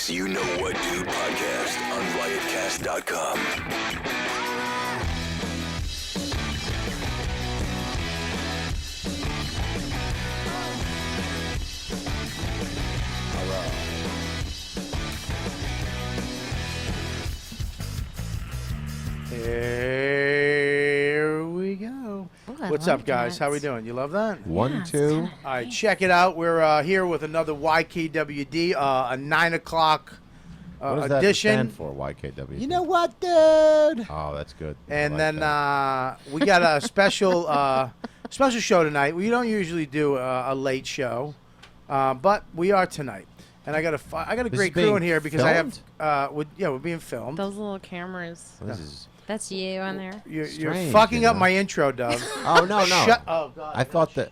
week's You Know What Dude podcast on riotcast.com. Here we go. Ooh, What's up, guys? How we doing? You love that? One, two. All right, check it out. We're here with another YKWD, a 9 o'clock What does edition. that stand for, YKWD? You know what, dude? Oh, that's good. And I like then that. we got a special special show tonight. We don't usually do a late show, but we are tonight. And I got a This great is crew being in here because I filmed? have we're being filmed. Those little cameras. This is. That's you on there. You're strange, fucking you up know? my intro, Dove. Oh no, no. Shut. Oh God. I thought this.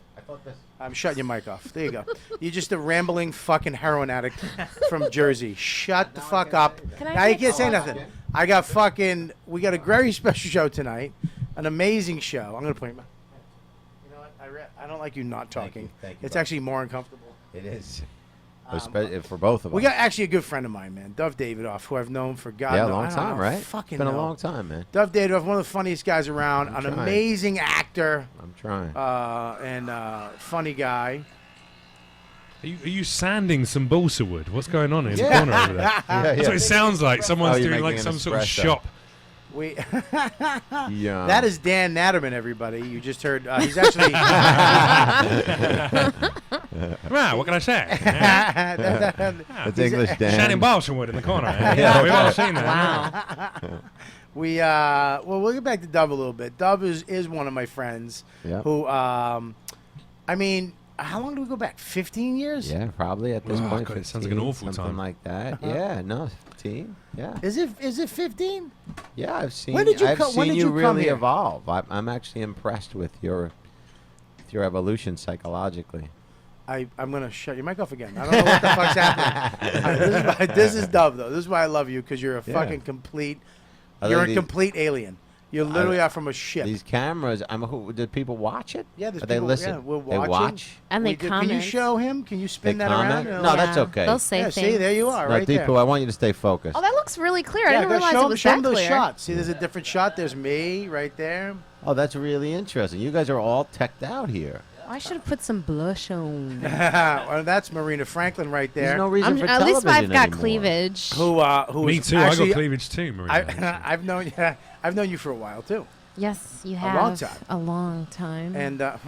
I'm shutting your mic off. There you go. You're just a rambling fucking heroin addict from Jersey. Shut the fuck up. Can I Now you get can't say some? nothing. I got fucking. We got a very special show tonight. An amazing show. I'm gonna point my. You know what? I don't like you not talking. Thank you, It's bud. actually more uncomfortable. It is. For both of us. We got actually a good friend of mine, man, Dov Davidoff, who I've known for God. Yeah, a knows- long I don't time, know, right? Fucking It's been know. a long time, man. Dov Davidoff, one of the funniest guys around, I'm an trying. amazing actor, I'm trying. and funny guy. Are you sanding some balsa wood? What's going on in the Yeah. corner over there? That's what it sounds like. Someone's you're doing like making an some sort of espresso. shop. We Yeah. that is Dan Natterman, everybody. You just heard. He's actually. Right, what can I say? It's English, Dan. Sanding balsa wood in the corner. Yeah, we've all seen that. Wow. We'll get back to Dove a little bit. Dove is one of my friends. Yeah. Who, I mean, how long do we go back? 15 years? Yeah, probably at this Oh, point. God, it sounds like an 15, awful something time. like that. Yeah, no, 15. Yeah. Is it 15? Yeah, I've seen. When did you I've co- when seen did you you come really here? evolve. I'm actually impressed with your evolution psychologically. I'm gonna shut your mic off again. I don't know what the fuck's happening. All right, this is Dove though. This is why I love you, because you're a Yeah. fucking complete. I You're a think these- complete alien. You literally are from a ship. These cameras. Did people watch it? Yeah, there's Or they people- listen. yeah, we're They watching. watch. And they Can you comment. show him? Can you spin They that around? comment? No, that's okay. They'll say Yeah, things. see, there you are, No, right Deepu, there. I want you to stay focused. Oh, that looks really clear. I Yeah, didn't go realize show it him, was show him that those clear. shots. See, there's a different shot. There's me right there. Oh, that's really interesting. You guys are all teched out here. I should have put some blush on. Well, that's Marina Franklin right There's there. no reason for At least I've television got anymore. cleavage. who Me is too. Actually, I got cleavage too, Marina. I've known you for a while too. Yes, you A have. long time. A long time. And what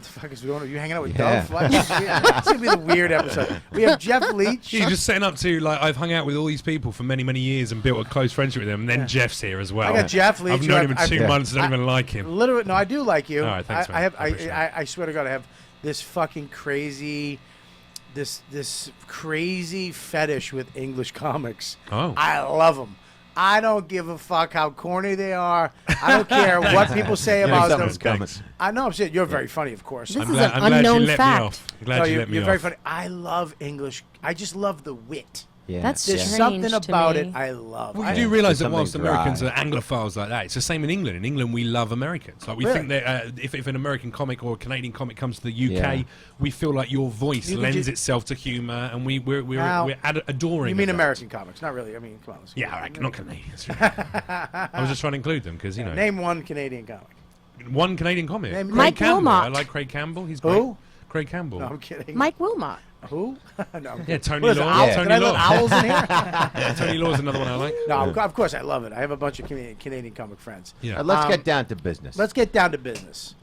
the fuck is going on? You hanging out with Yeah. Dove? What? It's gonna be the weird episode. We have Jeff Leach. You're just setting up to, like, I've hung out with all these people for many, many years and built a close friendship with them, and then Jeff's here as well. I got Jeff Leach. I've known him in I've- 2 months and don't even like him. Literally, no, I do like you. All right, thanks, I man. have. I appreciate it. I swear to God, I have this fucking crazy, this crazy fetish with English comics. Oh. I love them. I don't give a fuck how corny they are. I don't care what people say about them. something's coming. I know I'm saying you're very funny, of course. This I'm is glad, an I'm glad unknown you let fact. me off. I'm glad No, you you're, let me you're off. very funny. I love English. I just love the wit. Yeah. That's There's strange something to about me. it I love. Well, I- you do realise There's that whilst something Americans dry. are Anglophiles like that, it's the same in England. In England, we love Americans. Like we Really? think that if an American comic or a Canadian comic comes to the UK, Yeah. we feel like your voice You could lends ju- itself to humour, and we're Now, adoring. You mean of that. American comics? Not really. I mean, come on. let's- Yeah, all right, not Canadians. I was just trying to include them because Name one Canadian comic. one Canadian comic. Name- Craig Mike Campbell. Wilmot. I like Craig Campbell. He's Who? great. Craig Campbell. No, I'm kidding. Mike Wilmot. Who? No. Yeah, Tony What is it, Law. owl- Yeah. Did Tony I let Law. owls in here? Yeah, Tony Law's another one I like. No, of course I love it. I have a bunch of Canadian comic friends. Yeah. Let's Um, get down to business. Let's get down to business.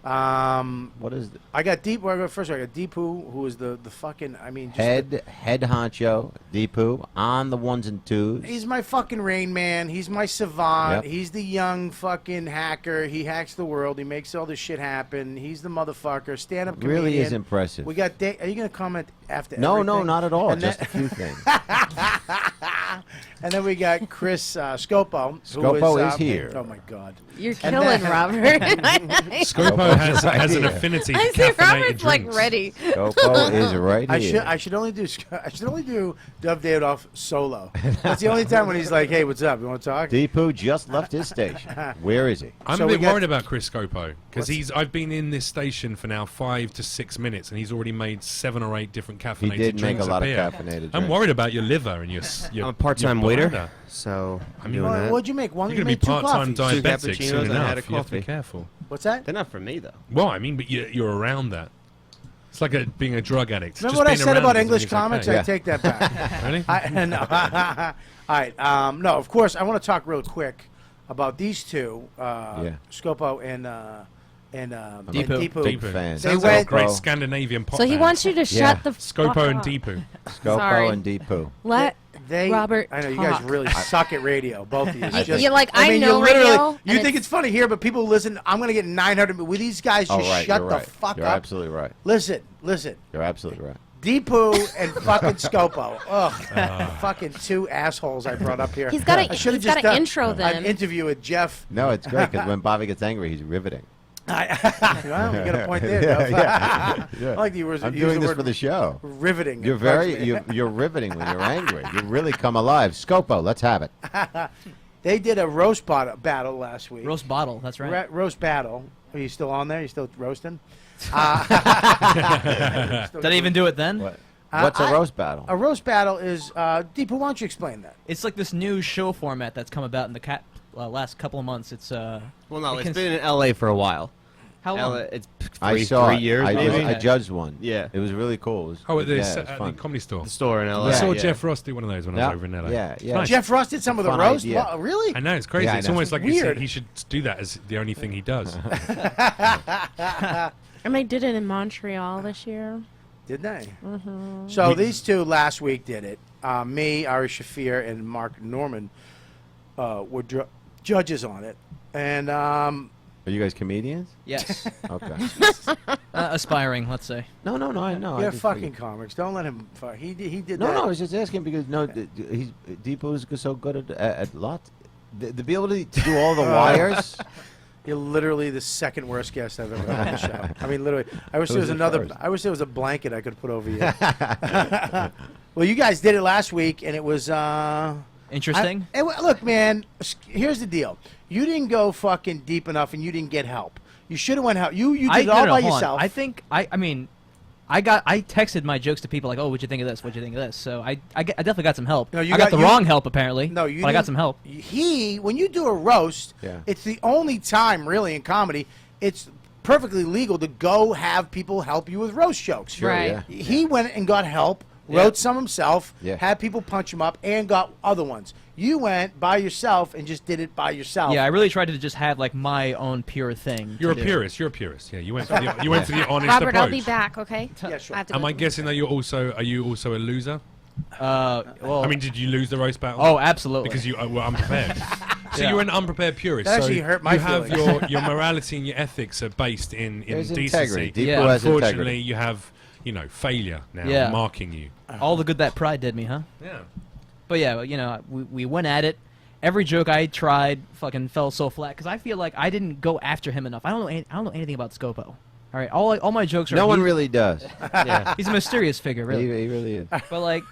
What is the I got Deep. Well, first, I got Deepu, who is the fucking. I mean, just head honcho, Deepu, on the ones and twos? he's my fucking Rain Man. He's my savant. Yep. He's the young fucking hacker. He hacks the world. He makes all this shit happen. He's the motherfucker. Stand-up comedian. Really is impressive. We got. Are you gonna comment after? No, everything? not at all. And Just then- a few things. And then we got Chris Scopo. Scopo is here. Oh my God. You're And killing then- Robert. Scopo has an here. affinity for I see caffeinated Robert's drinks. like ready. Scopo is right here. I should only do Dov Davidoff solo. That's the only time when he's like, "Hey, what's up? You want to talk?" Deepu just left his station. Where is he? I'm So a we bit got- worried about Chris Scopo because What's- I've been in this station for now 5 to 6 minutes and he's already made 7 or 8 different He caffeinated did make drinks a lot of appear. caffeinated drinks. I'm worried about your liver and your I'm a part-time waiter, bladder. so I'm mean, doing Well, that. what'd you make? One. You're You going to be made two part-time coffees. diabetic cappuccinos soon and I enough. had a You have to be coffee. careful. What's that? They're not for me though. Well, I mean, but you're around that. It's like being a drug addict. Remember Just what I being said around about it English doesn't mean comics? it's I okay. take that back. Really? No. All right. No, of course, I want to talk real quick about these two, Scopo and Deepu. Deepu. fan. They Sounds like a went- great Scandinavian pop So he band. wants you to shut the fuck Scopo and up. Deepu. Scopo Sorry. and Deepu. Let Robert I know you guys talk. really suck at radio, both of you. It's just- You're like, I I mean, know you literally, radio, you and think it's funny here, but people listen. I'm gonna get 900. With these guys, Oh, just right. shut You're the right. fuck You're up. absolutely right. Listen. You're absolutely right. Deepu and fucking Scopo. Ugh, fucking two assholes I brought up here. He's got I to. should've He's got just to done intro an them. interview with Jeff. No, it's great because when Bobby gets angry, he's riveting. Well, you got a point there. Yeah, Dov. yeah. I like the use I'm the doing this word for the show. riveting. You're It bugs very me. you're riveting when you're angry. You really come alive. Scopo, let's have it. They did a roast battle last week. Roast bottle, that's right. Roast battle. Are you still on there? You still roasting? Did I even do it then? What's a roast battle? A roast battle is Deepu. Why don't you explain that? It's like this new show format that's come about in the last couple of months. It's Well, no, it it's cons- been in L.A. for a while. how long? It's I three, saw 3 it. years, I, maybe. I judged one. Yeah. It was really cool. It was, Oh, at the, yeah, it was at the fun. comedy store. The store in L.A. Yeah. I saw yeah. Jeff Ross do one of those when I Yeah. was over in LA. Yeah, It's yeah. nice. Jeff Ross did some of the Fun roast. idea. Wow, really? I know, it's crazy. Yeah, I It's know. almost like Weird. he should do that as the only thing he does. And they did it in Montreal this year. Did they? Mm-hmm. So these two last week did it. Me, Ari Shafir, and Mark Norman were judges on it. And Are you guys comedians? Yes. Okay. Aspiring, let's say. No, I know. they're I just fucking figured. comics. Don't let him. He did No, that. I was just asking because Deepu is so good at lots. The ability to do all the wires. You're literally the second worst guest I've ever had on the show. I mean, literally. I wish there was the another. first? I wish there was a blanket I could put over you. Well, you guys did it last week, and it was. Interesting. Look, man. Here's the deal. You didn't go fucking deep enough, and you didn't get help. You should have went help. You did it all by hold on. yourself. I think I mean, I texted my jokes to people like, oh, what'd you think of this? What'd you think of this? So I definitely got some help. No, you I got the you- wrong help apparently. No, you. But I got didn't- some help. When you do a roast, Yeah. it's the only time really in comedy it's perfectly legal to go have people help you with roast jokes. Sure, Right. yeah. He went and got help, wrote some himself, Yeah. had people punch him up, and got other ones. You went by yourself and just did it by yourself. Yeah, I really tried to just have like my own pure thing. You're a to do. purist. You're a purist. Yeah, you went for the honest Robert, approach. I'll be back. Okay. Yeah, sure. I have to Am go I to- guessing that are you also a loser? Well, I mean, did you lose the roast battle? oh, absolutely. Because you were unprepared. So Yeah. you're an unprepared purist. That so actually hurt my you have feelings. your morality and your ethics are based in There's decency. integrity. Deepu Yeah. has Unfortunately, integrity. you have failure now Yeah. marking you. all the good that pride did me, huh? Yeah. But yeah, we went at it. Every joke I tried fucking fell so flat because I feel like I didn't go after him enough. I don't know anything about Scopo. All right, all my jokes are. No one really does. Yeah. He's a mysterious figure, really. He really is. But like,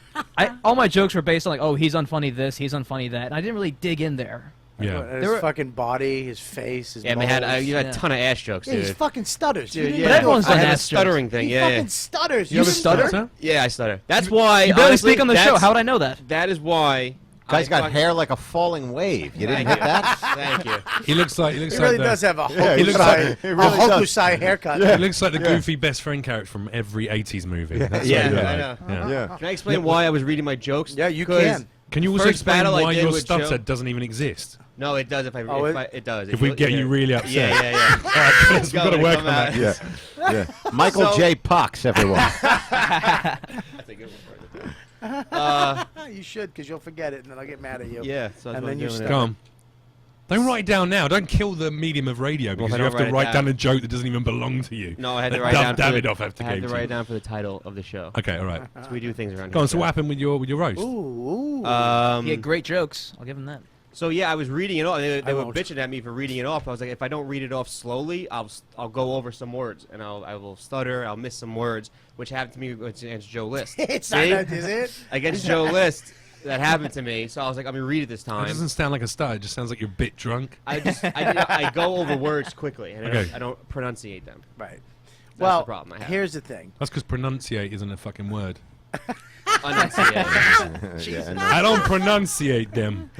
all my jokes were based on like, oh, he's unfunny this, he's unfunny that, and I didn't really dig in there. Yeah. His There were- fucking body, his face, his Yeah, and they had moles. you had Yeah. a ton of ass jokes, Yeah, dude. he fucking stutters. Dude, You didn't yeah. But everyone's I done had a ass stuttering jokes. thing. He Yeah, fucking stutters. You have a stutter? Stutter? yeah, I stutter. That's why. You barely honestly, speak on the show. that's- How would I know that? That is why. Guy's I got fuck- hair like a falling wave. You didn't Thank hit you. that? Thank you. He looks like He really does have a he looks Hokusai haircut. He looks like the goofy best friend character from every 80s movie. That's Yeah, what he I looks know. like. Yeah. Yeah. Can I explain why I was reading my jokes? Yeah, you 'Cause- can. Can you also First explain battle I why did your with stutter Joe- doesn't even exist? No, it does. If I, Oh, it does. If we get you really upset. Yeah, yeah, yeah. All right, Chris, we've got to Go, work come on out. that. Yeah. Michael So- J. Pox, everyone. That's a good one. You should, because you'll forget it, and then I'll get mad at you. Yeah, so that's And why then I'm you doing start. it. Go on. Don't write it down now. Don't kill the medium of radio because if I you have don't to write write it down down- a joke that doesn't even belong to you. No, I had to That write Dov down. Davidoff have to I had give to to write you. it down for the title of the show. Okay, all right. So we do things around. Go on. here. So what happened with your roast? Ooh. He had great jokes. I'll give him that. So yeah, I was reading it off. They were won't. bitching at me for reading it off. I was like, if I don't read it off slowly, I'll go over some words and I will stutter. I'll miss some words, which happened to me against Joe List. It's See? not, is it? Against Joe List, that happened to me. So I was like, I'm gonna read it this That time. doesn't sound like a start. It just sounds like you're a bit drunk. I go over words quickly and Okay. I don't pronunciate them. Right. That's Well, the problem I have. here's the thing. That's because pronunciate isn't a fucking word. Enunciate. Yeah, and I don't pronunciate them.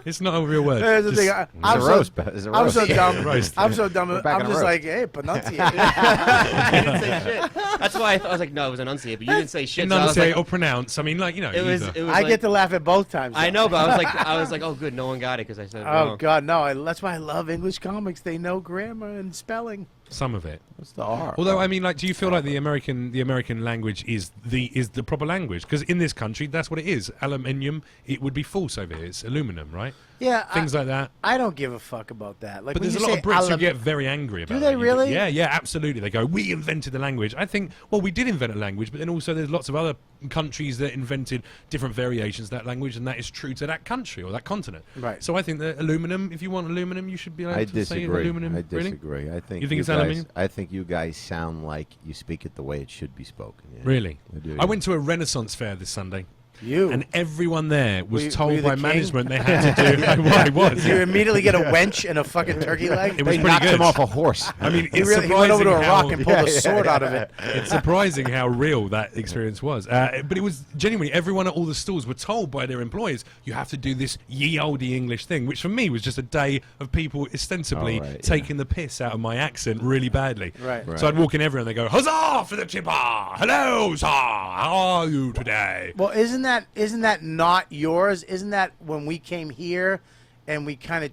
It's not a real word. Here's the Just- thing. I'm it's a so, roast. It's a I'm roast. so dumb. Roast. I'm so dumb. We're back I'm on a just roast. like, hey, pronunciate. I didn't say shit. That's why I was like, no, it was enunciate, but you didn't say shit. So I was Enunciate like, or pronounce. I mean, like, you know. it was. either. It was. I like, get to laugh at both times. I though. know, but I was like, oh, good, no one got it because I said it Oh wrong. God, no! That's why I love English comics. They know grammar and spelling. Some of it. What's the R? Although, I mean, like, do you feel like the American language is the proper language? Because in this country, that's what it is. Aluminium, it would be false over here. It's aluminum, right? Yeah, Things like that. I don't give a fuck about that. Like, But when there's a you lot say of Brits who alum- get very angry about it. they really? Yeah, absolutely. They go, we invented the language. I think, well, we did invent a language, but then also there's lots of other countries that invented different variations of that language, and that is true to that country or that continent. Right. So I think that aluminum, if you want aluminum, you should be able I to say disagree. aluminum. I Really? disagree. I think You think it's guys, aluminium? I think you guys sound like you speak it the way it should be spoken. Yeah. Really? I do, I went to a Renaissance fair this Sunday. You. And everyone there was Were you told the by king? management they had to do. Well, I was. Did you immediately get a wench and a fucking turkey leg? It was They pretty knocked good. him off a horse. I mean, He it's really he went over to a surprising rock how- and pulled a sword out of it. It's surprising how real that experience was. But it was genuinely, everyone at all the stalls were told by their employers, you have to do this ye olde English thing, which for me was just a day of people ostensibly Oh, right, yeah. taking the piss out of my accent really badly. Right. So I'd walk in everywhere and they go, huzzah for the chipper! Hello, sir! How are you today? Well, isn't that not yours? Isn't that when we came here and we kind of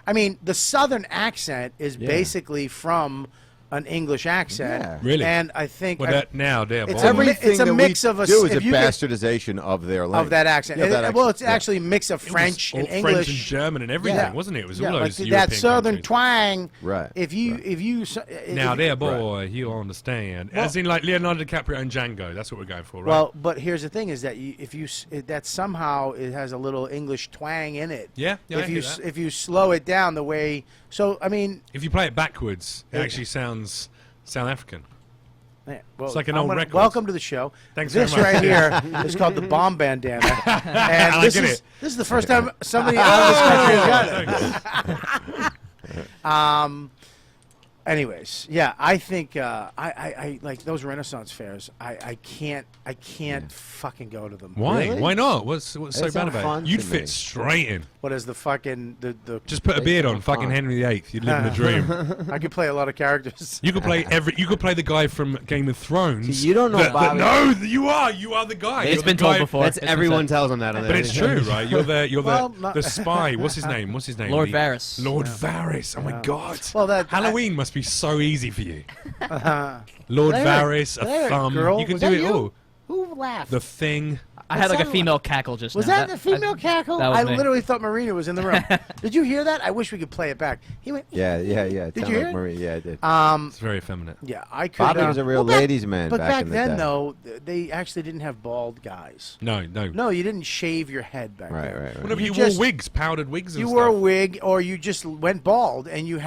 I mean, the Southern accent is Yeah. basically from an English accent. Yeah. Really? And I think Well, that now, dear It's boy. a mi- Everything it's a that mix we of a do s- is a if you could- bastardization of their language. of that accent. Yeah, that Well, it's accent, yeah. actually a mix of It was French all and French English. and German and everything, Yeah. wasn't it? It was Yeah, all like those that European Southern countries. twang. Right, If you right. if you Now, if, there, boy, you understand. Well- As in, like Leonardo DiCaprio and Django. That's what we're going for, right? Well, but here's the thing: is that that somehow it has a little English twang in it. Yeah, I if hear you that. if you slow it down the way, so I mean, If you play it backwards, it Yeah. actually sounds South African. yeah, well, It's like an I'm old gonna- record. Welcome to the show. Thanks This very much. right here is called the bomb bandana, and I this get is it. this is the first time somebody out of this country has got it. Anyways, yeah, I think I like those Renaissance fairs. I can't fucking go to them. Why? Really? Why not? What's so It's bad not about fun it? You'd to fit me. straight in. What is the fucking the? Just put a They beard sound on, fucking fun. Henry VIII. You'd live in a dream. I could play a lot of characters. You could play You could play the guy from Game of Thrones. See, you don't know Bobby. No, you are the guy. It's You're the been told guy- before. That's It's been everyone said. tells them that. On But it's true, right? You're Well, the not- the spy. What's his name? Lord The- Varys. Lord Varys. Oh my God. Well, that Halloween must be so easy for you. Lord Larry, Varys, a Larry, thumb. girl, You can was do that it you? all. Who laughed? The Thing. I had like a sounded female cackle just Was now. that the female cackle? that was I me. literally thought Marina was in the room. Did you hear that? I wish we could play it back. He went. Yeah. It Did sounded you like hear it? Marie. Yeah, I did. It's very effeminate. Yeah, I could. Bobby was a real back- ladies' man But back back in the then, day. though, they actually didn't have bald guys. No. No, you didn't shave your head back Right, then. right, right. Whenever you just- wore wigs, powdered wigs and You stuff. wore a wig, or you just went bald, and you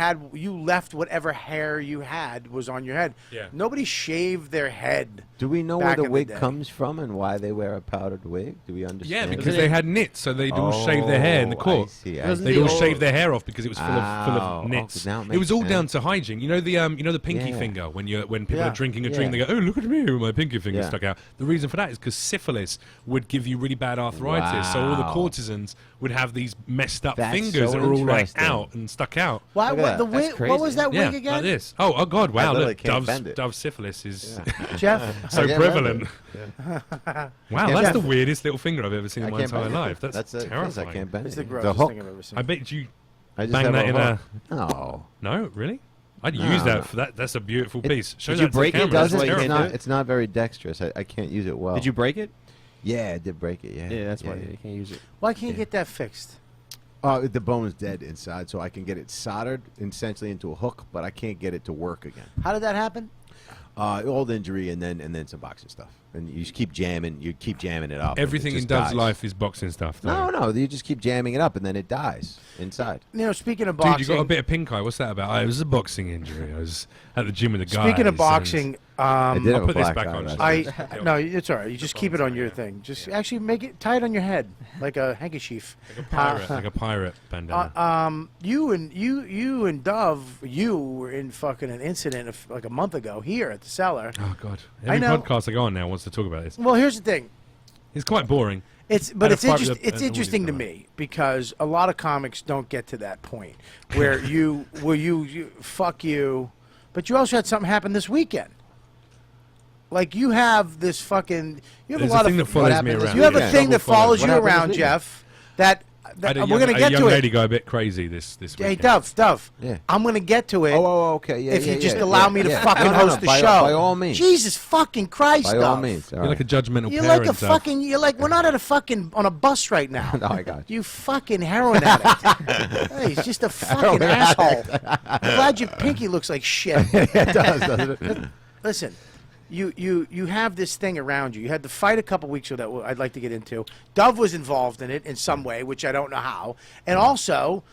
left whatever hair you had was on your head. Yeah. Nobody shaved their head. Do we know back where the in the wig day. comes from and why they wear a powdered wig? Do we Yeah, understand? because they had knits, so they'd all shave their hair in the Oh, court. I see, I Doesn't They'd the all old- shave their hair off because it was full Oh, of knits. now it It was makes all down sense. to hygiene. You know the pinky Yeah. finger when people Yeah. are drinking a Yeah. drink, they go, "Oh, look at me with my pinky finger Yeah. stuck out." The reason for that is because syphilis would give you really bad arthritis, so all the Wow. courtesans would have these messed up That's fingers so that are all like interesting. out and stuck out. Why? Look at What that. the That's wig? What was crazy. that Yeah, wig again? like this. Oh God! Wow, literally look, can't bend it. Dove's syphilis is Jeff. so I can't prevalent. remember. Wow, can't that's the bend it. weirdest little finger I've ever seen I in my can't entire bend it. life. That's it, 'cause terrifying. I can't bend It's it. the The grossest hook. thing I've ever seen. I bet you I just bang have that in a. hook. No. No, really? I'd No, use that no. for that. That's a beautiful piece. Show Did that you to the break it? camera. That's That's why you terrible. can't do it? It's not very dexterous. I can't use it well. Did you break it? Yeah, I did break it. Yeah. Yeah, that's why you can't use it. Why can't you get that fixed? The bone is dead inside, so I can get it soldered essentially into a hook, but I can't get it to work again. How did that happen? Old injury and then some boxing stuff, and you just keep jamming. You keep jamming it up. Everything in Dov's life is boxing stuff. Though. No, you just keep jamming it up, and then it dies inside. You know, speaking of boxing, Dude, you got a bit of pink eye. What's that about? It was a boxing injury. I was at the gym with the guys. Speaking of boxing, I did have I'll a put this black back eye on. last no, it's all right. You just keep it on your thing. Just actually make it tie it on your head like a handkerchief. like a pirate bandana. You and Dov, you were in fucking an incident like a month ago here at the Cellar. Oh God! I Every know. podcast I go on now wants to talk about this. Well, here's the thing. It's quite boring. It's had a fight with interesting. It's an interesting to audience me because a lot of comics don't get to that point where you fuck you, but you also had something happen this weekend. Like you have this fucking you have There's a lot thing of that follows me happened this around. you have a weekend? thing that follows What you happened this around, weekend? Jeff. That I had a we're gonna young- get a young to lady it. go a bit crazy this Hey, weekend. Dov. Yeah. I'm gonna get to it. Oh, okay. Yeah, if yeah, you just yeah, allow yeah, me to yeah. fucking No, no, host no, the by, show. By all means. Jesus fucking Christ, By all Dov. means. You're like a judgmental You're parent. like a Dov. fucking. You're like we're not at a fucking on a bus right now. No, I got you. You fucking heroin addict. Hey, he's just a fucking asshole. I'm glad your pinky looks like shit. It does, doesn't it? Listen, you have this thing around you. You had the fight a couple weeks ago that I'd like to get into. Dov was involved in it in some way, which I don't know how. And also,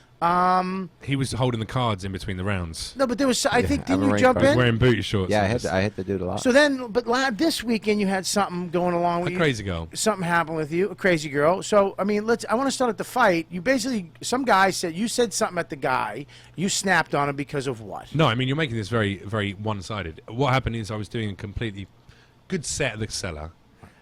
He was holding the cards in between the rounds. no, but there was. I think I'm didn't you a jump ring He was in? wearing booty shorts. Yeah, and I hit the dude a lot. So then, but this weekend you had something going along with a you. crazy girl. Something happened with you, a crazy girl. So I mean, I want to start at the fight. You basically, some guy said you said something at the guy. You snapped on him because of what? No, I mean you're making this very, very one-sided. What happened is I was doing a completely good set at the Cellar,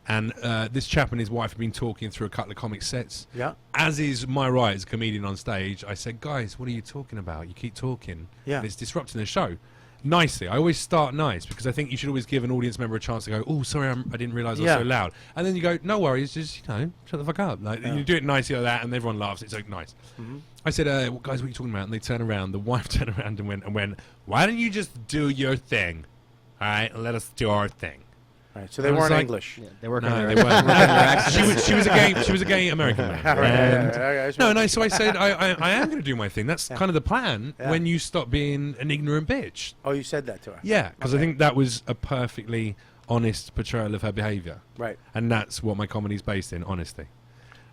and this chap and his wife have been talking through a couple of comic sets. Yeah. As is my right as a comedian on stage, I said, "Guys, what are you talking about? You keep talking. Yeah. And it's disrupting the show." Nicely, I always start nice because I think you should always give an audience member a chance to go, "Oh, sorry, I didn't realise I was Yeah. so loud," and then you go, "No worries, just shut the fuck up." Like you do it nicely like that, and everyone laughs. It's like nice. I said, well, "Guys, what are you talking about?" And they turn around. The wife turned around and went, "Why don't you just do your thing? All right, and let us do our thing." All right, so they I was weren't like- English. Yeah, they work No, on they their weren't. she was a gay American man. All right, And- all right, no, no. So I said, I am going to do my thing. That's kind of the plan. Yeah. When you stop being an ignorant bitch. Oh, you said that to her. Yeah, because I think that was a perfectly honest portrayal of her behaviour. Right. And that's what my comedy's based in, honesty.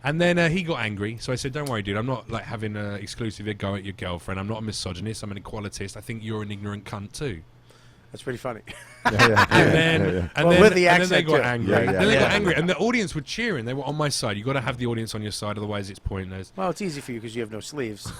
And then he got angry, so I said, "Don't worry, dude. I'm not like having an exclusive go at your girlfriend. I'm not a misogynist. I'm an equalitist. I think you're an ignorant cunt too." That's pretty funny. And then, and Well, then, with the and then they accent, got too. angry. Yeah, yeah, then they got yeah. angry, and the audience were cheering. They were on my side. You got to have the audience on your side, otherwise it's pointless. Well, it's easy for you because you have no sleeves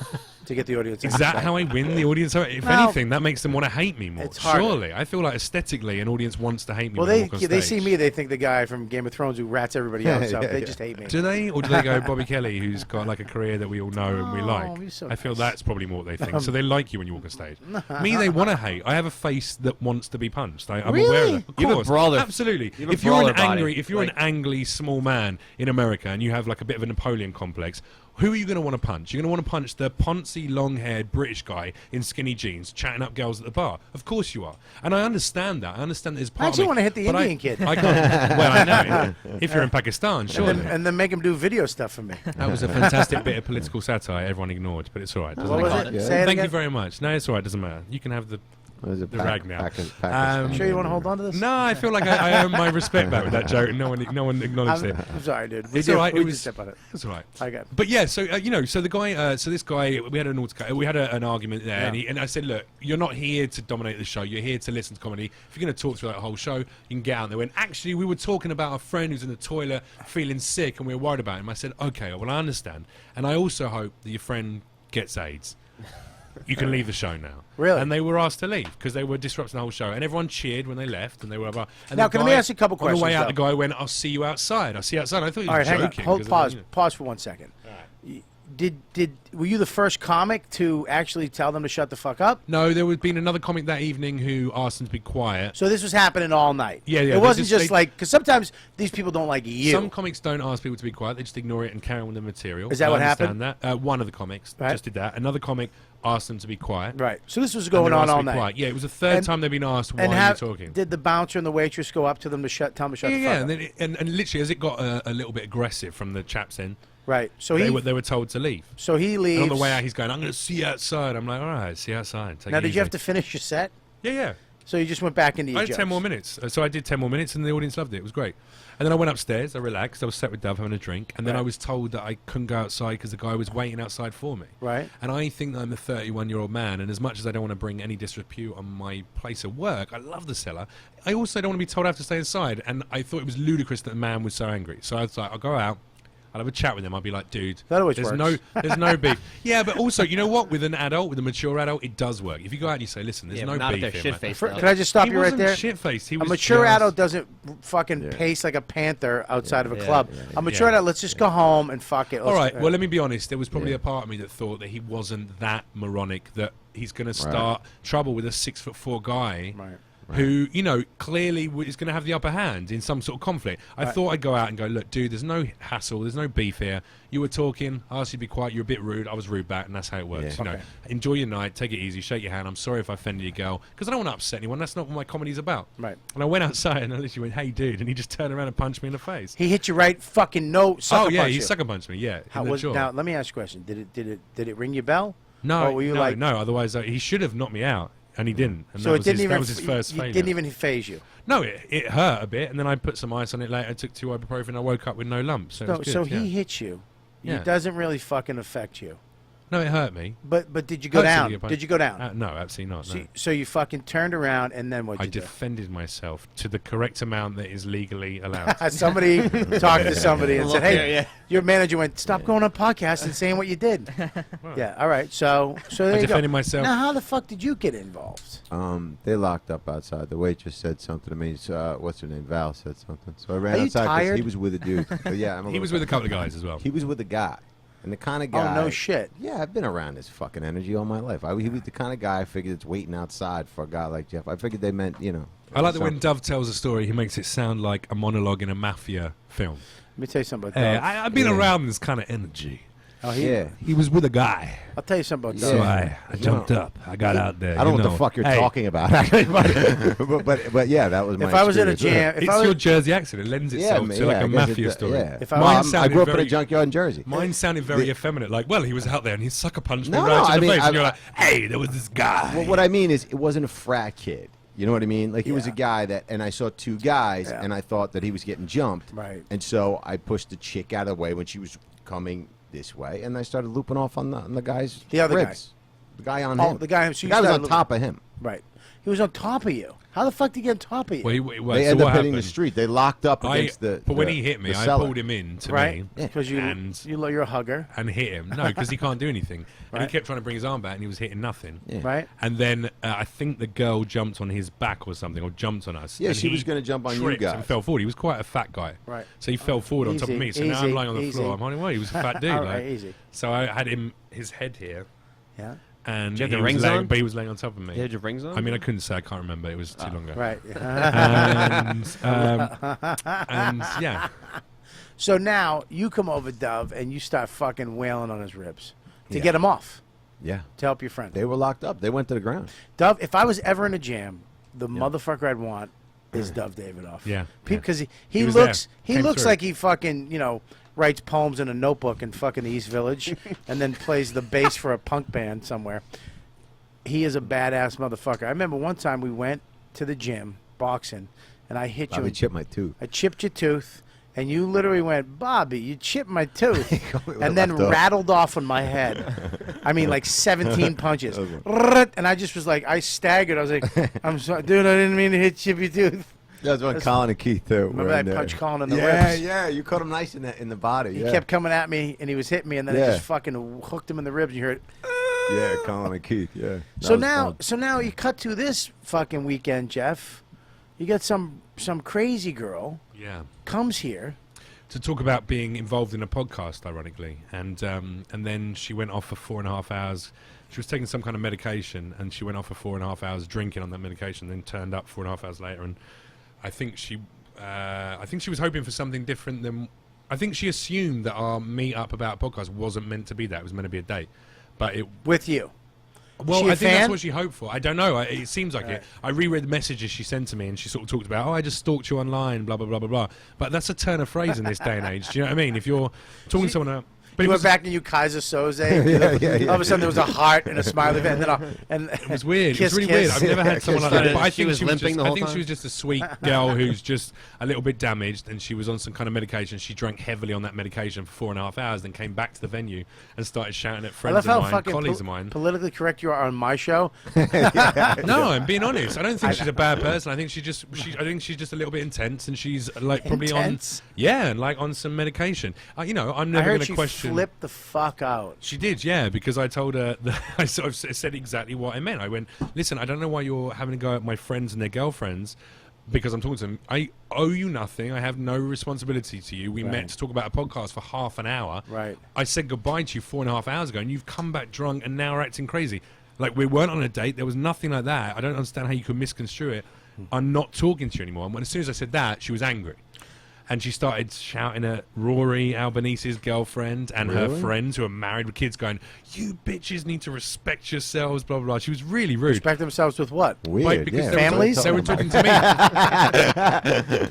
to get the audience. Is that how I win the audience? If Well, anything, that makes them want to hate me more. it's harder. Surely, I feel like aesthetically, an audience wants to hate me. Well, when I they walk on they stage. see me, they think the guy from Game of Thrones who rats everybody else up. They just hate me. Do they, or do they go Bobby Kelly, who's got like a career that we all know and we Oh, like? you're so I feel nice. that's probably more what they think. So they like you when you walk on stage. Me, they want to hate. I have a face that wants to be punched. I'm aware Really? of that. Of You have a course, brawler. absolutely. You have a If you're an brawler body. angry, if you're Like- an angry small man in America and you have like a bit of a Napoleon complex, who are you going to want to punch? You're going to want to punch the poncy, long-haired British guy in skinny jeans chatting up girls at the bar. Of course you are, and I understand that. I understand that there's part I actually of me, want to hit the but Indian kid. I can't. Well, I know. If you're in Pakistan, surely. And then make him do video stuff for me. That was a fantastic bit of political satire everyone ignored, but it's all right. Doesn't What was matter. it? Yeah. Say it Thank again. you very much. No, it's all right. Doesn't matter. You can have the The rag now. Sure you want to hold on to this? No, I feel like I earned my respect back with that joke, and no one acknowledged it. I'm sorry, dude. It's all right. We It did was. step on it. It's all right. I got. But yeah, so so the guy, so this guy, we had an argument there, Yeah. and I said, look, you're not here to dominate the show. You're here to listen to comedy. If you're going to talk through that whole show, you can get out. And they went, actually, we were talking about a friend who's in the toilet feeling sick, and we were worried about him. I said, okay, well, I understand, and I also hope that your friend gets AIDS. You can leave the show now. Really? And they were asked to leave because they were disrupting the whole show, and everyone cheered when they left, and they were about. And Now, the can let me guy- ask you a couple On the way questions, out, the though? guy went, "I'll see you outside. I'll see you outside." I thought he was All right, hang on. joking. Hold, 'cause pause. you know. Pause for 1 second. Were you the first comic to actually tell them to shut the fuck up? No, there had been another comic that evening who asked them to be quiet. So this was happening all night. Yeah, It they wasn't just- just like because sometimes these people don't like you. Some comics don't ask people to be quiet; they just ignore it and carry on with the material. Is that I what understand happened? That one of the comics Right. just did that. Another comic asked them to be quiet. Right. So this was and they going were on asked to all be night. quiet. Yeah, it was the third And- time they've been asked why And are you have, talking. did the bouncer and the waitress go up to them to tell them to shut Yeah, the yeah, fuck and, up? then and literally as it got a little bit aggressive from the chaps in, Right. So they were told to leave. So he leaves. And on the way out, he's going, I'm going to see you outside. I'm like, all right, see you outside. Take Now, it did easy. you have to finish your set? Yeah. So you just went back into your I had 10 more minutes. So I did 10 more minutes, and the audience loved it. It was great. And then I went upstairs. I relaxed. I was sat with Dov having a drink. And then Right. I was told that I couldn't go outside because the guy was waiting outside for me. Right. And I think that I'm a 31-year-old man, and as much as I don't want to bring any disrepute on my place of work, I love the cellar. I also don't want to be told I have to stay inside. And I thought it was ludicrous that the man was so angry. So I was like, I'll go out. I'll have a chat with him. I'll be like, dude, That always there's works. there's no beef. Yeah, but also, you know what? With an adult, with a mature adult, it does work. If you go out and you say, listen, there's Yeah, no but not if beef they're here, man. shit-faced. Can I just stop He you right wasn't there? shit-faced. He A was mature just- adult doesn't fucking pace like a panther outside of a club. A mature Yeah. adult, let's just go home and fuck it. All Let's- right. Well, let me be honest. There was probably a part of me that thought that he wasn't that moronic, that he's going to start trouble with a 6'4" guy Right. who, you know, clearly is going to have the upper hand in some sort of conflict. I thought I'd go out and go, look, dude, there's no hassle, there's no beef here. You were talking, I asked you to be quiet, you're a bit rude, I was rude back, and that's how it works. Yeah. You know, enjoy your night, take it easy, shake your hand. I'm sorry if I offended your girl, because I don't want to upset anyone. That's not what my comedy's about. Right. And I went outside and I literally went, hey, dude, and he just turned around and punched me in the face. He hit you right fucking sucker Oh yeah, punch he you. sucker punched me. Yeah. How in the was, jaw. now, let me ask you a question. Did it ring your bell? No, Or were you no, like, no. Otherwise, he should have knocked me out, and he didn't. And so that it was didn't his, even that was his first it failure. didn't even phase you. No, it hurt a bit, and then I put some ice on it later. I took 2 ibuprofen. I woke up with no lumps. So, it was good, So yeah. he hit you. Yeah. It doesn't really fucking affect you. No, it hurt me. But did you go Hurts down? to get Did you go down? No, absolutely not. No. So you fucking turned around and then what I did you defended myself to the correct amount that is legally allowed. do? Somebody talked to somebody and said, Look "Hey, there, yeah. your manager went, stop going on podcasts and saying what you did." Yeah, all right. So there I you go. defended myself. Now, how the fuck did you get involved? They locked up outside. The waitress said something to me. So, what's her name? Val said something. So I ran Are you outside 'cause tired? he was with a dude. Yeah, He was with a couple of guys as well. He was with a guy. And the kind of guy. Oh no shit. Yeah, I've been around this fucking energy all my life. He was the kind of guy I figured it's waiting outside for a guy like Jeff. I figured they meant, you know. I like that when something. Dove tells a story, he makes it sound like a monologue in a mafia film. Let me tell you something about Hey, Dove. I've been around this kind of energy. Oh, Yeah. He was with a guy. I'll tell you something about So Dove. I jumped up. I got out there. I don't know you what the fuck you're Hey, talking about, actually. But yeah, that was my If I was in a experience. jam, if It's I your was, Jersey accent. It lends itself to like I a guess mafia it- story. Yeah. If I Mine was- I sounded grew up in a very- junkyard in Jersey. Mine sounded very effeminate. Like, well, he was out there and he sucker punched me No, right no, to I the mean, face. I- And you're like, hey, there was this guy. Well, what I mean is, it wasn't a frat kid. You know what I mean? Like, he was a guy that, and I saw 2 guys, Yeah. and I thought that he was getting jumped. Right. And so I pushed the chick out of the way when she was coming this way, and I started looping off on the guy's The other guy. ribs. The guy on Oh, him. the guy- so the you guy was started on loop- top of him. right, he was on top of you. How the fuck did he get on top of you? Well, They so ended what up hitting the happened? street. They locked up against the. But when the- he hit me, the I cellar. pulled him in to right? me Because and you're a hugger, and hit him. No, because he can't do anything. And Right. he kept trying to bring his arm back, and he was hitting nothing. Yeah. right? And then I think the girl jumped on his back or something, or jumped on us. Yeah, and she he was gonna jump on you tripped guys. And fell forward. He was quite a fat guy. Right. So he fell forward on top of Easy, me. So now I'm easy, lying on the easy. floor. I'm holding, well, he was a fat dude. All like. right, easy. So I had his head here, Yeah, and Did you have he the was rings laying, on? but he was laying on top of me. You had your rings on? I mean, I couldn't say. I can't remember. It was too long ago. right. And yeah, So now you come over, Dove, and you start fucking wailing on his ribs to Yeah. get him off, Yeah. to help your friend. They were locked up. They went to the ground. Dove, if I was ever in a jam, the motherfucker I'd want is Dov Davidoff. Yeah. Because he He was there. looks Came looks through. like he fucking, writes poems in a notebook in fucking the East Village and then plays the bass for a punk band somewhere. He is a badass motherfucker. I remember one time we went to the gym boxing and I hit Bobby you. chipped my tooth. I chipped your tooth and you literally went, "Bobby, you chipped my tooth," With and the then left hook. rattled off on my head. I mean, like 17 punches. Okay. And I just was like, I staggered. I was like, "I'm sorry, dude. I didn't mean to hit Chippy Tooth." That's when Colin and Keith too. Remember were that in there. punch Colin in the Yeah, ribs? yeah. You caught him nice in the body. He yeah. kept coming at me, and he was hitting me, and then I Yeah. just fucking hooked him in the ribs. And you heard. Yeah, Colin and Keith. Yeah. That So was now, fun. so now you cut to this fucking weekend, Jeff. You got some crazy girl yeah. comes here. To talk about being involved in a podcast, ironically, and then she went off for 4.5 hours. She was taking some kind of medication, and she went off for 4.5 hours drinking on that medication. Then turned up 4.5 hours later, and I think she was hoping for something different than. I think she assumed that our meet up about a podcast wasn't meant to be that. It was meant to be a date, but it. With you. Well, she a I think fan? that's what she hoped for. I don't know. It seems like it. I reread the messages she sent to me, and she sort of talked about, I just stalked you online, blah, blah, blah, blah, blah. But that's a turn of phrase in this day and age. Do you know what I mean? If you're talking to someone But you it went was- back and you Kaiser Soze. All of a sudden there was a heart and a smiley face, and It was weird. Kiss, it was really kiss. weird. I've never had someone like that. But I She think was she was limping just, the I whole think time? she was just a sweet girl who's just a little bit damaged, and she was on some kind of medication. She drank heavily on that medication for 4.5 hours, then came back to the venue and started shouting at I friends love of how mine, fucking colleagues of mine. politically correct you are on my show. No, I'm being honest. I don't think she's a bad person. I think I think she's just a little bit intense, and she's like probably Intense? and like on some medication. I'm I never heard going to she question. flipped the fuck out. She did, yeah, because I told her that I sort of said exactly what I meant. I went, listen, I don't know why you're having to go at my friends and their girlfriends because I'm talking to them. I owe you nothing. I have no responsibility to you. We met to talk about a podcast for half an hour. Right. I said goodbye to you 4.5 hours ago, and you've come back drunk and now are acting crazy. Like, we weren't on a date. There was nothing like that. I don't understand how you could misconstrue it. I'm not talking to you anymore. And as soon as I said that, she was angry. And she started shouting at Rory Albanese's girlfriend and her friends who are married with kids, going, "You bitches need to respect yourselves." Blah blah blah. She was really rude. Respect themselves with what? Weird. Because yeah. Families? They were talking to me.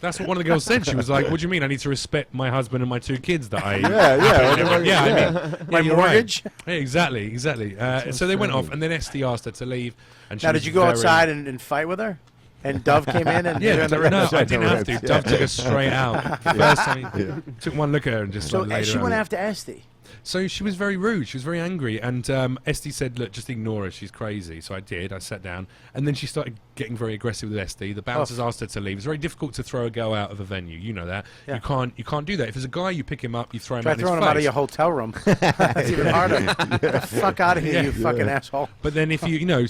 That's what one of the girls said. She was like, "What do you mean? I need to respect my husband and my 2 kids that I." Yeah. I mean, My you're right. mortgage? Yeah, exactly. So they went off, and then Esty asked her to leave. And she Now, was did you go very- outside and fight with her? And Dove came in and Yeah, no, I Yeah. didn't have to. Yeah. Dove took us straight out. First time, took one look at her and just So like, laid she her went out. after Esty. So she was very rude. She was very angry. And Esty said, look, just ignore her. She's crazy. So I did. I sat down. And then she started getting very aggressive with Esty. The bouncers asked her to leave. It's very difficult to throw a girl out of a venue. You know that. Yeah. You can't do that. If there's a guy, you pick him up, you throw him Try out in his throwing him out of face. your hotel room. That's even harder. Get the fuck out of here, you fucking asshole. But then if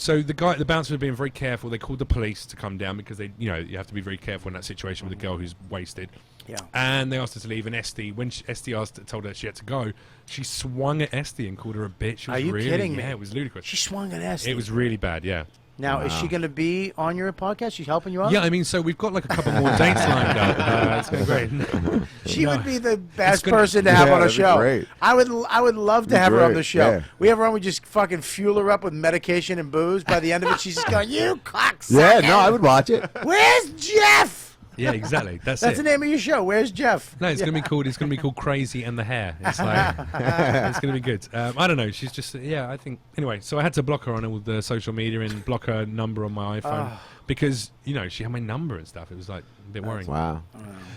so the bouncers were being very careful. They called the police to come down because you have to be very careful in that situation with a girl who's wasted. Yeah. And they asked her to leave, and Esty, when Esty told her she had to go, she swung at Esty and called her a bitch. It was Are you really, kidding me? Yeah, it was ludicrous. She swung at Esty. It was really bad, yeah. Now, is she going to be on your podcast? She's helping you out? Yeah, I mean, so we've got like a couple more dates lined up. It's been great. She No. would be the best gonna- person to have on a that'd be show. great. I would love to have her on great, the show. yeah. We have her on, we just fucking fuel her up with medication and booze. By the end of it, she's just going, "You cocksucker! Yeah, no, I would watch it. Where's Jeff?" Yeah, exactly. That's That's it. the name of your show. Where's Jeff? No, it's gonna be called. It's gonna be called Crazy and the Hair. It's like it's gonna be good. I don't know. She's just I think anyway. So I had to block her on all the social media and block her number on my iPhone because she had my number and stuff. It was like a bit worrying. Wow.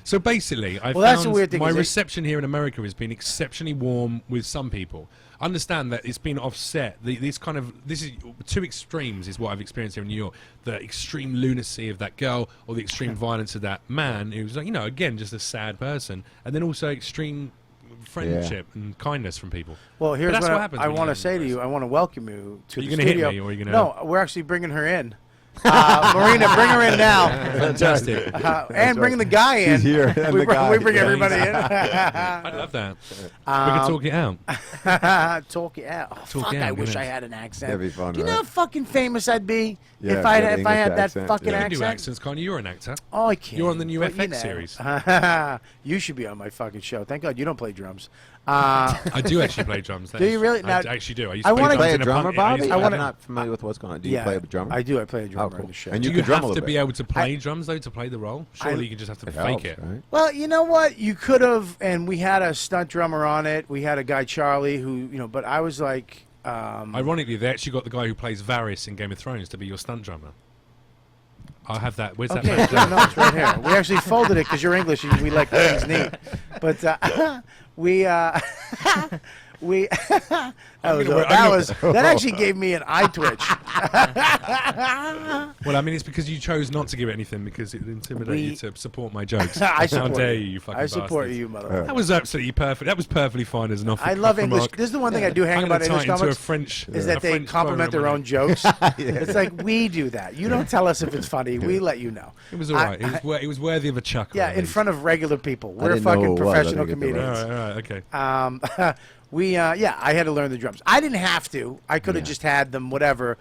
So basically, I Well, that's found the weird thing, my is it- reception here in America has been exceptionally warm with some people. Understand that it's been offset. This is 2 extremes is what I've experienced here in New York. The extreme lunacy of that girl, or the extreme violence of that man, who's like again just a sad person, and then also extreme friendship and kindness from people. Well, here's that's what what happens I when you want to get say to embarrassed. you. I want to welcome you to Are you the gonna hit studio. me, or are you gonna- No, we're actually bringing her in. Marina, bring her in now. Fantastic. And bring the guy in. She's here. And We the bring, guy. we bring Yeah, everybody I love that. We can talk it out. in. Talk it out. Oh, Talk fuck, it I out, wish yeah. I had an accent. That'd be fun, Do you know right? how fucking famous I'd be Yeah, if I if you had if I had English that accent, fucking You yeah. can do accent? accents, can't you? You're an actor. Oh, I can't. You're on the new But, FX series. You should be on my fucking show. Thank God you don't play drums. I do actually play drums. Do you really? Now- I actually do. I used I to play wanna- drums Play a in drummer, punk- Bobby? I wanna- I'm not familiar with what's going on. Do you play a drummer? I do. I play a drummer cool. on the show. And Do you you can drum a have to little be bit. able to play drums though to play the role? Surely you can just have to It fake helps, it. right? Well, you know what? You could have, and we had a stunt drummer on it. We had a guy, Charlie, who, but I was like, Ironically, they actually got the guy who plays Varys in Game of Thrones to be your stunt drummer. I'll have that. Where's okay, that? yeah, no, it's right here. We actually folded it because you're English and we like things neat. But we that actually gave me an eye twitch. Well, I mean, it's because you chose not to give it anything because it intimidated you to support my jokes. I How support dare you. you fucking I support bastards. you, motherfucker. That was absolutely perfect. That was perfectly fine as an offer. I love English. remark. This is the one thing I do hang I'm about gonna tie English it into a comics French. is that a they French compliment quote their I'm own gonna- jokes. It's like we do that. You don't tell us if it's funny. We let you know. It was all right. It was worthy of a chuckle. Yeah, at in least. front of regular people. We're didn't know fucking who it was. I professional didn't get the comedians. All right, okay. I had to learn the drums. I didn't have to. I could have just had them, whatever,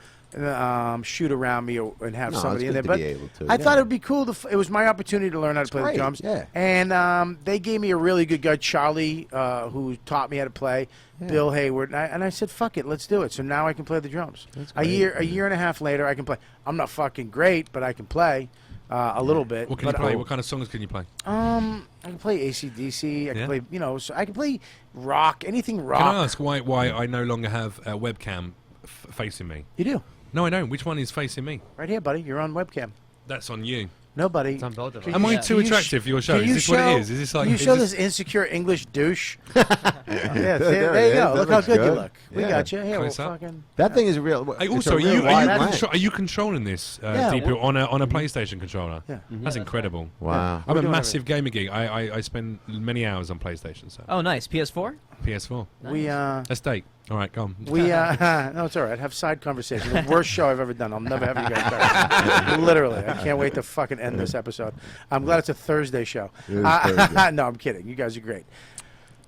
shoot around me and have No, somebody it's in good there. to But be able to, I yeah. thought it would be cool. It was my opportunity to learn how to play the great, drums. yeah. And they gave me a really good guy, Charlie, who taught me how to play. Bill Hayward, and I said, "Fuck it, let's do it." So now I can play the drums. That's A great, year and a half later, I can play. I'm not fucking great, but I can play. a little bit. What can you play? What kind of songs can you play? I can play AC/DC. I can play, so I can play rock, anything rock. Can I ask why I no longer have a webcam facing me? You do. No, I don't. Which one is facing me? Right here, buddy. You're on webcam. That's on you. No, buddy. It's on both of us. Am I too attractive for your show? Is this what it is? Is this like? Can you show this insecure English douche? Yeah, there you go. Look how good you look. We got you. Here, we'll fucking. That thing is real. Hey, it's also, a real wide lens. are you controlling this, Yeah, Deepu, on a PlayStation controller? Yeah. That's incredible. Wow. I'm a massive gamer geek. I spend many hours on PlayStation. So. Oh, nice. PS4. PS4. We Let's date. All right, go on. We no, it's all right. Have side conversation. The worst show I've ever done. I'll never have you guys back. Literally, I can't wait to fucking end this episode. I'm glad it's a Thursday show. It is Thursday. No, I'm kidding. You guys are great.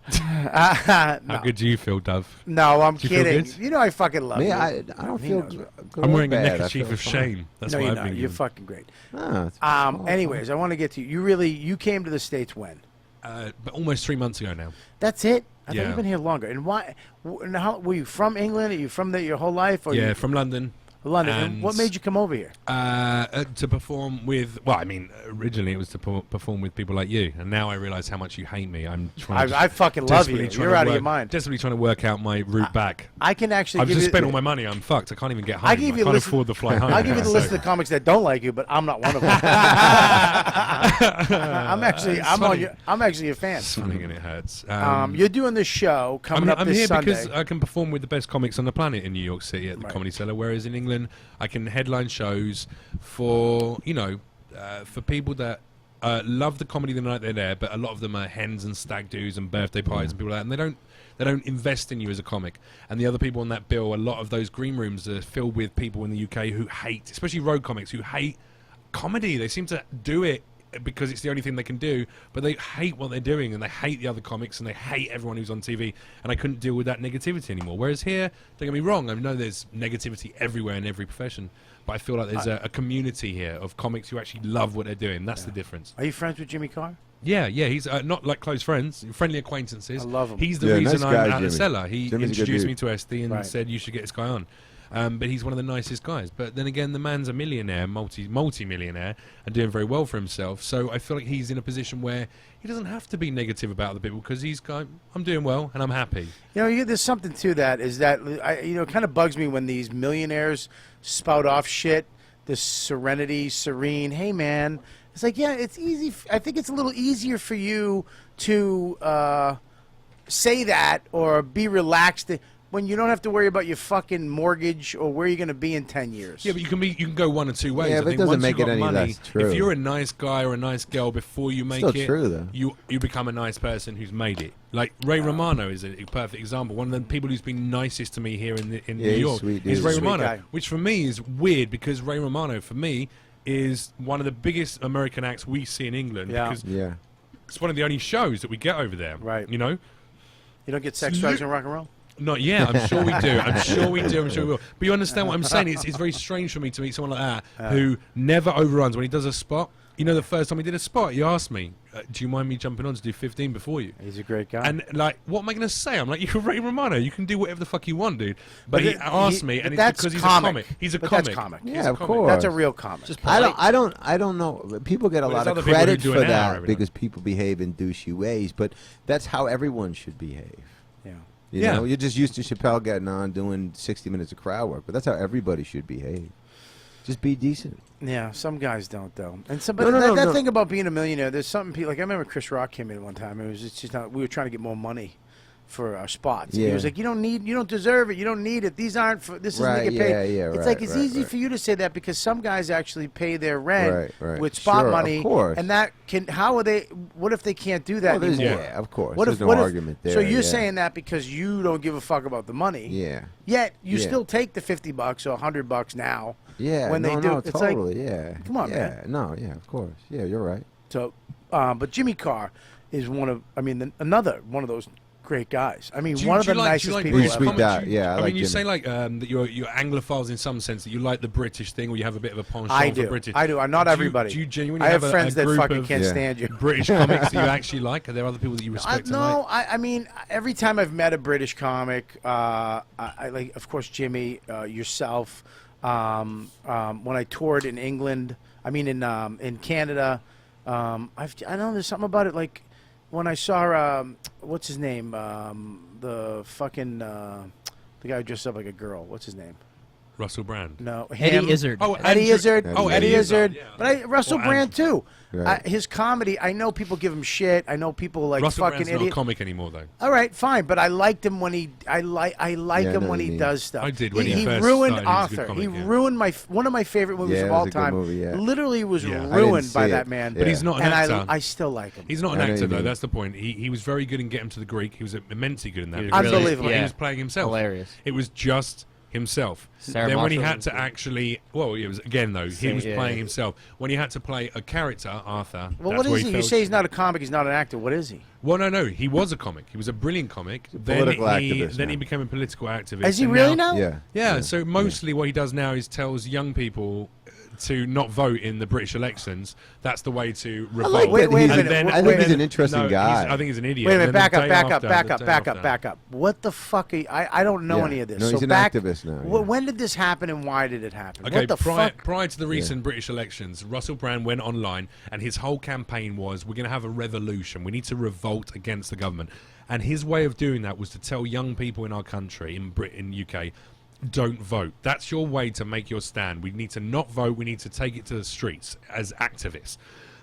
How good do you feel, Dove? No, I'm Do you feel kidding. good? You know I fucking love Me, you. I don't feel good. I'm wearing a or bad. I neckerchief feel of fine. shame. That's No, what you're I've not. been You're given. fucking great. Ah, it's Anyways, I want to get to you. You came to the States when? But almost 3 months ago now. That's it. I thought Yeah. you've been here longer. And why? And how were you from England? Are you from there your whole life? Or Yeah, you, from London. London. And and- what made you come over here? To perform with, well, I mean, originally it was to perform with people like you, and now I realise how much you hate me. I'm trying. I fucking love desperately you. trying You're to out of work- your mind. Desperately trying to work out my route back. I can actually. I've give just you, spent all my money. I'm fucked. I can't even get home. I give you can't a list- afford the flight home. I'll give you the So- list of the comics that don't like you, but I'm not one of them. I'm actually. It's I'm funny. I'm actually a fan. It's funny and it hurts. You're doing this show coming up I'm this here Sunday. because I can perform with the best comics on the planet in New York City at the Right. Comedy Cellar, whereas in England I can headline shows for for people that love the comedy the night they're there, but a lot of them are hens and stag do's and birthday parties and people like that, and they don't invest in you as a comic. And the other people on that bill, a lot of those green rooms are filled with people in the UK who hate, especially road comics, who hate comedy. They seem to do it because it's the only thing they can do, but they hate what they're doing and they hate the other comics and they hate everyone who's on TV, and I couldn't deal with that negativity anymore. Whereas here, don't get me wrong, I know there's negativity everywhere in every profession, but I feel like there's a community here of comics who actually love what they're doing. That's the difference. Are you friends with Jimmy Carr? Yeah, he's not like close friends, friendly acquaintances. I love him. He's the Yeah, nice reason guy, I'm at the Jimmy. cellar. He Jimmy's a good introduced dude. me to SD and Right. said you should get this guy on. But he's one of the nicest guys. But then again, the man's a millionaire, multi-millionaire, and doing very well for himself. So I feel like he's in a position where he doesn't have to be negative about other people because he's going, I'm doing well and I'm happy. There's something to that. Is that it kind of bugs me when these millionaires spout off shit. This serene. Hey, man. It's like, yeah, it's easy. I think it's a little easier for you to say that or be relaxed when you don't have to worry about your fucking mortgage or where you're going to be in 10 years. Yeah, but you can go one or two ways. Yeah, I but it think doesn't once make you've it got any money, less true. If you're a nice guy or a nice girl before you make Still it, true, though. you become a nice person who's made it. Like Ray Romano is a perfect example. One of the people who's been nicest to me here in New he's York sweet, is dude. Ray Sweet Romano, guy. which for me is weird because Ray Romano for me is one of the biggest American acts we see in England Yeah. because Yeah. it's one of the only shows that we get over there. Right. You know? You don't get sex, drugs, and rock and roll? Not yet. I'm sure we do. I'm sure we do. I'm sure we will. But you understand what I'm saying? It's very strange for me to meet someone like that who never overruns when he does a spot. You know, the first time he did a spot, he asked me, do you mind me jumping on to do 15 before you? He's a great guy. And, like, what am I going to say? I'm like, you're Ray Romano. You can do whatever the fuck you want, dude. But he it- asked me, and it's that's because he's comic. a comic. He's a But comic. that's comic. He's Yeah, a of comic. course. That's a real comic. I don't know. People get a Well, lot there's of other people who credit do for it now that every because people behave in douchey ways, but that's how everyone should behave. Yeah. You Yeah. know, you're just used to Chappelle getting on doing 60 minutes of crowd work, but that's how everybody should behave. Just be decent. Yeah, some guys don't though. And No, that no. thing about being a millionaire, there's something people like. I remember Chris Rock came in one time. It was just not, we were trying to get more money for our spots. And he Yeah. was like, you don't deserve it. You don't need it. These aren't for this isn't to Right, get paid. yeah, it's right, like it's right, easy right. for you to say that because some guys actually pay their rent Right. with spot Sure, of money. course. And that can how are they what if they can't do that Well, there's- anymore? yeah, of course. What There's if, no what if- argument there. So you're yeah. saying that because you don't give a fuck about the money. Yeah. Yet you Yeah. still take the $50 or $100 now. Yeah. when no, they do. no, It's like, totally. Yeah. come on, yeah. man. No. Yeah. Of course. Yeah. You're right. So, but Jimmy Carr is another one of those great guys. I mean, Do you- one of do the you like- nicest do you like people British ever. sweet guy. Yeah, I I like mean, you Jimmy. say like that you're Anglophiles in some sense, that you like the British thing, or you have a bit of a penchant I for do. British. I do. Not Do you- everybody. Do you genuinely I have a friends that group fucking of can't Yeah. stand you. British comics that you actually like? Are there other people that you respect? and No, like? I mean, every time I've met a British comic, I like, of course, Jimmy, yourself. When I toured in England, I mean, in Canada, I know there's something about it. Like when I saw what's his name, the fucking the guy who dressed up like a girl. What's his name? Russell Brand. No, Eddie him. Izzard. Oh, Eddie Andrew- Izzard. Oh, Eddie Izzard. yeah. But Russell Or Brand too. Right. His comedy. I know people give him shit. I know people like Russell fucking Brand's not a idiot. comic anymore, though. All right, fine, but I liked him when he. I like Yeah, I him know when what he you mean. does stuff. I did when he he first ruined started, he was a good Arthur. comic, He yeah. ruined one of my favorite movies Yeah, of it was all a good time. movie, yeah. Literally was Yeah. I didn't ruined by see that it. man. But he's not an and actor. I still like him. He's not an I know actor, you though. mean. That's the point. He was very good in Get Him to the Greek. He was immensely good in that. He was because really- Unbelievable. He yeah. was playing himself. Hilarious. It was just himself. Sarah Then when he Marshall had was to good. actually, well, it was again though he Same, was yeah. playing himself. When he had to play a character, Arthur. Well, that's what where is he? You felt- say he's not a comic. He's not an actor. What is he? Well, no, he was a comic. He was a brilliant comic. a Then political activist then he now. became a political activist. Is he and really now? Yeah. Yeah, so mostly what he does now is tells young people to not vote in the British elections. That's the way to revolt. like Wait a that he's- minute. I think he's an interesting guy. I think he's an idiot. Wait a minute. And then Back the up. day Back up. after- Back the up. day Back up. after- Back up. What the fuck? I don't know Yeah. any of this. No, so he's an back, activist now, yeah. When did this happen and why did it happen? Okay, what the fuck? prior to the recent British elections, Russell Brand went online and his whole campaign was, we're going to have a revolution. We need to revolt against the government. And his way of doing that was to tell young people in our country, in Britain, UK, don't vote. That's your way to make your stand. We need to not vote. We need to take it to the streets as activists.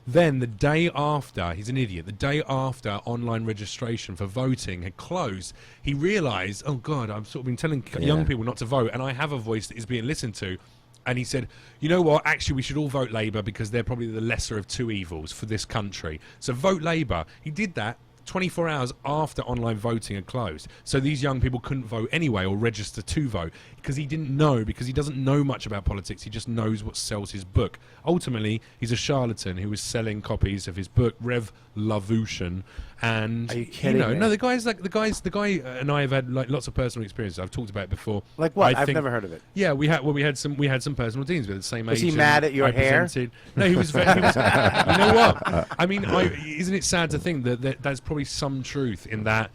Then the day after, he's an idiot, the day after online registration for voting had closed, he realised, oh God, I've sort of been telling young people not to vote, and I have a voice that is being listened to. And he said, you know what, actually we should all vote Labour because they're probably the lesser of two evils for this country. So vote Labour. He did that 24 hours after online voting had closed. So these young people couldn't vote anyway or register to vote because he didn't know, because he doesn't know much about politics. He just knows what sells his book. Ultimately, he's a charlatan who was selling copies of his book, Revolution. And Are you kidding me? no, the guy and I have had like lots of personal experiences. I've talked about it before. Like what? I I've think- never heard of it. Yeah, we had some personal dealings with the same Was he agent. mad at your I hair? presented- No, he was. You know what? I mean, isn't it sad to think that there's probably some truth in that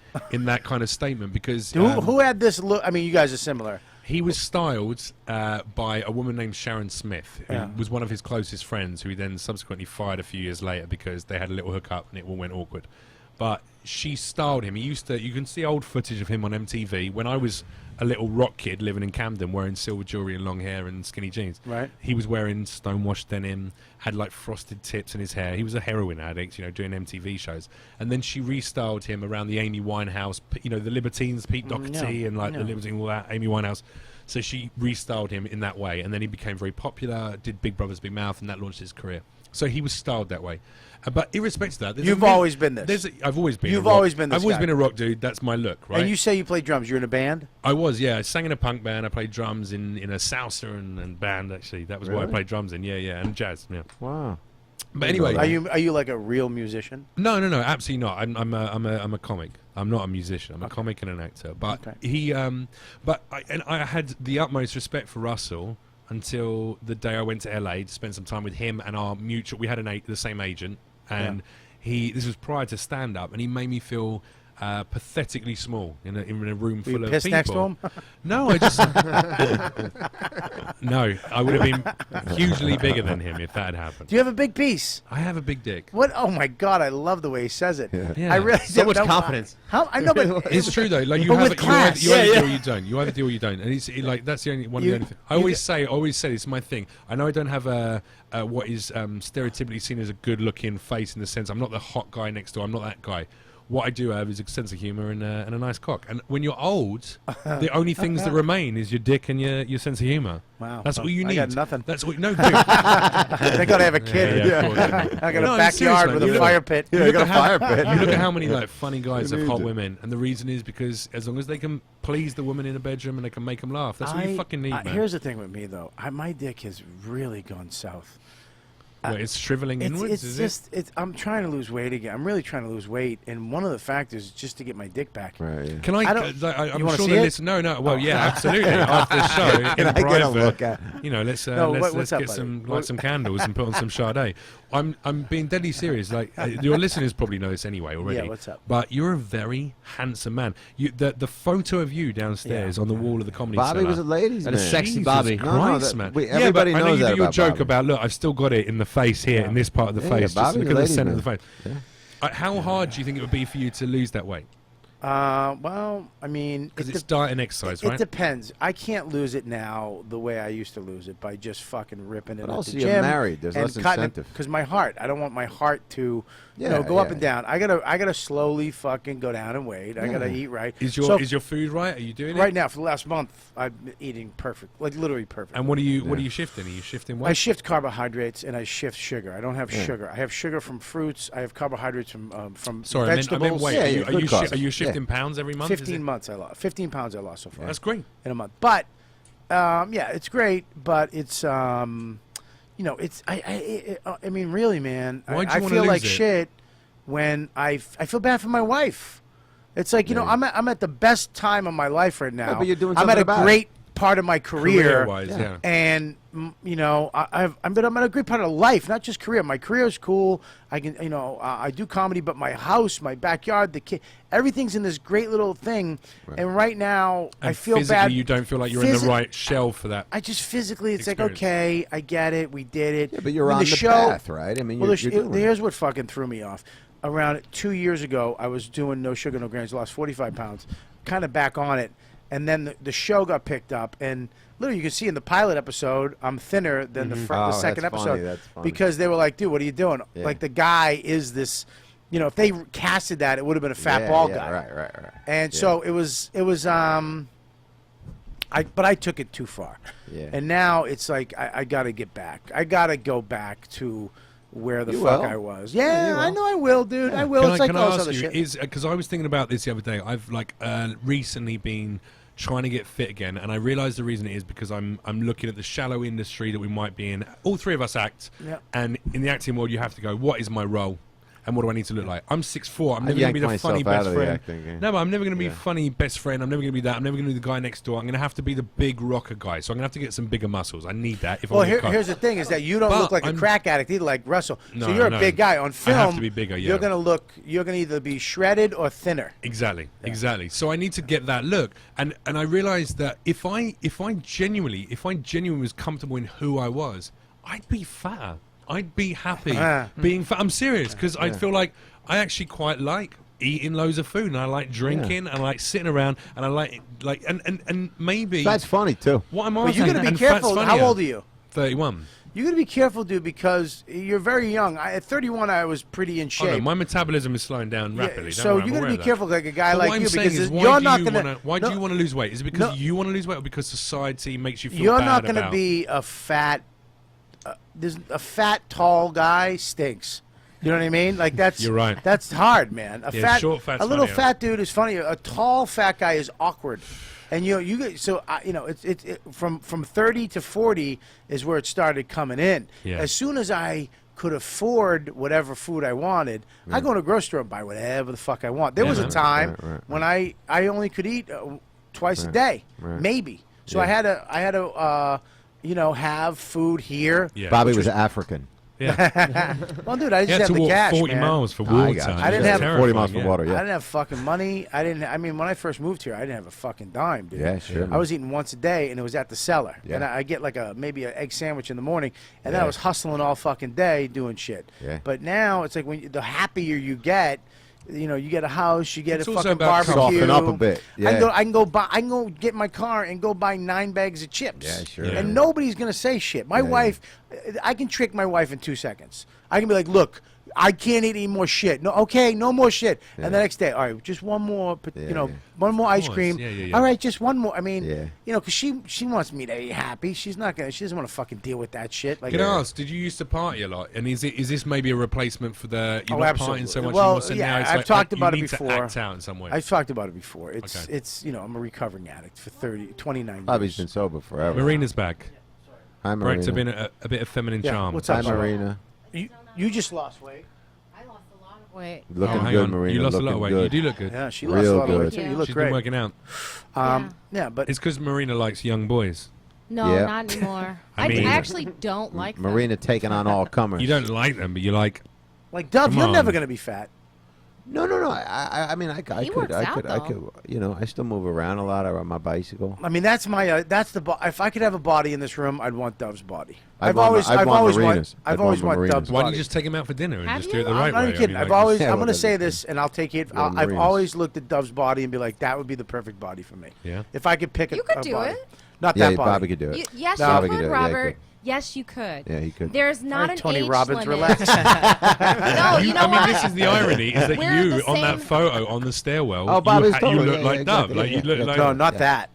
kind of statement because Who had this look? I mean, you guys are similar. he was styled by a woman named Sharon Smith, who Yeah. was one of his closest friends, who he then subsequently fired a few years later because they had a little hookup and it all went awkward. But she styled him. You can see old footage of him on MTV when I was a little rock kid living in Camden wearing silver jewellery and long hair and skinny jeans. Right. He was wearing stonewashed denim, had like frosted tips in his hair. He was a heroin addict, doing MTV shows. And then she restyled him around the Amy Winehouse, the Libertines, Pete Doherty and like the Libertines, all that, Amy Winehouse. So she restyled him in that way. And then he became very popular, did Big Brother's Big Mouth, and that launched his career. So he was styled that way. But irrespective of that, You've always been this. I've always been. You've a rock- always been this I've always guy. been a rock dude. That's my look, right? And you say you play drums. You're in a band. I was, yeah. I sang in a punk band. I played drums in a salsa and band. Actually, that was what I Really? played drums in. Yeah, and jazz. Yeah. Wow. But anyway, Are you like a real musician? no, absolutely not. I'm a comic. I'm not a musician. I'm a comic and an actor. But Okay. I had the utmost respect for Russell until the day I went to LA to spend some time with him and our mutual. We had the same agent, and this was prior to stand up, and he made me feel pathetically small in a room Were full you of pissed people. next to him? No, I just no. I would have been hugely bigger than him if that had happened. Do you have a big piece? I have a big dick. What? Oh my God! I love the way he says it. Yeah. I really So don't much know- confidence. How I know, but It's true though. Like you But have with class. you either Yeah, do or you don't. You either do or you don't. And it's like that's the only one of the only things. I always say it's my thing. I know I don't have what is stereotypically seen as a good-looking face in the sense I'm not the hot guy next door. I'm not that guy. What I do have is a sense of humour and a nice cock. And when you're old, the only things that remain is your dick and your sense of humour. Wow. That's all you I need. got nothing. That's what no. Dude. Thank God I have a kid. Yeah, of course. I got No, a I'm backyard serious, with man. a You fire look- pit. Yeah, you got a fire pit. You look at how many like funny guys have Who hot needs it? women, and the reason is because as long as they can please the woman in the bedroom and they can make them laugh, that's what you fucking need, man. Here's the thing with me though. My dick has really gone south. It's shriveling inwards. It's is just it? I'm trying to lose weight again. I'm really trying to lose weight, and one of the factors is just to get my dick back. Right. Yeah. Can I? I don't- I'm you wanna sure see they it? listen. No. Well, yeah, absolutely. After the show, in Can I get a private, look at? you know, let's No, let's what's up, get buddy? some light some candles and put on some Sade. I'm being deadly serious. Like your listeners probably know this anyway already. Yeah, what's up? But you're a very handsome man. The photo of you downstairs on the wall of the Comedy Bobby Cellar. was a ladies' That man. is sexy Jesus Bobby. Christ, that- man. wait, Yeah, but everybody I know knows you that do your about joke Bobby. about, look, I've still got it in the face here, in this part of the Yeah, face. Just Bobby's look a at the ladies' center of the man. face. How hard do you think it would be for you to lose that weight? Well, I mean, Because it's diet and exercise, it right? depends. I can't lose it now the way I used to lose it by just fucking ripping it But at also the you're gym married. There's and less cutting incentive. Because my heart, I don't want my heart to, Yeah, go up yeah. and down. I gotta slowly fucking go down in weight. I gotta eat right. Is So, your food right? Are you doing it? right now for the last month? I've been eating perfect, like literally perfect. And what are you shifting? Are you shifting I what? shift carbohydrates and I shift sugar. I don't have sugar. I have sugar from fruits. I have carbohydrates from Sorry, I vegetables. meant weight. Yeah, are yeah, you, good cause. are you shifting Yeah. pounds every month? Is 15 it- months I lost. 15 pounds I lost so far. That's great. In a month. But it's great. But it's it's I mean, really, man. Why'd you I wanna feel lose like it? shit when I feel bad for my wife. It's like I'm at the best time of my life right now. but you're doing I'm at something a about it. great part of my career. Career-wise, yeah. And I'm at a great part of life, not just career. My career is cool. I can, I do comedy, but my house, my backyard, the kid, everything's in this great little thing. And right now, And I feel physically, bad. you don't feel like you're in the right shell for that. I just physically, it's like, experience. okay, I get it, we did it. Yeah, but you're I mean, on the show, path, right? I mean, well, you're doing it. here's what fucking threw me off. Around 2 years ago, I was doing No Sugar, No Grains, lost 45 pounds, kind of back on it. And then the show got picked up, and literally you can see in the pilot episode, I'm thinner than the Oh, second that's episode. funny, that's funny. Because they were like, dude, what are you doing? Yeah. Like, the guy is this, if they casted that, it would have been a fat Yeah, bald yeah, guy. Right. And Yeah. so it was but I took it too far. Yeah. And now it's like I got to get back. I got to go back to where the You fuck will. I was. Yeah, Yeah, you I will. know I will, dude. I will. Can It's I, like can all I this ask other you, shit. because I was thinking about this the other day. I've recently been trying to get fit again, and I realised the reason it is because I'm looking at the shallow industry that we might be in. All three of us act, Yeah. and in the acting world, you have to go, what is my role? And what do I need to look like? I'm 6'4". I'm I never going to be yanked the funny myself out best of the friend. acting game. No, but I'm never going to be Yeah. funny best friend. I'm never going to be that. I'm never going to be the guy next door. I'm going to have to be the big rocker guy. So I'm going to have to get some bigger muscles. I need that. If Well, I want to cut. here's the thing: is that you don't But look like a I'm- crack addict either, like Russell. No, so you're no. a big guy on film. I have to be bigger, yeah. You're gonna either be shredded or thinner. Exactly. So I need to get that look, and I realized that if I genuinely was comfortable in who I was, I'd be fatter. I'd be happy being fat. I'm serious, because I feel like I actually quite like eating loads of food, and I like drinking, and I like sitting around, and I like and maybe That's funny too. what I'm But asking. you got to be and fat's careful. How funnier. old are you? 31. You got to be careful, dude, because you're very young. At 31, I was pretty in Oh, shape. no, my metabolism is slowing down rapidly. so you you got to be careful, like a guy But like what I'm you, saying because is, why you're do not you gonna. wanna- Why do you want to lose weight? Is it because No. you want to lose weight, or because society makes you feel You're bad not going to about? be a fat. There's a fat, tall guy stinks. You know what I mean? Like that's You're right. That's hard, man. Short fat's a little funnier. fat dude is funny. A tall fat guy is awkward. And you get so it's from 30 to 40 is where it started coming in. Yeah. As soon as I could afford whatever food I wanted, I go to a grocery store and buy whatever the fuck I want. There was a man. time Right. when I only could eat twice a day, Right. maybe. So Yeah. I had to have food here. Yeah. Bobby was African. Yeah. Well, dude, I You just had had to the walk cash, 40 man. miles for I water. got you. I didn't That's have 40 miles terrifying, for water. I Yeah. didn't have fucking money. I mean, when I first moved here, I didn't have a fucking dime, dude. Yeah, sure. I was eating once a day, and it was at the cellar. Yeah. And I get like maybe an egg sandwich in the morning, and then Yeah. I was hustling all fucking day doing shit. Yeah. But now it's like the happier you get, you get a house, you get It's a also fucking about barbecue. soften up a bit. Yeah. I can go get my car and go buy 9 bags of chips. Yeah, sure. Yeah. And nobody's gonna say shit. My Yeah, wife, I can trick my wife in 2 seconds. I can be like, look, I can't eat any more shit. No, okay, no more shit. Yeah. And the next day, all right, just one more, Yeah. one more ice course. cream. Yeah. All right, just one more. I mean, Yeah. because she wants me to be happy. She doesn't want to fucking deal with that shit. Like, Can I ask, did you used to party a lot? And is this maybe a replacement for the you're Oh, not absolutely. partying so much Well, anymore? So yeah, now it's I've like, talked you about it need before. to act out in some way. I've talked about it before. It's Okay. I'm a recovering addict for 29 Bobby's years. been sober forever. Marina's back. Hi, Marina. Breaks have been a bit of feminine Yeah, charm. what's up, Hi, Marina? Marina. You just lost weight. I lost a lot of weight. Looking hang good, on. Marina. You lost a lot looking of weight. good. You do look good. Yeah, she Real lost a lot of good. weight too. You look She's great. been working out. Yeah, but It's because Marina likes young boys. No, Yeah. not anymore. I I mean- actually don't like them. Marina taking on all comers. You don't like them, but you like. like Dove, Come you're on. never gonna be fat. No. I mean, I He could, works I out, could, I though. could. You know, I still move around a lot on my bicycle. I mean, that's my that's the if I could have a body in this room, I'd want Dove's body. I'd want Marina's. I'd I've want always wanted Marina's. Dove's Why body. don't you just take him out for dinner and Have just do it you? the right I'm not way? even kidding. I mean, I've like, always. Yeah, I'm well, going to say then- this, and I'll take it. Well, I've Marina's. always looked at Dove's body and be like, that would be the perfect body for me. Yeah. If I could pick You a could do body. it. Not Yeah, that body. Bobby could do it. Yes, No. you Bobby could could, do it. Yeah, he Robert. could. Yes, you could. Yeah, he could. There's All not right, an Tony age Robbins, limit. relax. No, you know I mean, what? this is the irony: is that We're you the on that same- photo on the stairwell, Oh, Bobby's you totally- look yeah, like yeah, Dove. exactly, Like you yeah, look yeah. like. No, not that.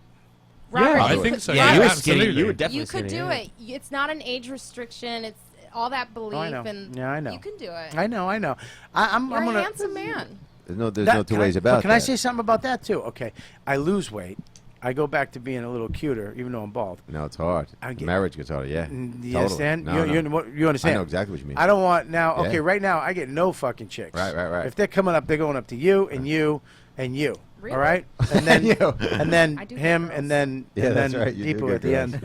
Robert, I you think could- so. Yeah, Yeah, you were absolutely. skinny. You were definitely You could skinny, do yeah. it. It's not an age restriction. It's all that belief, I know. and Yeah, I know. you can do it. I know. I'm You're gonna. a handsome man. There's no That- two can ways I, about but Can I that. say something about that too? Okay, I lose weight. I go back to being a little cuter, even though I'm bald. No, it's hard. I get- Marriage gets harder. Yeah. You Totally. understand? No, you, no. you understand? I know exactly what you mean. I don't want now. Yeah. Okay, right now I get no fucking chicks. Right. If they're coming up, they're going up to you and you and you. Really? All right, and then You. and then I do him get girls. and then Yeah, and that's then right. You do Deepu get at the girls. end.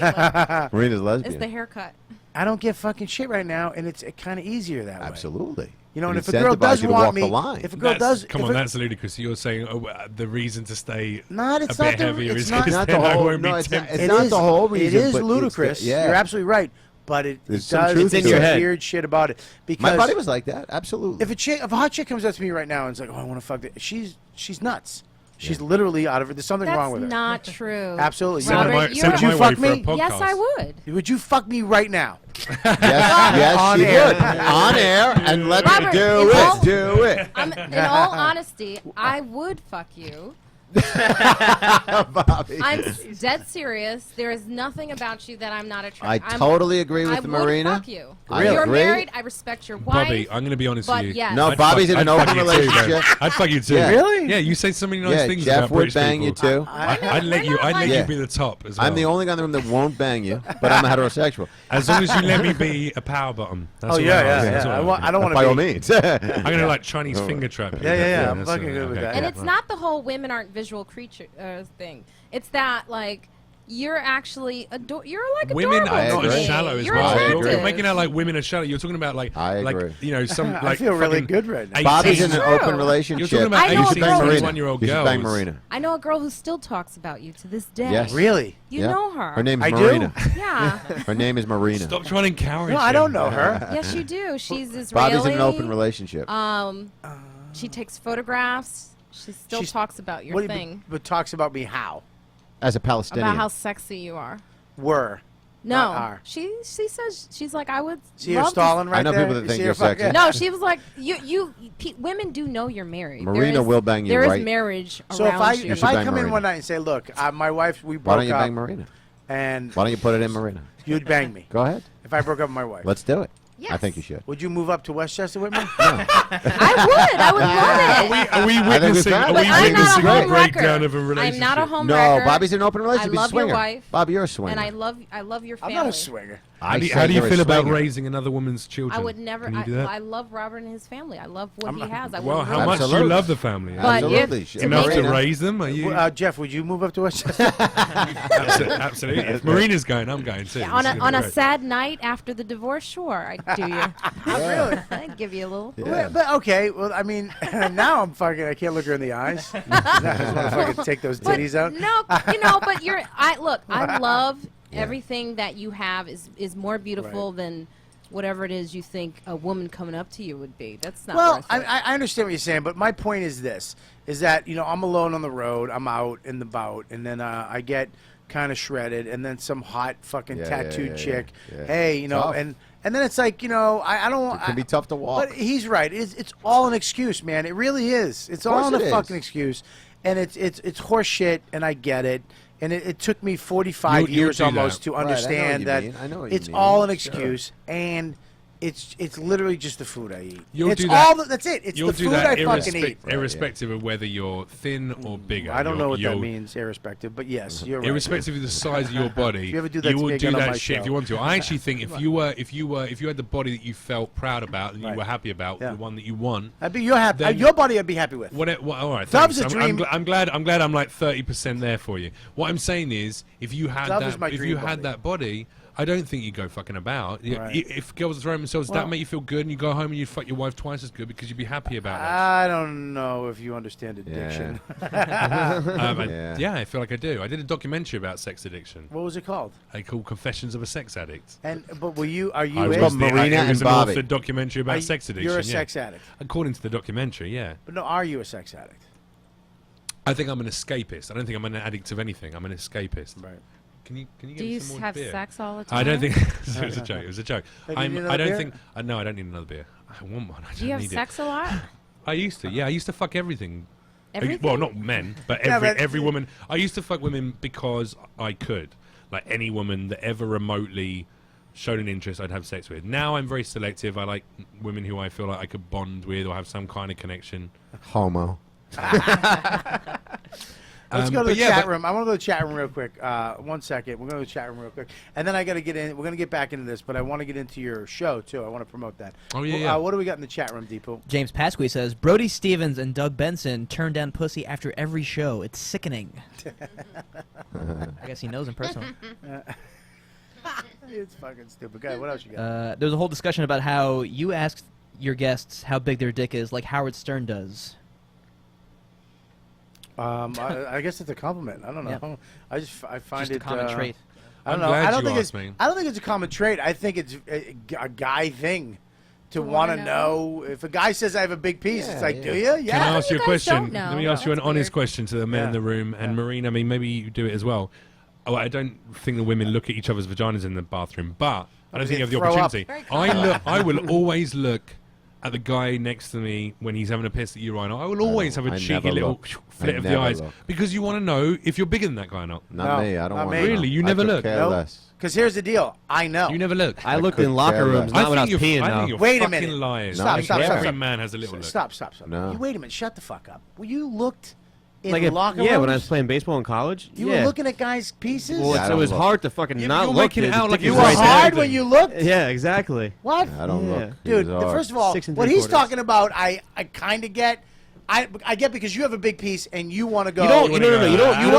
Yeah. Marina's It's lesbian. the haircut. I don't get fucking shit right now, and it's kind of easier that way. Absolutely. You know, and It if a girl does incentivizes you to want walk me, the line. if a girl does, Come if on, a- that's ludicrous. You're saying the reason to stay Not, it's a not bit the- heavier it's is not- because Not then the I whole- won't no, be it's not- tempted. it's It not is- the whole reason, It is but it's the- ludicrous. yeah. You're absolutely right, but it There's does. some truth It's in to your it. head. Weird shit about it. Because My body was like that. Absolutely. if a hot chick comes up to me right now and is like, "Oh, I want to fuck," she's nuts. She's literally out of it. There's something wrong with That's her. not true. Absolutely. Send it Robert, my, you're- send it Would you my way fuck for a me? podcast. Yes, I would. Would you fuck me right now? yes, On she air. would. On air, and let Robert, me do in it. all- Do it. In all honesty, I would fuck you. Bobby. I'm dead serious. There is nothing about you that I'm not I attracted. totally agree I with would Marina. fuck you. I You're agree. married. I respect your wife. Bobby, I'm going to be honest but with you. yes. No, I'd Bobby's in I'd an open fuck you too, man. relationship. I'd fuck you too. Yeah. Really? Yeah, you say so many nice Yeah, things Jeff about would British bang people. you too. I'd let you. We're not I'd let like- you be the top as well. I'm the only guy in the room that won't bang you, but I'm a heterosexual. As long as you let me be a power bottom. That's Oh all yeah, I ask. yeah, That's yeah. all I don't want to By be. all means. I'm gonna like Chinese finger trap. you. Yeah, yeah, yeah. I'm that's fucking all right. good with Okay. that. And Yeah. it's not the whole women aren't visual creature thing. It's that like you're actually you're like Women adorable are to not agree. me. shallow as You're well. attractive. You're making out like women are shallow. You're talking about like, I agree. like you know, some like I feel really fucking good right now. 18 Bobby's in an True. open You're relationship. talking about I know a 18, girl- 21-year-old You should bang girls. Marina. I know a girl who still talks about you to this day. Yes. Really? You Yeah. know her. Her name's I do? Marina. Yeah. Her name is Marina. Stop trying to encourage. No, I him. don't know her. Yes, you do. She's Israeli. Bobby's in an open relationship. She takes photographs. She still She's- talks about your What- thing. but talks about me how? As a Palestinian. About how sexy you are. Were. No, Not are. she says she's like I would. See her love to stalling right I know there? people that You think see you're her fucking- sexy. No, she was like women do know you're married. Marina will bang you There right. is marriage So around if you. should I bang come in Marina. one night and say, "Look, my wife, we Why broke don't you up," bang Marina? and Why don't you put it in Marina? you'd bang me Go ahead. if I broke up with my wife, Let's do it. I Yes. think you should. would you move up to Westchester with me? I would love it. Are we think we witnessing? found Are it. we But I'm not a witnessing a home breakdown wrecker. of a relationship? I'm not a home No, wrecker. Bobby's in an open relationship. I He's a love your swinger. wife. Bobby, you're a swinger. And I love your I'm family. not a swinger. How do you, I how do you said feel you're a about swinger. raising another woman's children? I would never. Can you do that? I love Robert and his family. I love what he has. I well, would how love much do you Absolutely. love the family? But Absolutely. if- Shit. Enough to Marina. raise them? Are you? Jeff, would you move up to Westchester? Absolutely. If Marina's going, I'm going too. on This a is on a great. sad night after the divorce, sure, I'd do you. Really? I'd give you a little. Yeah. But okay, well, I mean, now I'm fucking. I can't look her in the eyes. I just want to fucking take those But titties out. no, but you're. I love everything that you have is more beautiful than whatever it is you think a woman coming up to you would be. That's not Well, worth it. I understand what you're saying, but my point is this: is that I'm alone on the road, I'm out in the bout, and then I get kind of shredded, and then some hot fucking tattooed chick, yeah. hey, Tough. and then it's like I don't. It can be tough to walk. But he's right. It's all an excuse, man. It really is. It's all course a it is. fucking excuse, and it's horse shit, and I get it. And it took me 45 You years do that. almost to Right, I know what understand you that mean. I know what you it's mean. all an Sure. excuse, and It's literally just the food I eat. You'll It's do that. That's it. It's You'll the do food that I fucking eat. irrespective of whether you're thin or bigger. I don't know what that You'll- means, irrespective, but yes, you're right. Irrespective of the size of your body, If you ever do that to will me do again on that my shit show. if you want to. I actually think if you had the body that you felt proud about and you Right. were happy about, Yeah. the one that you want, I'd be you're happy. Then- Your body, I'd be happy with. all right, Dov's thanks. a dream. I'm glad I'm like 30% there for you. What I'm saying is, if you had Dov is my dream body. that body, I don't think you go fucking about. Right. If girls are throwing themselves, Well- that make you feel good, and you go home and you fuck your wife twice as good because you'd be happy about it. I don't know if you understand addiction. Yeah, I feel like I do. I did a documentary about sex addiction. What was it called? I called Confessions of a Sex Addict. But are you I in? was Marina it was and an Bobby. authored documentary Are about you- sex addiction. You're a yeah. sex addict. According to the documentary, yeah. But no, are you a sex addict? I think I'm an escapist. I don't think I'm an addict of anything. I'm an escapist. Right. Can you Do get you me some more have beer? sex all the time? I don't think it was a joke. It was a joke. Hey, do you need I another don't beer? think. No, I don't need another beer. I want one. I Do you don't have need sex a lot? it. I used to. Yeah, I used to fuck everything. Everything? Well, not men, but Yeah, every but- woman. I used to fuck women because I could. Like any woman that ever remotely showed an interest, I'd have sex with. Now I'm very selective. I like women who I feel like I could bond with or have some kind of connection. Homo. Let's go to but the yeah, chat but- room. I want to go to the chat room real quick. 1 second. We're going to the chat room real quick. And then I got to get in. We're going to get back into this, but I want to get into your show, too. I want to promote that. Oh, yeah, Well, yeah. what do we got in the chat room, Deepu? James Pasqui says Brody Stevens and Doug Benson turn down pussy after every show. It's sickening. I guess he knows him personally. It's fucking stupid. Go ahead. What else you got? There's a whole discussion about how you asked your guests how big their dick is, like Howard Stern does. I guess it's a compliment. I don't know. Yeah. I find Just it a common trait. I don't I'm know. glad I don't you think asked it's. me. I don't think it's a common trait. I think it's a guy thing to To want to wanna know. If a guy says I have a big piece, it's Yeah, like, yeah. do you? Yeah. Can I ask you a guys question? don't know. Let me ask you an That's honest weird. question to the men in Yeah. the room. And Yeah. Marina, I mean, maybe you do it as well. Oh, I don't think the women look at each other's vaginas in the bathroom, but I don't think you have the Throw up. opportunity. Very I will always look at the guy next to me when he's having a piss at the urinal. I will always have a I cheeky never little look. flit I of the never eyes look. because you want to know if you're bigger than that guy or not. Not No, me. I don't not want me. to. Really? You never I could look? care Nope. less. Because here's the deal. I know. You never look. I looked could in locker care rooms, less. not when I was think peeing, I think though. you're Wait a fucking minute. lying. Stop, I think stop, every stop. man has a little look. Stop. No. You wait a minute. Shut the fuck up. Well, you looked in Like the if, locker yeah, rooms? when I was playing baseball in college. You yeah. were looking at guys' pieces? Well, Yeah, I it don't was look. hard to fucking not you're look. making it dude. out The like dick you is were right right hard there. when you looked? Yeah, exactly. What? I don't Yeah. look. Dude, It was hard. first of all, 6 what he's 3/4. talking about, I kind of get. I get because you have a big piece and you want to go. You don't. wanna No, no, go, no. You don't. You, You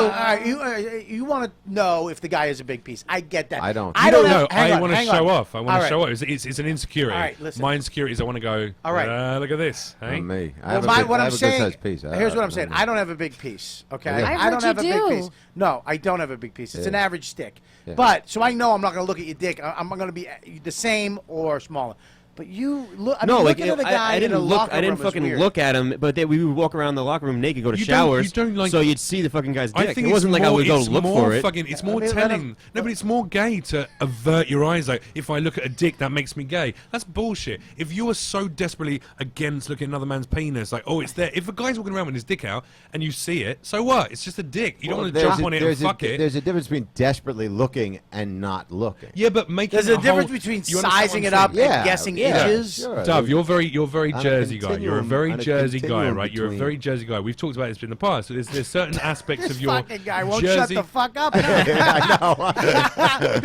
don't. you want to know if the guy has a big piece. I get that. I don't. I You don't don't know. hang I on, want to hang show on. off. I want All to right. show off. It's an insecurity. All right, listen. My insecurity is I want to go. All right. Look at this. Hey? Not me. I Well, have a my, big- what I I'm have a saying. good-sized piece. Here's what I'm saying. not I me. don't have a big piece. Okay. Yeah. I I don't heard have a you big do. piece. No, I don't have a big piece. It's an Yeah. average stick. Yeah. But so I know I'm not going to look at your dick. I'm going to be the same or smaller. But you look. I No, mean, like looking at a guy I in didn't a look. locker I didn't room is fucking weird. look at him. But we would walk around the locker room naked, go to You don't- you showers, don't like- so you'd see the fucking guy's I dick. think It wasn't like I would go it's look more for it. Fucking, it's more mean, let telling. him- No, but it's more gay to avert your eyes. Like, if I look at a dick, that makes me gay. That's bullshit. If you are so desperately against looking at another man's penis, like, oh, it's there. If a guy's walking around with his dick out and you see it, so what? It's just a dick. You don't want to jump on it and fuck it. There's a difference between desperately looking and not looking. Yeah, but making There's it a difference whole- between you understand sizing what it I'm up saying? and guessing yeah, inches. sure. Dov, you're very On a Jersey guy. You're a continuum- very on a Jersey guy, continuum right? You're a between- very Jersey guy. We've talked about this in the past. So there's certain aspects This of your fucking guy won't Jersey. shut the fuck up. Being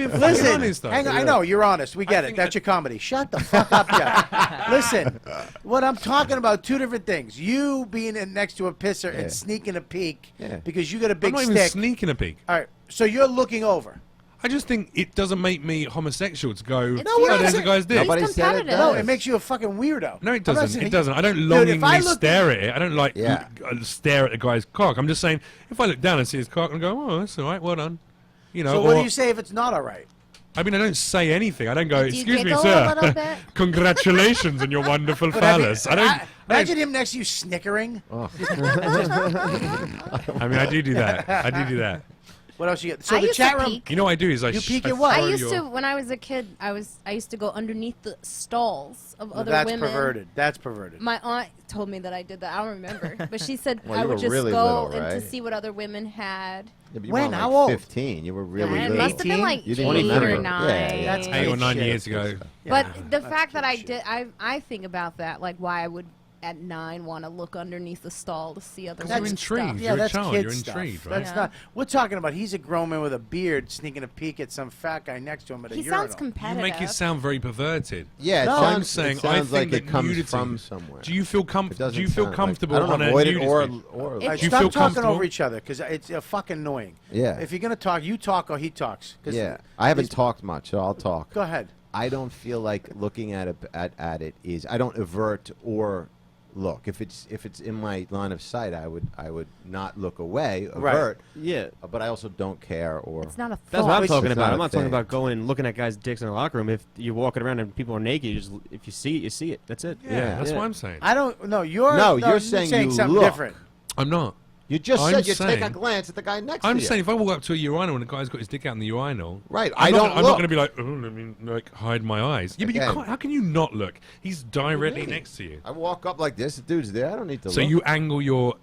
fucking Listen, honest, though. hang on, I know you're honest. We get it. think That's that- your comedy. Shut the fuck up, Jeff. Listen, what I'm talking about, two different things. You being next to a pisser Yeah. and sneaking a peek Yeah. because you got a I'm big not stick. even sneaking a peek. All right, so you're looking over. I just think it doesn't make me homosexual to go. It's Oh, we're not there's a saying- guy's dick. Nobody He's said it competitive. No, does. it makes you a fucking weirdo. No, it I'm not doesn't. saying- It doesn't. I don't Dude, longingly if I look- stare at it. I don't like Yeah. stare at the guy's cock. I'm just saying, if I look down and see his cock and go, oh, that's all right, well done. You know. So what or- do you say if it's not all right? I mean, I don't say anything. I don't go, Do you excuse me, giggle a sir. little bit? Congratulations on your wonderful phallus. I don't. Imagine him next to you snickering. Oh. I mean, I do that. I do that. What else you get? So I the used chat to room. peek. You know what I do is I You peek I at what? I throw used your- to when I was a kid. I used to go underneath the stalls of other That's women. perverted. That's perverted. My aunt told me that I did that. I don't remember, but she said Well, I you would were just really go little, and to right? see what other women had. Yeah, but you When? were How like old? 15. You were really It little. must have been like You 8 didn't or remember. 9. Yeah, That's 8 or 9 shit. years ago. But Yeah, the that's fact that kid I shit. did, I think about that, like why I would at 9 want to look underneath the stall to see other Because you're women's intrigued. stuff. Yeah, You're a that's child, kid you're stuff. intrigued, right? That's Yeah. not. We're talking about he's a grown man with a beard sneaking a peek at some fat guy next to him at a He urinal. sounds You competitive. make it sound very perverted. Yeah, it No, sounds, I'm saying it sounds I like think it that comes nudity, from somewhere. Do you feel It comfortable? doesn't Do you feel sound like- comfortable I don't on a avoid it nudist or page? or. If- Hey, Do you stop feel talking comfortable? over each other because it's fucking annoying. Yeah. If you're gonna talk, you talk or he talks. 'Cause Yeah, I haven't these- talked much, so I'll talk. Go ahead. I don't feel like looking at it is. I don't avert or look. If it's in my line of sight, I would not look away, Right. avert. Yeah. But I also don't care or. It's not a thought. That's what I'm It's talking not about. a I'm not talking thing. about going and looking at guys' dicks in the locker room. If you're walking around and people are naked, you just if you see it, you see it. That's it. Yeah, that's Yeah. what I'm saying. I don't. No, you're. No, you're saying you something look. different. I'm not. You just I'm said you take a saying- glance at the guy next I'm to you. saying if I walk up to a urinal and a guy's got his dick out in the urinal, Right, I'm I not, don't I'm not look. going to be like, oh, let me like hide my eyes. Yeah, but you Again. can't. How can you not look? He's directly Really? next to you. I walk up like this. The dude's there. I don't need to So look. you angle your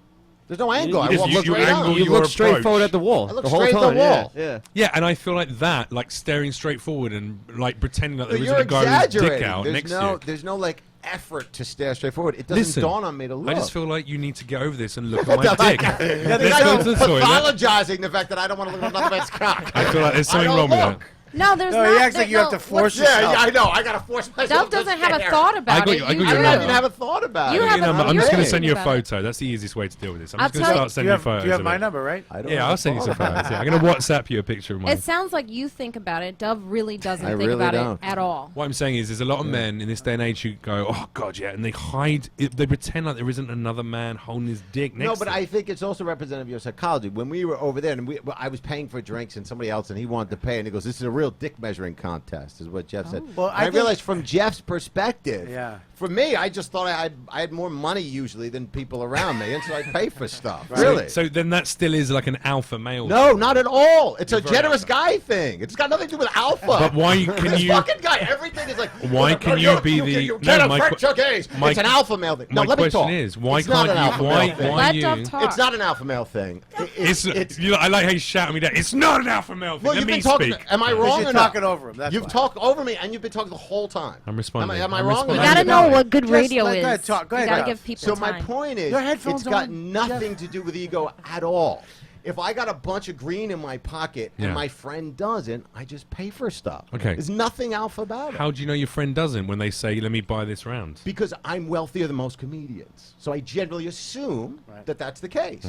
There's no angle. I just- walk you straight angle on. You your look straight approach. forward at the wall. I look the whole straight at the time. wall. Yeah. yeah, and I feel like that, like staring straight forward and like pretending that But there you're isn't a guy with his dick exaggerating. out There's next no, to you. there's no like effort to stare straight forward. It doesn't Listen, dawn on me to look. I just feel like you need to get over this and look at my dick. Yeah, Let's go to the toilet. pathologizing the fact that I don't want to look at another man's cock. I feel like there's I something don't wrong with look. that. No, there's No, not. he acts like you have to force what's- yourself. Yeah, I know. I gotta force myself. Dove doesn't to have a stare. thought about I got it. you- I got You your I do. don't number. even have a thought about You it. have a- I'm you're just going to thinking send you a about it. photo. That's the easiest way to deal with this. I'm I'll just going to tell start you- sending Do you you photos. have of my it. number, right? I don't Yeah, have I'll a send you some thought about photos. Yeah, I'm going to WhatsApp you a picture of mine. It sounds like you think about it. Dove really doesn't I think really about don't. it at all. What I'm saying is, there's a lot of men in this day and age who go, "Oh God, yeah," and they hide. They pretend like there isn't another man holding his dick next. No, but to I him. think it's also representative of your psychology. When we were over there, and I was paying for drinks, and somebody else, and he wanted to pay, and he goes, "This is a real dick measuring contest," is what Jeff said. Well, And I I think- realized from Jeff's perspective, Yeah. for me, I just thought I had more money usually than people around me, and so I pay for stuff. Right. Really? So then that still is like an alpha male. No, not at all. It's You're a very generous alpha. guy thing. It's got nothing to do with alpha. But why can This you? fucking guy, everything is like. Why can you be the- You no, can't my affect que- your gaze. my- It's an alpha male thing. No, My let me question talk. is, why It's not can't an you? alpha Why? male thing. Why Let you? Dove talk. It's not an alpha male thing. It's you know, I like how you shout at me that it's not an alpha male thing. Well, Let you've me been talking. speak. Am I Because wrong you're or not? talking over him. That's You've why. talked over me, and you've been talking the whole time. I'm responding. Am I I'm wrong? responding. You Let gotta him know talk. what good Just radio let- is. go ahead, talk. Go You ahead, gotta Jeff. give people So my time. point is, Your headphones it's got on, nothing to do with ego at all. If I got a bunch of green in my pocket and Yeah. my friend doesn't, I just pay for stuff. Okay. There's nothing alpha about it. How do you know your friend doesn't when they say, "Let me buy this round"? Because I'm wealthier than most comedians. So I generally assume that that's the case.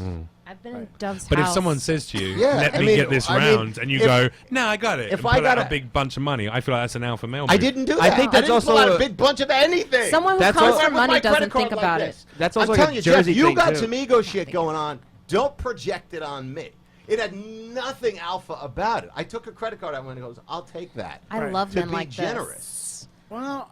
I've been in Dove's But house. if someone says to you, Yeah, "Let I me mean, get this I mean, round," and you if- go, "No, I got it," if and I pull out got a a- big bunch of money, I feel like that's an alpha male. I move. didn't do that. I think that's didn't pull also out a a- big bunch of anything. Someone who That's comes also- for I went with my money credit doesn't card think like about this. it. That's I'm also like telling a you, Jeff, Jersey you thing, got too. some ego shit going on. Don't project it on me. It had nothing alpha about it. I took a credit card out and goes, I'll take that. I Right. love To men be like generous. Well,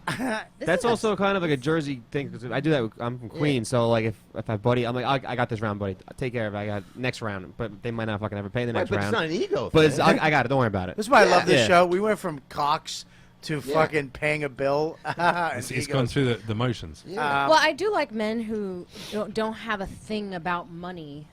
This That's is a- also kind of like a Jersey thing. 'Cause I do that. I'm from Queens, so like if I buddy, I'm like, I got this round, buddy. Take care of it. I got next round, but they might not fucking ever pay the Right, next but it's round. not an ego But thing. it's, I got it. Don't worry about it. this is why I love this Yeah. show. We went from cocks to fucking paying a bill. and It's egos. gone through the motions. Yeah. Well, I do like men who don't have a thing about money,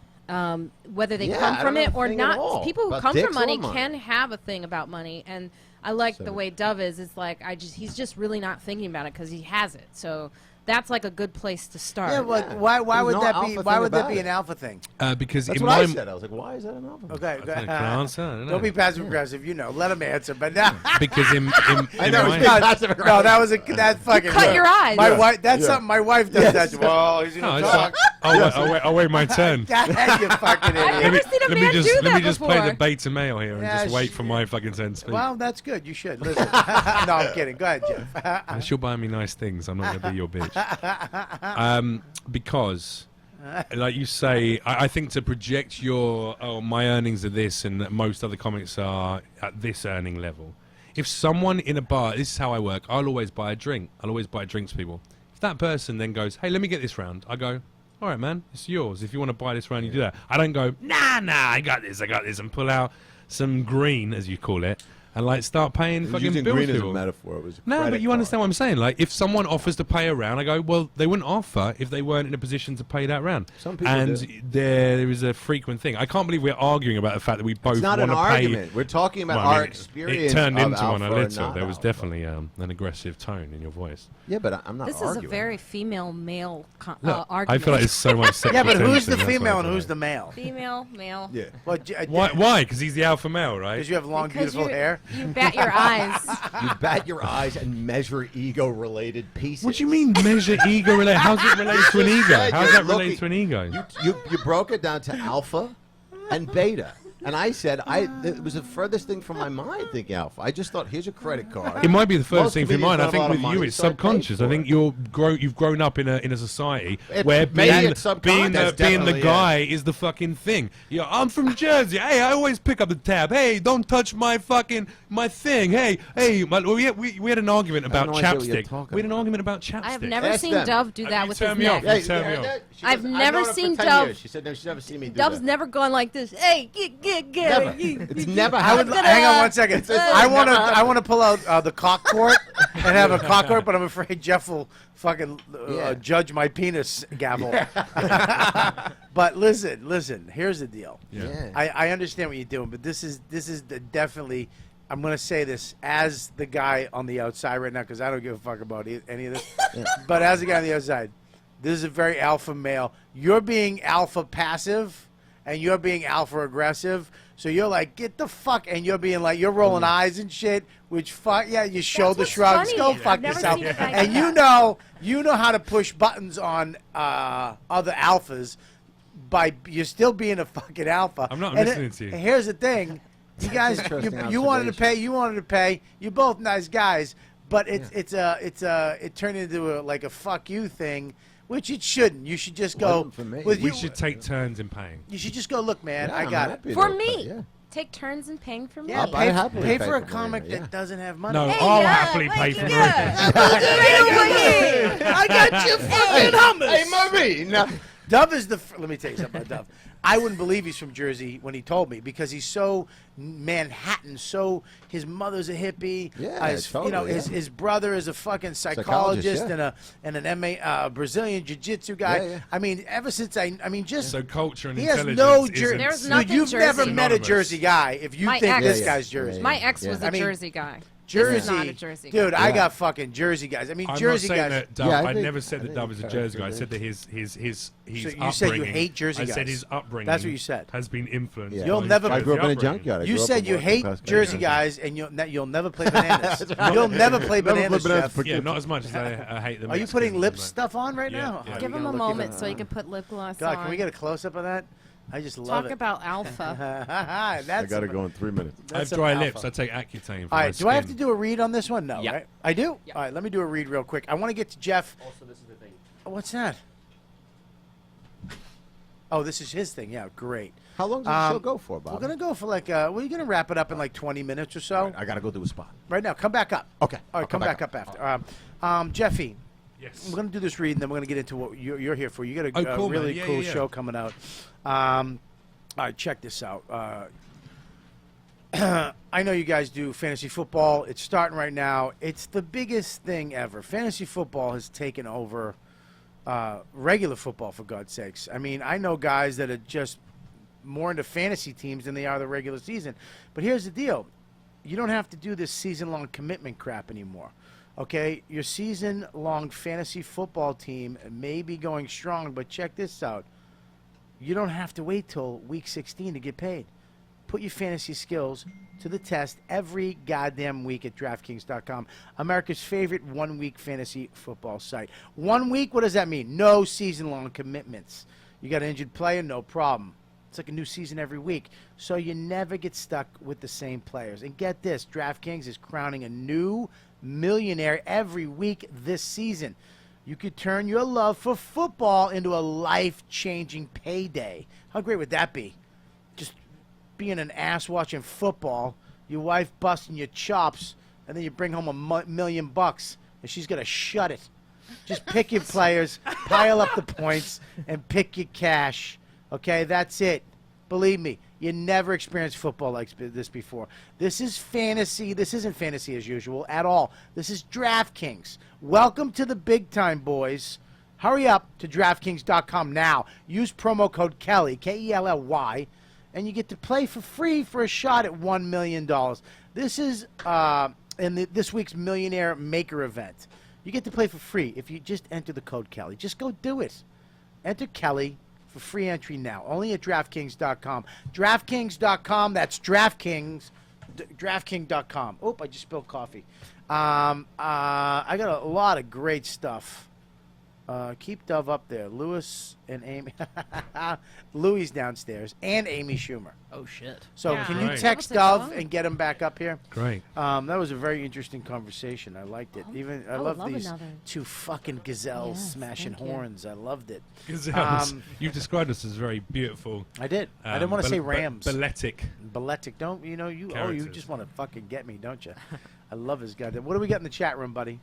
whether they Yeah, come I from don't have it a or thing at not. all People who about come dicks from or money money. can have a thing about money, and I like So- the way Dove is. It's like he's just really not thinking about it because he has it. So that's like a good place to start. Yeah, but Yeah. why There's would no that be? alpha Why thing would that about be it. an alpha thing? Because That's in what my I said. I was like, why is that an alpha? Okay, go Can I answer? I don't know. Don't be passive aggressive. You know, let him answer. But now, Because in I know, my, it's not passive no, aggressive. that was that fucking. cut your eyes. My Yeah. wife. That's something my wife does. That. Well, he's no, gonna it's talk. like, I'll wait my turn. God, you fucking I've idiot. never seen a man do let me that just play before. the beta male here and Yeah, just wait for my fucking turn to speak. Well, that's good. You should listen. No, I'm kidding. Go ahead, Jeff. Unless you're buying me nice things, I'm not going to be your bitch. Because, like you say, I think to project my earnings are this and that most other comics are at this earning level. If someone in a bar, this is how I work, I'll always buy a drink. I'll always buy drinks to people. If that person then goes, hey, let me get this round, I go, all right, man, it's yours. If you want to buy this round, you do that. I don't go, nah, I got this, and pull out some green, as you call it, and like start paying fucking using bills. green as a people. metaphor. It was a No, credit but you card. understand what I'm saying. Like, if someone offers to pay a round, I go, well, they wouldn't offer if they weren't in a position to pay that round. Some people and do. there is a frequent thing. I can't believe we're arguing about the fact that we both It's not want an to pay. argument. We're talking about Well, I our mean, experience. It turned of into one a alpha or little. not There was alpha. definitely an aggressive tone in your voice. Yeah, but I'm not This arguing. is a very female-male Look, argument. I feel like there's so much sexual Yeah, but who's the tension, that's female why I and feel who's like- the male? female, male. Yeah. Well, Why? Because he's the alpha male, right? Because you have long, Because beautiful hair. You bat your eyes. You bat your eyes and measure ego-related pieces. What do you mean measure ego related? How's it related to an ego? said How's you're that related looking- to an ego? You broke it down to alpha and beta. And I said, it was the furthest thing from my mind thinking alpha. I just thought, here's a credit card. It might be the Most first thing for comedians mine. I don't have a think lot of with you money, it's so I paid subconscious. for I think it. you've grown up in a society It- where maybe being it's subconscious. being the Definitely, guy is the fucking thing. Yeah, I'm from Jersey. Hey, I always pick up the tab. Hey, don't touch my thing. Hey, we had an argument I have about no idea what you're chapstick. talking We had an about. argument about chapstick. I have never Ask seen them. Dove do You that with turn his me off. neck. You turn me off. She I've goes, never known her for seen 10 Dove- years. She said no, she's never seen me do Dove's that. never gone like this. Hey, get. Never. It's never I would happened. hang on one second. It's just I like want to. never I want to pull out the cock court and have a cock court, but I'm afraid Jeff will fucking Yeah. judge my penis gavel. But listen. Here's the deal. Yeah. I understand what you're doing, but this is definitely. I'm gonna say this as the guy on the outside right now because I don't give a fuck about any of this. But as the guy on the outside, this is a very alpha male. You're being alpha passive, and you're being alpha aggressive. So you're like, get the fuck, and you're being like, you're rolling eyes and shit. Which fuck, yeah, you shoulder what's shrugs. funny. Go I've fuck never yourself. seen a guy And do you know how to push buttons on other alphas. You're still being a fucking alpha. I'm not And listening to you. Here's the thing, you guys, Interesting you wanted to pay. observation. You wanted to pay. You're both nice guys, but it turned into like a fuck you thing, which it shouldn't. You should just go Wasn't for me. with We you. should take turns in paying. You should just go. Look, man, Yeah, I I'm got it. happy For to- me. Yeah. Take turns in paying for me. Yeah, I'll buy happily pay pay for a for comic Marina, yeah. that doesn't have money. No, Hey, I'll yeah, happily pay like, for yeah. it. I got you fucking hummus. Hey, Marina. Dove is the. Let me tell you something about Dove. I wouldn't believe he's from Jersey when he told me because he's so Manhattan. So his mother's a hippie. Yeah, totally, yeah. His brother is a fucking psychologist yeah. and an MA Brazilian jiu-jitsu guy. Yeah, yeah. I mean, ever since just So culture and he has intelligence no isn't- Jersey. There's Dude, nothing you've never Jersey. met a Synonymous. Jersey guy if you My think ex- this Yeah, guy's yeah. Jersey. My ex was I a mean, Jersey guy. Jersey, This is not a Jersey dude. guy. I Yeah. got fucking Jersey guys. I mean, I'm Jersey not saying guys. that Dove, Yeah, I I think- never said I that think Dove is a it's Jersey guy. I fair. said that his So you upbringing. said you hate Jersey I said guys. his upbringing. That's what you said. Has been influenced. Yeah. You'll by never- I grew up in a Jersey upbringing. junkyard. I You grew up said in you working hate class Jersey background. guys, and you'll never play bananas. You'll never play Never play bananas, bananas Jeff. Yeah, not as much as I hate them. Are you putting lip stuff on right Yeah, now? yeah. Oh, Give you're him a gonna look moment at so he can put lip gloss God, on. can we get a close up of that? I just love Talk it. about alpha. I That's got to some- go in 3 minutes. I have that's some dry alpha. lips. I take Accutane for All my right, do I have to skin. do a read on this one? No, Yeah. right? I do? Yeah. All right, let me do a read real quick. I want to get to Jeff. Also, this is the thing. Oh, what's that? Oh, this is his thing. Yeah, great. How long does the show go for, Bob? We're going to go for like, we're going to wrap it up in like 20 minutes or so. I got to go do a spot. Right now, come back up. Okay. All I'll right, come back up after. Jeffy, Yes. we're going to do this read, and then we're going to get into what you're here for. You got a Oh, cool, man. really Yeah, cool yeah, yeah. show coming out. All right, check this out. I know you guys do fantasy football. It's starting right now. It's the biggest thing ever. Fantasy football has taken over regular football, for God's sakes. I mean, I know guys that are just more into fantasy teams than they are the regular season. But here's the deal. You don't have to do this season-long commitment crap anymore. Okay? Your season-long fantasy football team may be going strong, but check this out. You don't have to wait till week 16 to get paid. Put your fantasy skills to the test every goddamn week at DraftKings.com, America's favorite one-week fantasy football site. 1 week, what does that mean? No season-long commitments. You got an injured player, no problem. It's like a new season every week, so you never get stuck with the same players. And get this, DraftKings is crowning a new millionaire every week this season. You could turn your love for football into a life-changing payday. How great would that be? Just being an ass watching football, your wife busting your chops, and then you bring home $1 million, and she's got to shut it. Just pick your players, pile up the points, and pick your cash. Okay, that's it. Believe me, you never experienced football like this before. This is fantasy. This isn't fantasy as usual at all. This is DraftKings. Welcome to the big time, boys. Hurry up to DraftKings.com now. Use promo code Kelly, Kelly, and you get to play for free for a shot at $1 million. This is in this week's Millionaire Maker event. You get to play for free if you just enter the code Kelly. Just go do it. Enter Kelly for free entry now. Only at DraftKings.com. DraftKings.com. That's DraftKings. DraftKings.com. Oh, I just spilled coffee. I got a lot of great stuff. Keep Dov up there. Lewis and Amy. Louie's downstairs. And Amy Schumer. Oh, shit. So Yeah. can you Great. text That was Dov fun. and get him back up here? Great. That was a very interesting conversation. I liked it. Even I I would love love these another. two fucking gazelles Yes, smashing thank you. horns. I loved it. Gazelles. Um, You've described us as very beautiful. I did. I didn't want to say rams. Balletic. Balletic. Don't you know you? Oh, Characters. you just want to fucking get me, don't you? I love his goddamn. What do we got in the chat room, buddy?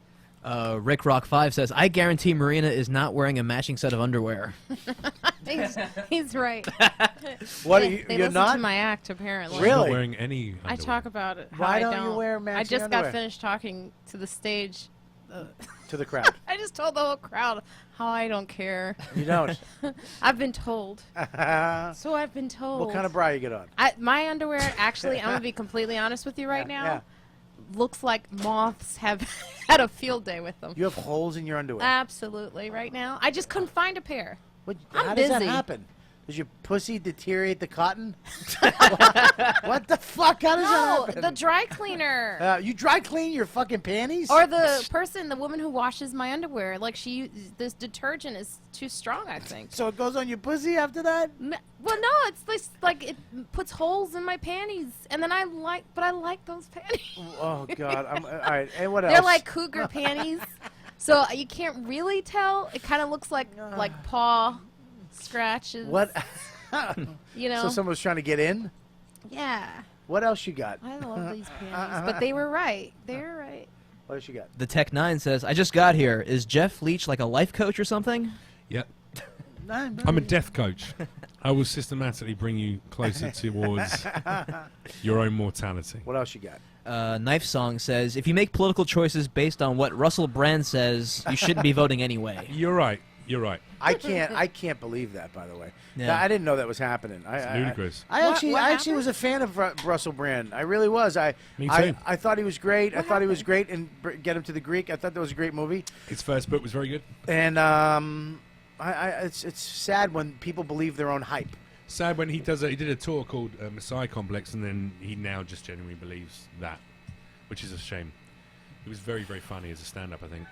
Rick Rock 5 says, I guarantee Marina is not wearing a matching set of underwear. He's right. What they, are you? they You're listen not to my act apparently. Really? Not wearing any. I underwear. talk about it. how Why I don't you wear matching I just underwear? got finished talking to the stage. to the crowd. I just told the whole crowd how I don't care. You don't. I've been told. What So I've been told. kind of bra you get on? My underwear, actually, I'm going to be completely honest with you right now, Yeah. looks like moths have had a field day with them. You have holes in your underwear. Absolutely, right now. I just couldn't find a pair. What, I'm how does that busy. happen? Does your pussy deteriorate the cotton? What the fuck? How does No, that happen? the dry cleaner. You dry clean your fucking panties? Or the woman who washes my underwear. Like, this detergent is too strong, I think. So it goes on your pussy after that? Well, no, it's like it puts holes in my panties, and then I like those panties. Oh God! All right. And what else? They're like cougar panties, so you can't really tell. It kind of looks like paw scratches. what? You know? So someone was trying to get in. Yeah, What else you got? I love these panties, but they were right. They were right. What else you got? The Tech 9 says, I just got here. Is Jeff Leach like a life coach or something? Yep. I'm a death coach. I will systematically bring you closer towards your own mortality. What else you got? Knife Song says, if you make political choices based on what Russell Brand says, you shouldn't be voting anyway. You're right. You're right. I can't believe that. By the way, Yeah. I didn't know that was happening. It's ludicrous. I actually was a fan of Russell Brand. I really was. Me too. I thought he was great. I thought he was great in Get Him to the Greek. I thought that was a great movie. His first book was very good. And it's sad when people believe their own hype. Sad when he did a tour called Messiah Complex, and then he now just genuinely believes that, which is a shame. He was very, very funny as a stand-up, I think.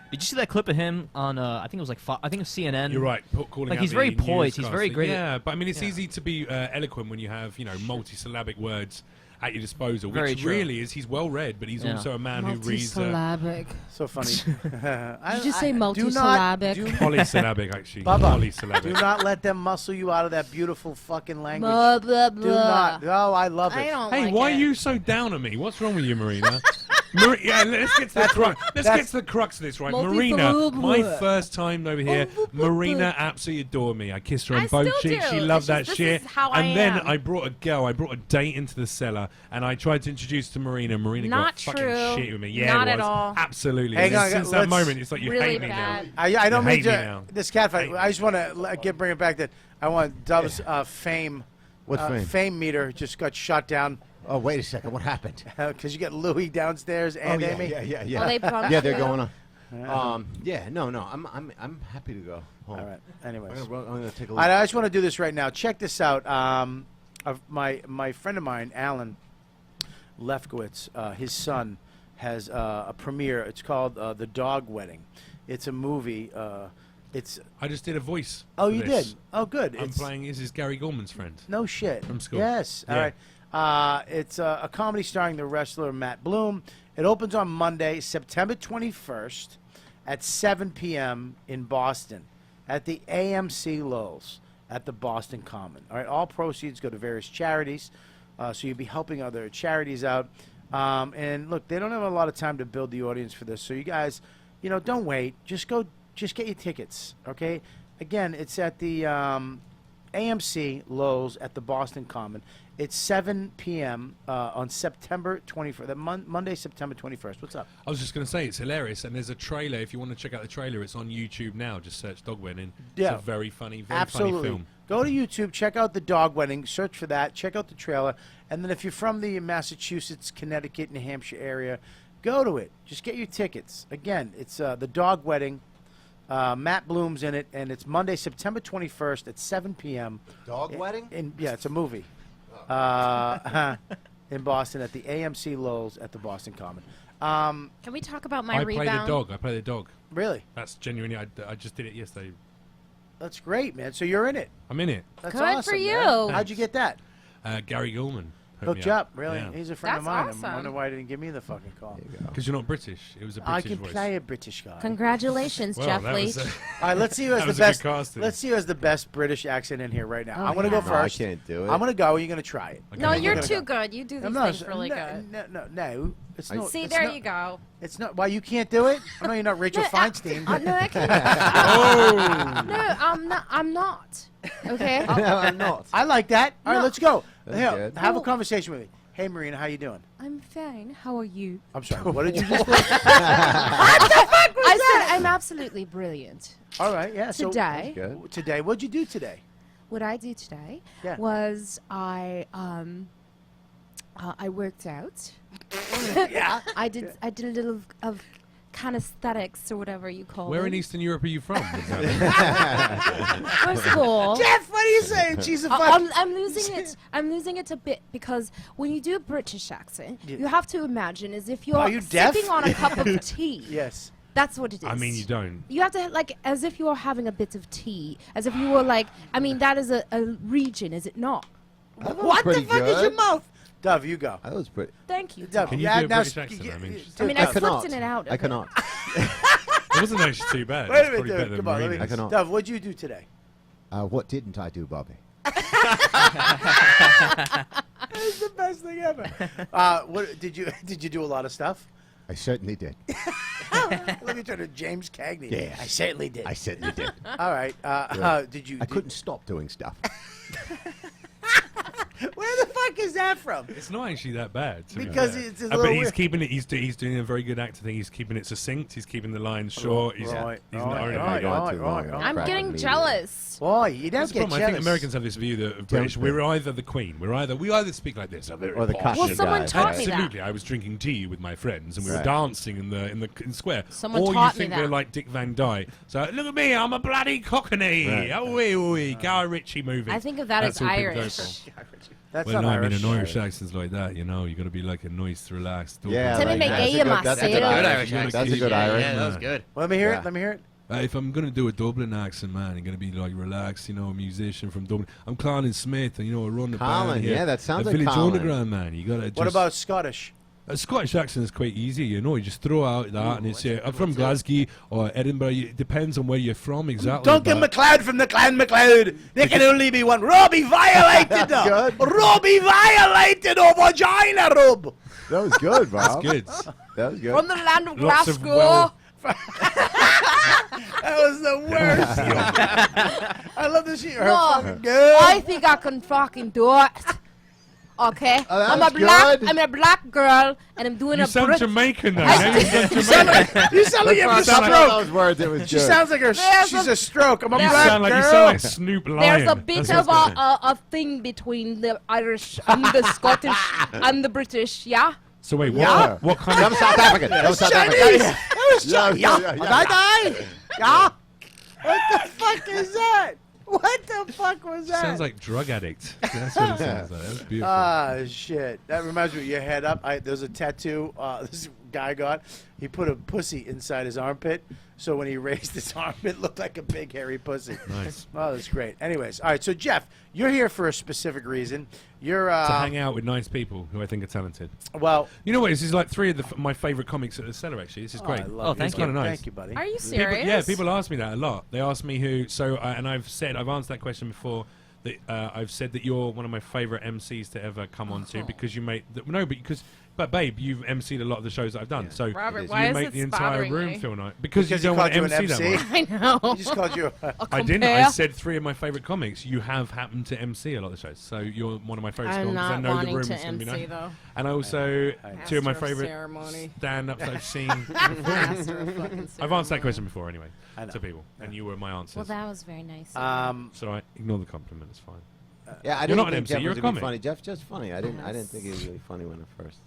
Did you see that clip of him on, I think it was like, I think it was CNN? You're right. Calling Like, out he's the very poised. He's newscaster. very great at- Yeah, but I mean, it's Yeah. easy to be eloquent when you have, multisyllabic words at your disposal, Very which true. really is. He's well read, but he's Yeah. also a man who reads Multisyllabic. So funny. Did you say do not- multisyllabic? do polysyllabic, actually. Bubba, Polysyllabic. do not let them muscle you out of that beautiful fucking language. Blah, blah, Do blah. not. Oh, I love it. I don't Hey, like why it. are you so down on me? What's wrong with you, Marina? Yeah, let's get to the crux. Let's get to the crux of this, right? Marina, my first time over here, Marina absolutely adored me. I kissed her on I both still cheeks. do. She loved It's that just- shit. this is how I And then am. I brought a girl. I brought a date into the cellar, and I tried to introduce to Marina. Marina Not got fucking true. shit with me. Yeah, Not it at was. all. Absolutely. Hang And on, since let's- that moment, it's like you really hate me bad. now. I don't You mean hate me to now. this cat fight. Hate me. I just want to bring it back that I want Dove's fame. What fame? Fame meter just got shut down Oh, wait a second. What happened? because you got Louis downstairs and oh, Amy. yeah. Oh, they bumped Yeah, they're you? going on. No. I'm happy to go home. All right. Anyways, I'm gonna take a look. I just want to do this right now. Check this out. My friend of mine, Alan Lefkowitz, his son has a premiere. It's called The Dog Wedding. It's a movie. It's I just did a voice. oh, for you this. did. Oh, good. I'm It's playing. This is Gary Gorman's friend. no shit From school. Yes. All Yeah. right. It's a comedy starring the wrestler Matt Bloom. It opens on Monday, September 21st at 7 p.m. in Boston at the AMC Lowell's at the Boston Common. All right. All proceeds go to various charities. So you'll be helping other charities out. And look, they don't have a lot of time to build the audience for this. So you guys, don't wait. Just go. Just get your tickets. Okay. Again, it's at the AMC Lowe's at the Boston Common. It's 7 p.m. On September 21st. Monday, September 21st. What's up? I was just going to say, it's hilarious, and there's a trailer. If you want to check out the trailer, it's on YouTube now. Just search Dog Wedding. Yeah. It's a very funny Absolutely. film. Go to YouTube, check out the Dog Wedding, search for that, check out the trailer, and then if you're from the Massachusetts, Connecticut, New Hampshire area, go to it. Just get your tickets. Again, it's the Dog Wedding. Matt Bloom's in it, and it's Monday, September 21st at 7 p.m. Dog wedding? Yeah, it's a movie. In Boston at the AMC Lowe's at the Boston Common. Can we talk about my I rebound? play the dog. Really? That's genuinely, I just did it yesterday. That's great, man. So you're in it. I'm in it. That's Good awesome, for you. man. How'd you get that? Gary Gulman. Hooked you up, really? Yeah. He's a friend That's of mine. awesome. I wonder why he didn't give me the fucking call. Because you're not British. It was a British I can voice. play a British guy. Congratulations, Well, Jeff that Leach. was, All right, let's see who has That the was a good best. casting. Let's see who has the best British accent in here right now. Oh, I'm gonna go yeah. No, I first. can't do it. I'm gonna go. You're gonna try it. Okay. No, I'm you're gonna too go. good. You do these I'm not- things really good. No. It's no. See, it's there not- you go. It's not. Why you can't do it? I know you're not Rachel No, Feinstein. No, I can't. Oh! No, I'm not. Okay. No, I'm not. I like that. All right, No. let's go. That's Here, good. have a Well- conversation with me. Hey, Marina, how you doing? I'm fine. How are you? I'm sorry. What did you just say? I said I'm absolutely brilliant. All right. Yeah. So Today, Good. today, what'd you do today? what I did today Yeah. was I worked out. Yeah. I did a little of kinesthetics or whatever you call Where it. in Eastern Europe are you from? First of all, Jeff, what are you saying? She's a fucking. I'm losing it. I'm losing it a bit because when you do a British accent, Yeah. you have to imagine as if you're Are you deaf? sipping on a cup of tea. Yes. That's what it is. I mean, you don't. You have to like as if you were having a bit of tea, as if you were like. I mean, that is a region, is it not? What the pretty fuck is your good. mouth? Dove, you go. That was pretty. Thank you. Dove, Can you yeah, do a now British sp- accent? y- I mean, y- I mean, Dove, I slipped cannot. in and out. I cannot. It wasn't actually too bad. Wait a It's minute, probably better dude. than Come on, let me. Marina's. I cannot. Dove, what'd you do today? What didn't I do, Bobby? That's the best thing ever. What did you do? A lot of stuff. I certainly did. Let me turn to James Cagney. Yes. I certainly did. I certainly did. All right. Yeah. Did you? I couldn't stop doing stuff. Where the fuck is that from? It's not actually that bad. to be Because fair. it's a But little he's weird. keeping it. He's doing a very good actor thing. He's keeping it succinct. He's keeping the lines short. He's not right. I'm Crap getting on me. jealous. Boy, you don't That's the get problem. jealous. I think Americans have this view that of British, be. we're either the Queen, we either speak like this, or Or the posh. Cashin Well, someone guy. taught me that. Absolutely, I was drinking tea with my friends, and we were Right. dancing in the square. Someone or taught you me think that. we're like Dick Van Dyke. So look at me, I'm a bloody cockney. Right. Oh wee, Guy Ritchie movie. I think of that That's as all people go Irish. for. That's Well, not no, Irish. I mean, an Irish accent's like that, you know. You got to be like a nice, relaxed. Yeah, Tell me like, make that's a a good- masseur. that's a That's a good good Irish. Irish accent. That's a good yeah, Irish. Yeah, that was good. Let me hear Yeah. it. Let me hear it. If I'm gonna do a Dublin accent, man, I'm gonna be like relaxed, you know, a musician from Dublin. I'm Colin Smith, and you know, I run the Colin, band here. yeah, that sounds the like Village Colin. Underground, man. You gotta. What about Scottish? a Scottish accent is quite easy, you know. You just throw out that, and it's I'm from Glasgow or Edinburgh. It depends on where you're from exactly. Duncan but- MacLeod from the Clan MacLeod. There can only be one. Robbie violated her. Good. Robbie violated her vagina, Rob. That was good, Bob. Good. That was good. From the land of Lots of Glasgow. well- That was the worst. I love this shit. Her No, fucking girl. I think I can fucking do it. Okay, Oh, that I'm was good. I'm a black girl, and I'm doing You a sound Brit- Jamaican now. I Now you sound You sound Jamaican. like you sound like you have a Some of stroke. those words, it was She good. sounds like her. There's She's a- a stroke. I'm a You black sound like girl. Snoop Lion. There's a bit That's of what's a thing between the Irish and the Scottish and the British, yeah? So wait, Yeah. what kind I'm of? South African. That was South Chinese. African. That was Yeah, Chinese. yeah, Yeah. yeah, Did I die? Yeah. What the fuck is that? What the fuck was that? Sounds like drug addict. That's what it sounds like. That's beautiful. Ah, shit. That reminds me of your head up. There's a tattoo this guy got. He put a pussy inside his armpit, so when he raised his armpit, it looked like a big hairy pussy. Nice. Oh, that's great. Anyways, all right, so Jeff, you're here for a specific reason. You're, To hang out with nice people who I think are talented. well... You know what? This is like three of my favorite comics at the Cellar. Actually, this is great. I love Oh, it. thank It's you. kinda Nice. Thank you, buddy. Are you People, serious? yeah, people ask me that a lot. They ask me who. So, and I've answered that question before. That I've said that you're one of my favorite MCs to ever come on to because you make no, but because But babe, you've emceed a lot of the shows that I've done, Yeah, so Robert, is. why you is make it the entire bothering room me? feel nice because you Because he don't want to called you an MC that MC? much. I know. He just called you. I didn't. I said 3 of my favorite comics. You have happened to MC a lot of the shows, so you're one of my favorite I'm because I not know the wanting room to is going to be MC nice. though. And also 2 of my Master of favorite ceremony. stand-ups I've seen. Master of fucking I've answered that ceremony. question before anyway I know. to people, and you were my answers. Well, that was very nice. So I ignore the compliment. It's fine. Yeah, I You're didn't not an think MC, Jeff you're was a gonna be comic. funny. Jeff's just funny. I didn't think he was really funny when at first.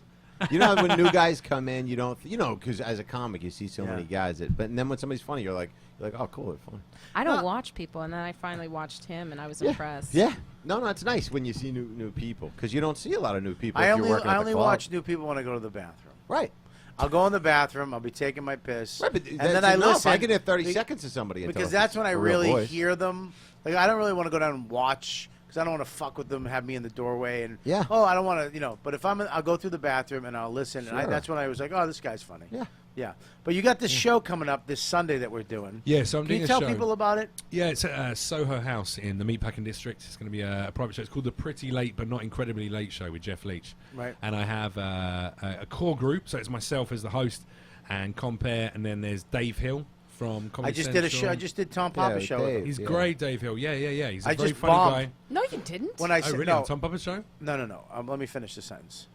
You know, when new guys come in, you don't, because as a comic, you see so many guys but then when somebody's funny, you're like, oh, cool, they're funny. I don't watch people, and then I finally watched him, and I was impressed. Yeah. No, it's nice when you see new people because you don't see a lot of new people. I if you're only working at the club. watch new people when I go to the bathroom. Right. I'll go in the bathroom. I'll be taking my piss, Right, but and that's then I enough. listen. I can hear 30 be- seconds to somebody and because tell if that's it's when I a real really voice. hear them. Like I don't really want to go down and watch because I don't want to fuck with them, have me in the doorway, and Yeah. I don't want to, But if I'll go through the bathroom and I'll listen, and Sure. that's when I was like, oh, this guy's funny. Yeah. Yeah. But you got this show coming up this Sunday that we're doing. Yeah, so I'm Can doing you a tell show. people about it? Yeah, it's at Soho House in the Meatpacking District. It's going to be a private show. It's called the Pretty Late But Not Incredibly Late Show with Jeff Leach. Right. And I have a core group, so it's myself as the host and compere, and then there's Dave Hill from Comedy I just Central. did a show. I just did Tom Papa's show with him. Dave. He's Yeah. great, Dave Hill. Yeah. He's a I very just funny bombed. guy. No, you didn't. When I Oh, said really? no, On Tom Papa's show? no. Let me finish the sentence.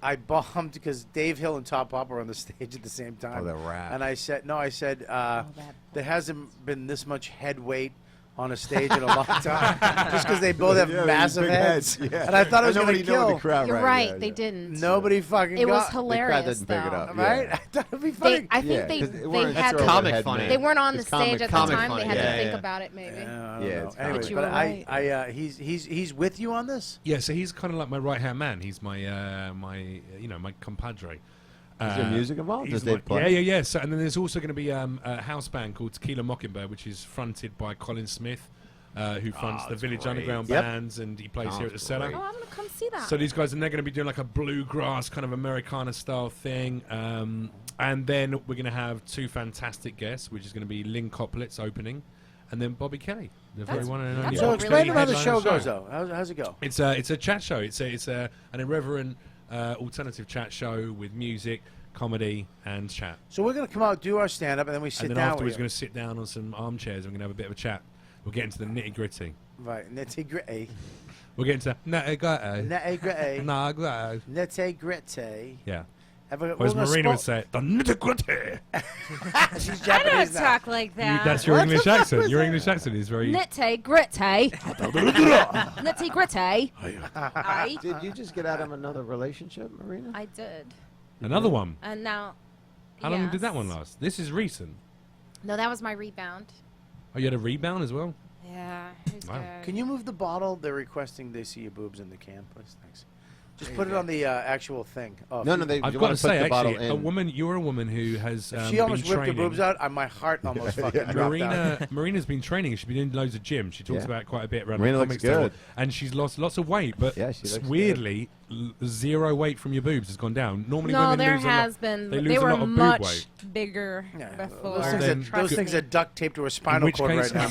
I bombed because Dave Hill and Tom Papa were on the stage at the same time. Oh, the rap. And I said, that there hasn't been this much head weight on a stage in a long time. Just because they both have Yeah, massive big heads. Yeah. And I thought it was going nobody to know kill. the crowd You're right. right. Yeah, They yeah. didn't. Nobody fucking It was got hilarious. doesn't pick it though. up. right? Yeah. I thought it'd be funny. I think Yeah, they 'cause it weren't had throwing to. comic head funny. men. They weren't on the It's stage at the comic time. funny. They had Yeah, to think yeah. about it, maybe. I don't Yeah, know. it's Anyway, But you but were right. he's with you on this. Yeah, so he's kind of like my right-hand man. He's my my compadre. Is there music involved? He's Does Dave my- play? Yeah. So, and then there's also going to be a house band called Tequila Mockingbird, which is fronted by Colin Smith, who fronts the that's Village great. Underground Yep. bands, and he plays here at the Sounds Cellar. great. Oh, I'm gonna come see that. So these guys, and they're going to be doing like a bluegrass kind of Americana style thing. And then we're going to have 2 fantastic guests, which is going to be Lynn Coplitz opening, and then Bobby Kelly, the very That's- one and that's only. a So Bobby explain Kelly how the headlines show the goes, though. How's it go? It's a chat show. It's an irreverent alternative chat show with music, comedy, and chat. So we're going to come out, do our stand-up, and then we sit And then down afterwards, with we're going to sit down on some armchairs and we're going to have a bit of a chat. We'll get into the nitty gritty. you. Right. Nitty-gritty. We'll get into nitty gritty. Nitty-gritty. Nitty Nitty-gritty. Yeah. We're Or as gonna Marina would spo- say, it, the nitty gritty. She's I don't Japanese now. talk like that. That's your What English the fuck accent. was Your that? English accent is very. Nitty gritty. Nitty gritty. I Did you just get out of another relationship, Marina? I did. Another one. And now. How long did that yes. one last? This is recent. No, that was my rebound. Oh, you had a rebound as well? Yeah. It was Wow. good. Can you move the bottle? They're requesting they see your boobs in the can, please. Thanks. Just put it on the actual thing. Oh, No, if no, they. I've you got wanna to put say, the bottle actually, in. you're a woman who has If she been almost whipped her training. boobs out, my heart almost fucking dropped out. Marina's been training. She's been doing loads of gym. She talks Yeah. about it quite a bit around Marina the looks comics table. good. And she's lost lots of weight, but Yeah, she looks weirdly, 0 weight from your boobs has gone down. Normally, No, women there lose a has lot. been. They lose They a were lot of boob much weight. bigger Yeah, before. those then things, Trust things me. are duct taped to a spinal which cord case- right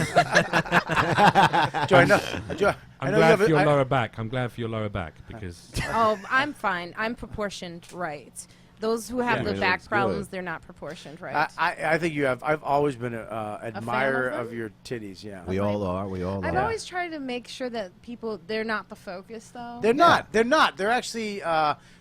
now. Joe, I know you I'm have glad for a- your I- lower back. I'm glad for your lower back because Oh, I'm fine. I'm proportioned right. Those who have Yeah. the Marina back looks problems, good. they're not proportioned right. I think you have. I've always been an admirer them? of your titties. Yeah, We all are. We all I've are. always tried to make sure that people, they're not the focus, though. they're not. They're not. They're actually.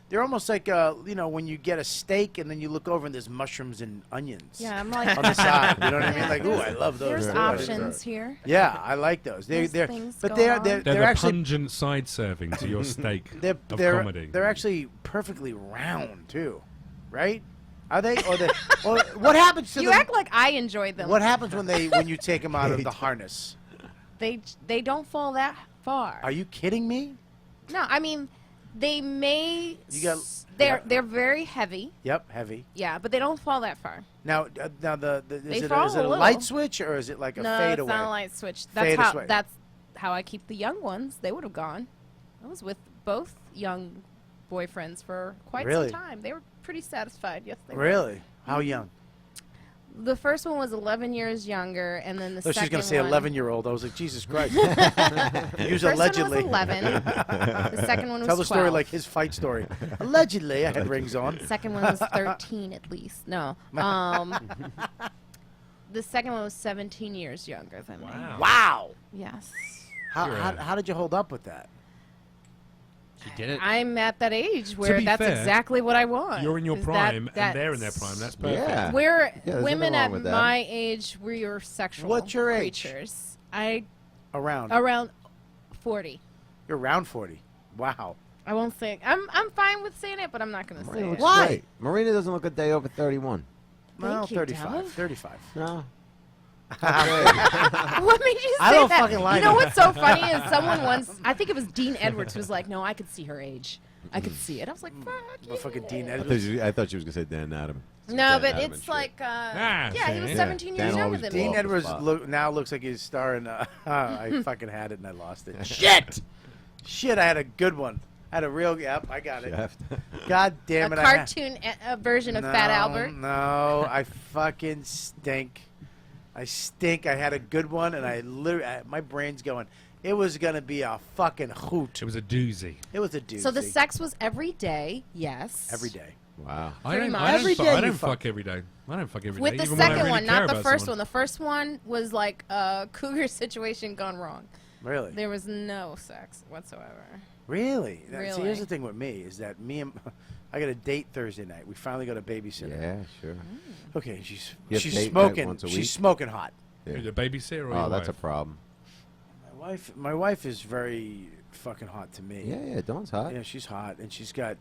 They're almost like when you get a steak and then you look over and there's mushrooms and onions. Yeah, I'm like, On the side, you know what I mean? Yeah. Like, ooh, I love those. there's Right. options here. Yeah, I like those. There's They're things but going they're on. they're they're they're the actually pungent side serving to your steak they're of they're comedy. they're actually perfectly round too, right? Are they? Or what happens to You them? act like I enjoyed them. What happens when you take them out of the harness? They don't fall that far. Are you kidding me? No, I mean, they may. You got- They're very heavy. Yep, heavy. Yeah, but they don't fall that far. Now They is it fall is a it a little. light switch or is it like a No, fade it's away? not a light switch. Fade away. That's how I keep the young ones. They would have gone. I was with both young boyfriends for quite Really? some time. They were pretty satisfied. Yes, they were. Really? How young? The first one was 11 years younger, and then the So second she's gonna say one, 11-year-old. I was like, Jesus Christ. Use First allegedly. one was 11. The second one was Tell the 12. story like his fight story. Allegedly, I had rings on. The second one was 13 at least. No. The second one was 17 years younger than me. Wow. Yes. How did you hold up with that? She did it. I'm at that age where be that's fair, exactly what I want. You're in your is prime, that- and they're in their that's- prime. That's perfect. Yeah. We're there's women nothing wrong at with that. my age. We're sexual. What's your age? creatures. I Around. around 40. You're around 40. Wow. I won't say. I'm fine with saying it, but I'm not going to say Marina it. looks Why? great. Marina doesn't look a day over 31. Well, Thank you, 35. Dov. 35. No. What made you say I don't that? fucking lie You to know you. what's so funny is someone once, I think it was Dean Edwards, was like, "No, I could see her age. I could see it." I was like, "Fuck you." Motherfucking Dean I Edwards. thought she was gonna say Dan Adam. No, Dan but Adam and it's shit. like, yeah, he was see. 17 Dan years younger always than blew me. Dean off the Edwards spot. now looks like he's starring. I fucking had it and I lost it. Shit! Shit, I had a good one. I had a real. Yep, I got it. Shaft. God damn A it. cartoon version of Fat Albert. No, I fucking stink. I stink. I had a good one and I literally, my brain's going. It was going to be a fucking hoot. It was a doozy. It was a doozy. So the sex was every day, yes. Every day. Wow. Pretty much. Every day I you don't fuck. fuck every day. I don't fuck every day. With the even when I second really one, care not the about first someone. one. The first one was like a cougar situation gone wrong. Really? There was no sex whatsoever. Really? See, Really. here's the thing with me is that I got a date Thursday night. We finally got a babysitter. Yeah, sure. Okay, You she's have date night smoking. once a She's week? smoking hot. Yeah. Who's a babysitter or Oh, your that's a wife? problem. My wife is very fucking hot to me. Yeah, Dawn's hot. Yeah, she's hot, and she's got.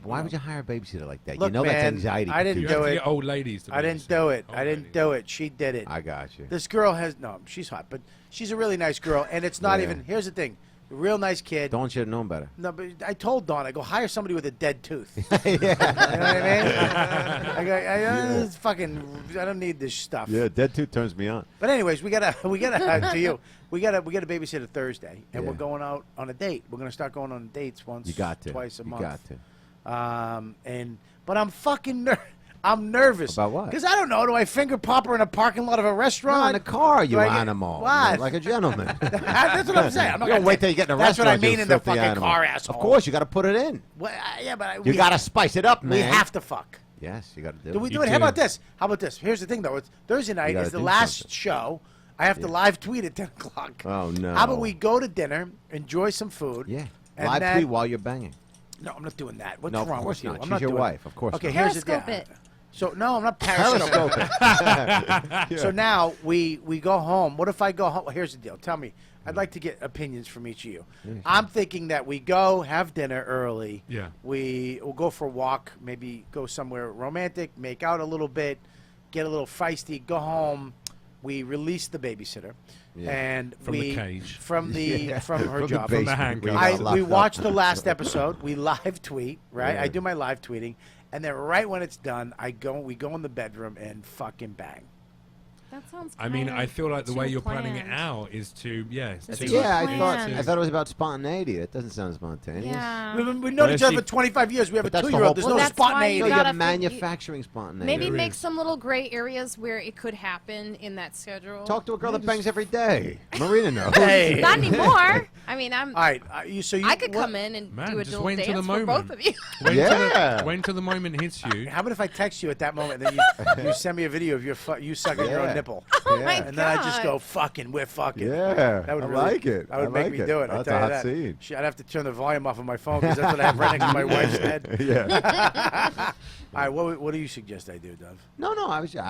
Why would you hire a babysitter like that? Look, you know that's man, anxiety. I didn't You do have to it. get old ladies to I didn't babysit. do it. Old I didn't ladies. do it. She did it. I got you. This girl has no. She's hot, but she's a really nice girl, and it's not Yeah. even. Here's the thing. A real nice kid. Dawn should have known better. No, but I told Dawn, I go hire somebody with a dead tooth. You know what I mean? I go, it's fucking. I don't need this stuff. Yeah, dead tooth turns me on. But anyways, we gotta to you. We gotta babysit a Thursday, and Yeah. we're going out on a date. We're gonna start going on dates once, You got to. twice a you month. got to. But I'm fucking I'm nervous. About what? Because I don't know. Do I finger pop her in a parking lot of a No, restaurant? in the car, you Do I get- animal. What? Like a gentleman. That's what I'm saying. I'm not You don't gonna wait till you get in a That's restaurant. what I mean you in the filthy fucking animal. car, asshole. Of course, you got to put it in. Well, yeah, but You got to spice it up, man. We have to fuck. Yes, you got to do Do we it. do You it? How do. about this? How about this? Here's the thing, though. It's Thursday night gotta is the do last something. show. I have to live tweet at 10 o'clock. Oh, no. How about we go to dinner, enjoy some food? Yeah. and Live then- tweet while you're banging. No, I'm not doing that. What's No, of wrong course with you? not. I'm She's not your doing wife. that. Of course Okay, not. here's the Periscope deal. it. So no, I'm not periscope. So now we go home. What if I go home? Here's the deal. Tell me. I'd like to get opinions from each of you. I'm thinking that we go have dinner early. Yeah. We'll go for a walk. Maybe go somewhere romantic. Make out a little bit. Get a little feisty. Go home. We release the babysitter. Yeah. And From the cage. from her From the job. basement. the handcuffs. We got locked We up. watch the last episode. We live tweet, right? Yeah. I do my live tweeting, and then right when it's done, we go in the bedroom and fucking bang. That sounds. I mean, I feel like the way too you're planning it planned. out is to, That's to, too Yeah, planned. I thought it was about spontaneity. That doesn't sound spontaneous. Yeah. We've known Well, each other she- for 25 years. We have But a that's the 2-year-old. whole There's point. no Well, that's why spontaneity. you No, gotta you're fi- manufacturing spontaneity. Maybe There make is. some little gray areas where it could happen in that schedule. Talk to a girl that bangs every day. Marina knows. Hey. Not anymore. I mean, All right. So you I could what- come in and Man, do a just little wait dance until the for both moment. of you. Yeah. When till the moment hits you. How about if I text you at that moment, and then you send me a video of you sucking your own Yeah. nipple, Oh my and then I just God. go fucking. We're fucking. Yeah, That would I really, like it. That would I make like me it. do it. I'll That's tell a you hot that. scene. I'd have to turn the volume off of my phone because that's what I have right next to my wife's head. Yeah. All right. What do you suggest I do, Dov? No, I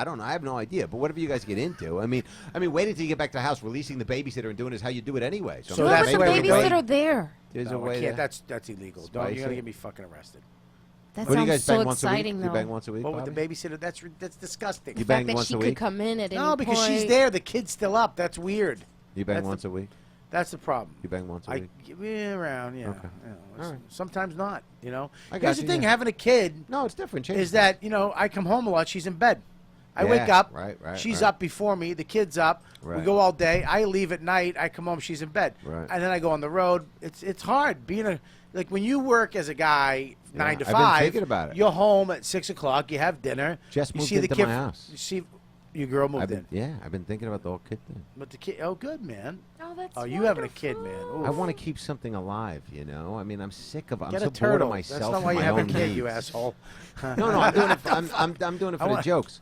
don't know. I have no idea. But whatever you guys get into, I mean, waiting until you get back to the house, releasing the babysitter and doing is how you do it anyway. So Do that's it the with way the we do it. babysitter there. There's a No, I way. can't. to- That's illegal. Don't, Spicy. you're gonna get me fucking arrested. That What do you sounds guys so bang once a week? exciting, You though. bang once a week? What with the Bobby? babysitter? That's disgusting. You The bang fact that once she a could week? come in at any No, because she's point. there. The kid's still up. That's weird. You bang That's once the- a week? That's the problem. You bang once a week? Around, yeah. Okay. You know, All right. Sometimes not. You know. I got Here's the you, thing: yeah. having a kid No, it's different. Change is it. that I come home a lot. She's in bed. I Yeah, wake up. right, She's right. up before me. The kid's up. We Right. go all day. I leave at night. I come home. She's in bed. Right. And then I go on the road. It's hard being like when you work as a guy 9 to I've been 5. thinking about it. You're home at 6 o'clock. You have dinner. Just you moved see the into kid. my house. You see. Your girl moved I've been, in. yeah, I've been thinking about the whole kid thing. But the kid, oh, good, man. Oh, that's Oh, you having a kid, man. wonderful. I want to keep something alive, you know. I mean, I'm sick of. I'm Get so a bored turtle. of myself. That's not why and you my have a own kid, you needs. asshole. No, I'm doing it. I'm doing it for the want- jokes.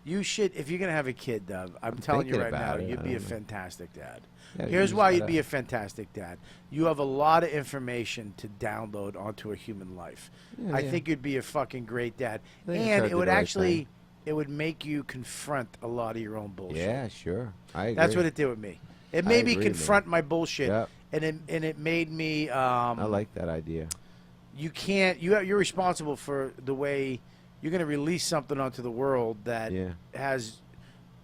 You should, if you're gonna have a kid, Dov. I'm telling you thinking right now, about it, you'd I be a don't know. fantastic dad. Yeah, Here's you why just you'd gotta- be a fantastic dad. You have a lot of information to download onto a human life. Yeah, I yeah. think you'd be a fucking great dad, I think I tried and to it do would the right actually, thing. it would make you confront a lot of your own bullshit. Yeah, sure. I agree. That's what it did with me. It I made me agree, man. confront my bullshit, Yep. and it made me. I like that idea. You can't. You're responsible for the way you're going to release something onto the world that Yeah. has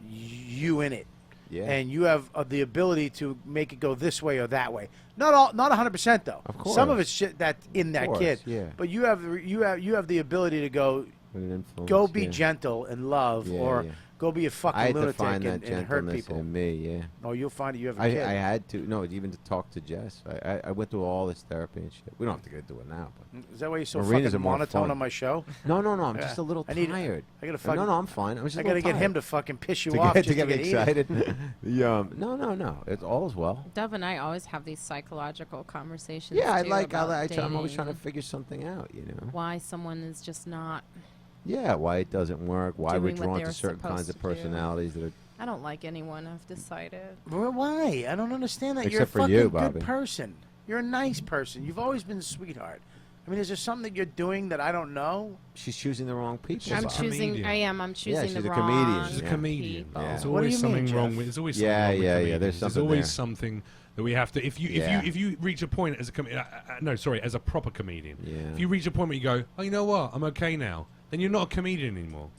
you in it, Yeah. and you have the ability to make it go this way or that way. Not 100% though. Of course. Some of it's shit that's in that course, kid. yeah. But you have the ability to go With an influence, go be yeah. gentle and love, Yeah, or yeah. go be a fucking I had to lunatic find that and hurt gentleness people. in me. Yeah. Oh, you'll find it. You have a I kid. had to. No, even to talk to Jess. I went through all this therapy and shit. We don't have to get into it now, but. Is that why you're so Marina's fucking are more monotone fun. on my show? No. I'm Yeah. just a little I need- tired. I gotta fucking- No, I'm fine. I was just I a got to little get him tired. to fucking piss you to off get, just to get me heated. excited. No. It's all is well. Dov and I always have these psychological conversations. Yeah, too about I'm always trying to dating, figure something out. You know. why someone is just not. Yeah, why it doesn't work, why we're Doing what drawn they're to certain kinds supposed of to do. personalities that are. I don't like anyone. I've decided. Well, why? I don't understand that. You're a Except for fucking you, good Bobby. person. You're a nice person. You've always been a sweetheart. I mean, is there something that you're doing that I don't know? She's choosing the wrong people. She's I'm a Bob. choosing. comedian. I am. I'm choosing she's the a wrong. comedian. She's a Yeah. comedian. people. Yeah. There's What do always you something mean, wrong Jeff? with. There's always Yeah, something wrong with yeah, comedians. there's something always there. something that we have to. If you reach a point as as a proper comedian. Yeah. If you reach a point where you go, oh, you know what, I'm okay now, then you're not a comedian anymore.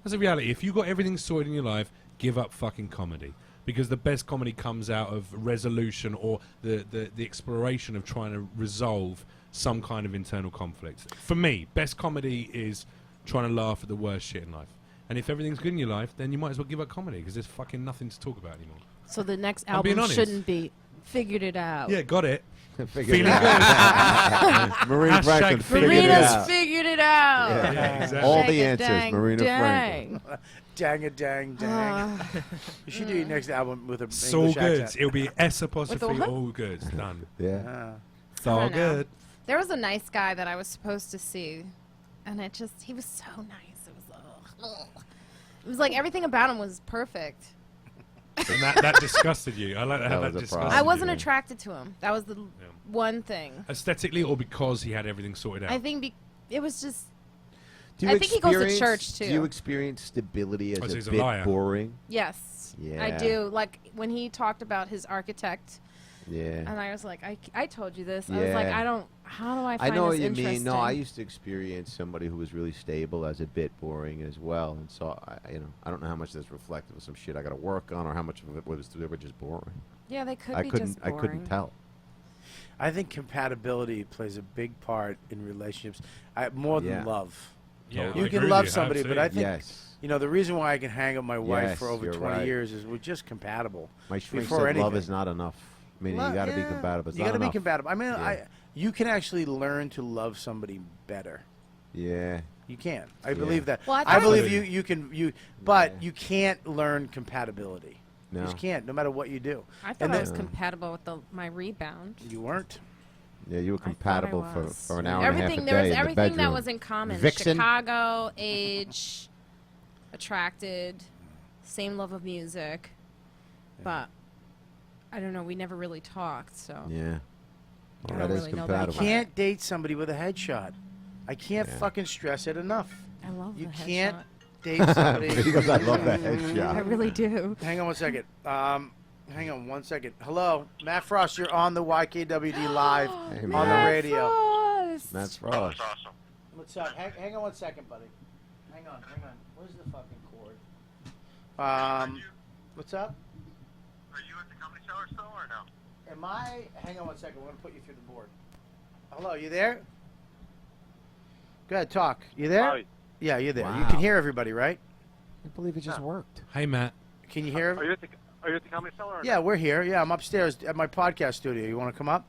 That's the reality. If you got everything sorted in your life, give up fucking comedy. Because the best comedy comes out of resolution or the exploration of trying to resolve some kind of internal conflict. For me, best comedy is trying to laugh at the worst shit in life. And if everything's good in your life, then you might as well give up comedy because there's fucking nothing to talk about anymore. So the next I'm being album honest. shouldn't be "Figured It Out." Yeah, got it. Figure Feeling it out. Marina Hashtag Franklin figured figured it Marina's out. figured it out. Yeah. Yeah, exactly. All Dang the it, answers, dang, Marina dang. Franklin. Dang it, dang. You should do your next album with a It's all English good. accent. It'll be S apostrophe what? all good. Done. Yeah. It's all I don't know. good. There was a nice guy that I was supposed to see, and he was so nice. It was like everything about him was perfect. And that disgusted you. I like how That that was a disgusted problem. I wasn't you. attracted to him. That was the one thing. Aesthetically or because he had everything sorted out? I think it was just. Do I think he goes to church, Do too. you experience stability Oh, as so a he's a bit liar. boring? Yes, I Yeah. do. Like when he talked about his architect, Yeah. and I was like, I told you this. I was like, Yeah. how do I I find know this what you mean. interesting? No, I used to experience somebody who was really stable as a bit boring as well, and so I don't know how much that's reflective of some shit I got to work on, or how much of it was they were just boring. Yeah, they could I be couldn't. just I boring. couldn't tell. I think compatibility plays a big part in relationships, more than Yeah. love. Yeah, I You agree can with love you, somebody, but I absolutely. think Yes. the reason why I can hang with my wife Yes, for over you're 20 right. years is we're just compatible. My shrink Before said love anything. is not enough. I mean, Well, you got to be yeah, compatible. It's you not gotta be enough. compatible. I mean, Yeah. you can actually learn to love somebody better. Yeah. You can. I believe that. Well, I I thought- believe Absolutely. you can but Yeah. you can't learn compatibility. You No. just can't, no matter what you do. I thought And I then- was compatible with my rebound. You weren't. Yeah, you were I thought I compatible was. for an hour and a half a Everything day there was in the everything that bedroom. was in common. Vixen? Chicago, age, attracted, same love of music, but I don't know. We never really talked, so Yeah. I Well, don't that is really know that compatible. part. Can't date somebody with a headshot. I can't Yeah. fucking stress it enough. I love You the can't headshot. date somebody. Because I love that I headshot. really do. Hang on one second. Hang on one second. Hello, Matt Frost. You're on the YKWD live Hey, on man. the radio. Frost. That's Frost. What's up? Hang on one second, buddy. Hang on. Where's the fucking cord? What's up? Are you at the Comedy Cellar still or no? Am I? Hang on one second. We're gonna put you through the board. Hello, you there? Go ahead, talk. You there? Hi. Yeah, you're there. You Wow. can hear everybody, right? I can't believe it just worked. Hey, Matt. Can you hear? Are you at the Comedy Cellar? Or Yeah, we're here. Yeah, I'm upstairs at my podcast studio. You want to come up?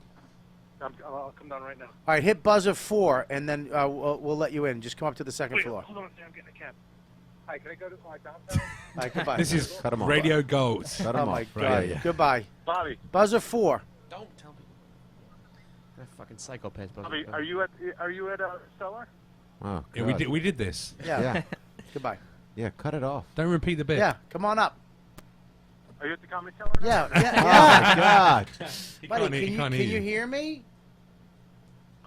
no? I'll come down right now. All right, hit buzzer 4, and then we'll let you in. Just come up to the second Wait, floor. hold on a second. I'm getting a cab. Hi, can I go to downtown? All right, goodbye. This is Cut 'em off. Radio Gold. Cut 'em Oh, my off. God. Right, yeah. Goodbye. Bobby, Buzzer 4. Don't tell me. That fucking psychopath. Bobby, are you at Cellar? Oh, Yeah, we God. did this. Yeah. Yeah. Goodbye. Yeah, cut it off. Don't repeat the bit. Yeah, come on up. Are you at the Comedy Cellar? Yeah, Oh, yeah. my God. He Buddy, can't, he can can't you hear hear me?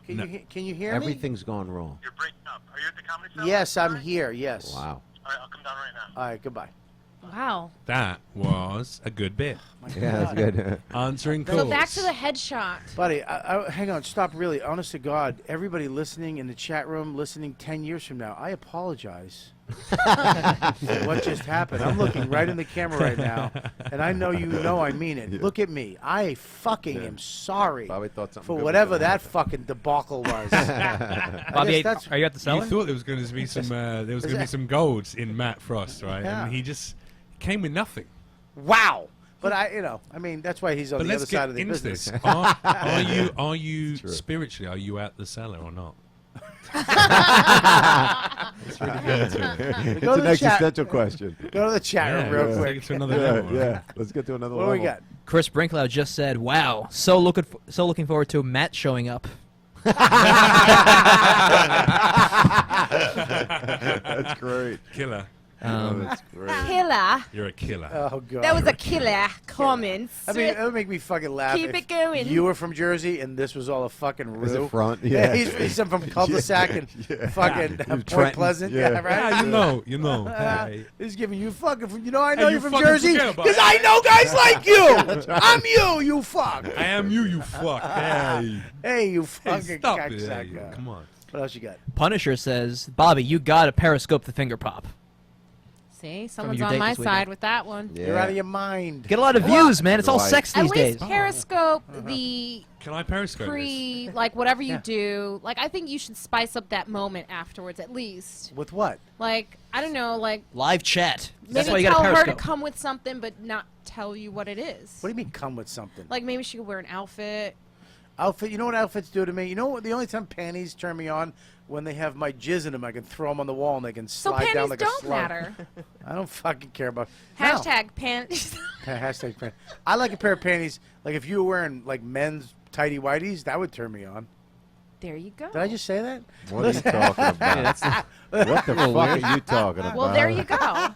Can No. you hear me? Everything's gone wrong. You're breaking up. Are you at the Comedy Cellar? Yes, I'm here. Yes. Wow. All right, I'll come down right now. All right, goodbye. Wow. That was a good bit. Yeah, that's good. Answering calls. So back to the headshot. Buddy, hang on, stop really. Honest to God, everybody listening in the chat room, listening 10 years from now, I apologize for what just happened. I'm looking right in the camera right now, and I know you know I mean it. Yeah. Look at me. I fucking am sorry Bobby thought something for good was whatever gonna that happen. fucking debacle was. Bobby, that's- are you at the You cellar? thought there was going to be some golds in Matt Frost, right? Yeah. And he just came with nothing. Wow. But I mean, that's why he's on But the let's other side get of the into business. this. Are you True. spiritually? Are you at the cellar or not? It's Go to an the chat. existential question. Go to the chat room real let's quick. take it to another Yeah, level. yeah. Let's get to another What do level. we got? Chris Brinklow just said, "Wow, so looking forward to Matt showing up." That's great. Killer. Oh, that's great. Killer. You're a killer. Oh God. That was a killer comment. I mean, it would make me fucking laugh. Keep if it going. You were from Jersey, and this was all a fucking ruse. Is it front? Yeah. he's from cul-de-sac and Yeah. fucking Point Trenton. Pleasant. Yeah. Yeah, right. Yeah, you know. He's giving you fucking. I know Hey, you're you from fucking Jersey forget about because it. I know guys like you. I'm you fuck. I am you fuck. Hey. Hey, you Hey, fucking stop it. Hey, cocksucker. come on. What else you got? Punisher says, "Bobby, you gotta periscope the finger pop. See, someone's your on date my this weekend. side with that one. Yeah. You're out of your mind. Get a lot of views, man. It's all Right. sex At these least days." Periscope the Can I periscope pre, like whatever you Yeah. do. Like I think you should spice up that moment afterwards at least. With what? Like I don't know, like Live chat. That's why maybe you gotta tell her to periscope. come with something, but not tell you what it is. What do you mean come with something? Like maybe she could wear an outfit. Outfit. You know what outfits do to me? You know what? The only time panties turn me on when they have my jizz in them. I can throw them on the wall and they can So slide panties down like a don't slug. matter. I don't fucking care about. No. Hashtag panties. Hashtag panties. I like a pair of panties. Like if you were wearing like men's tighty whities, that would turn me on. There you go. Did I just say that? What are you talking about? What the fuck are you talking about? Well, there you go.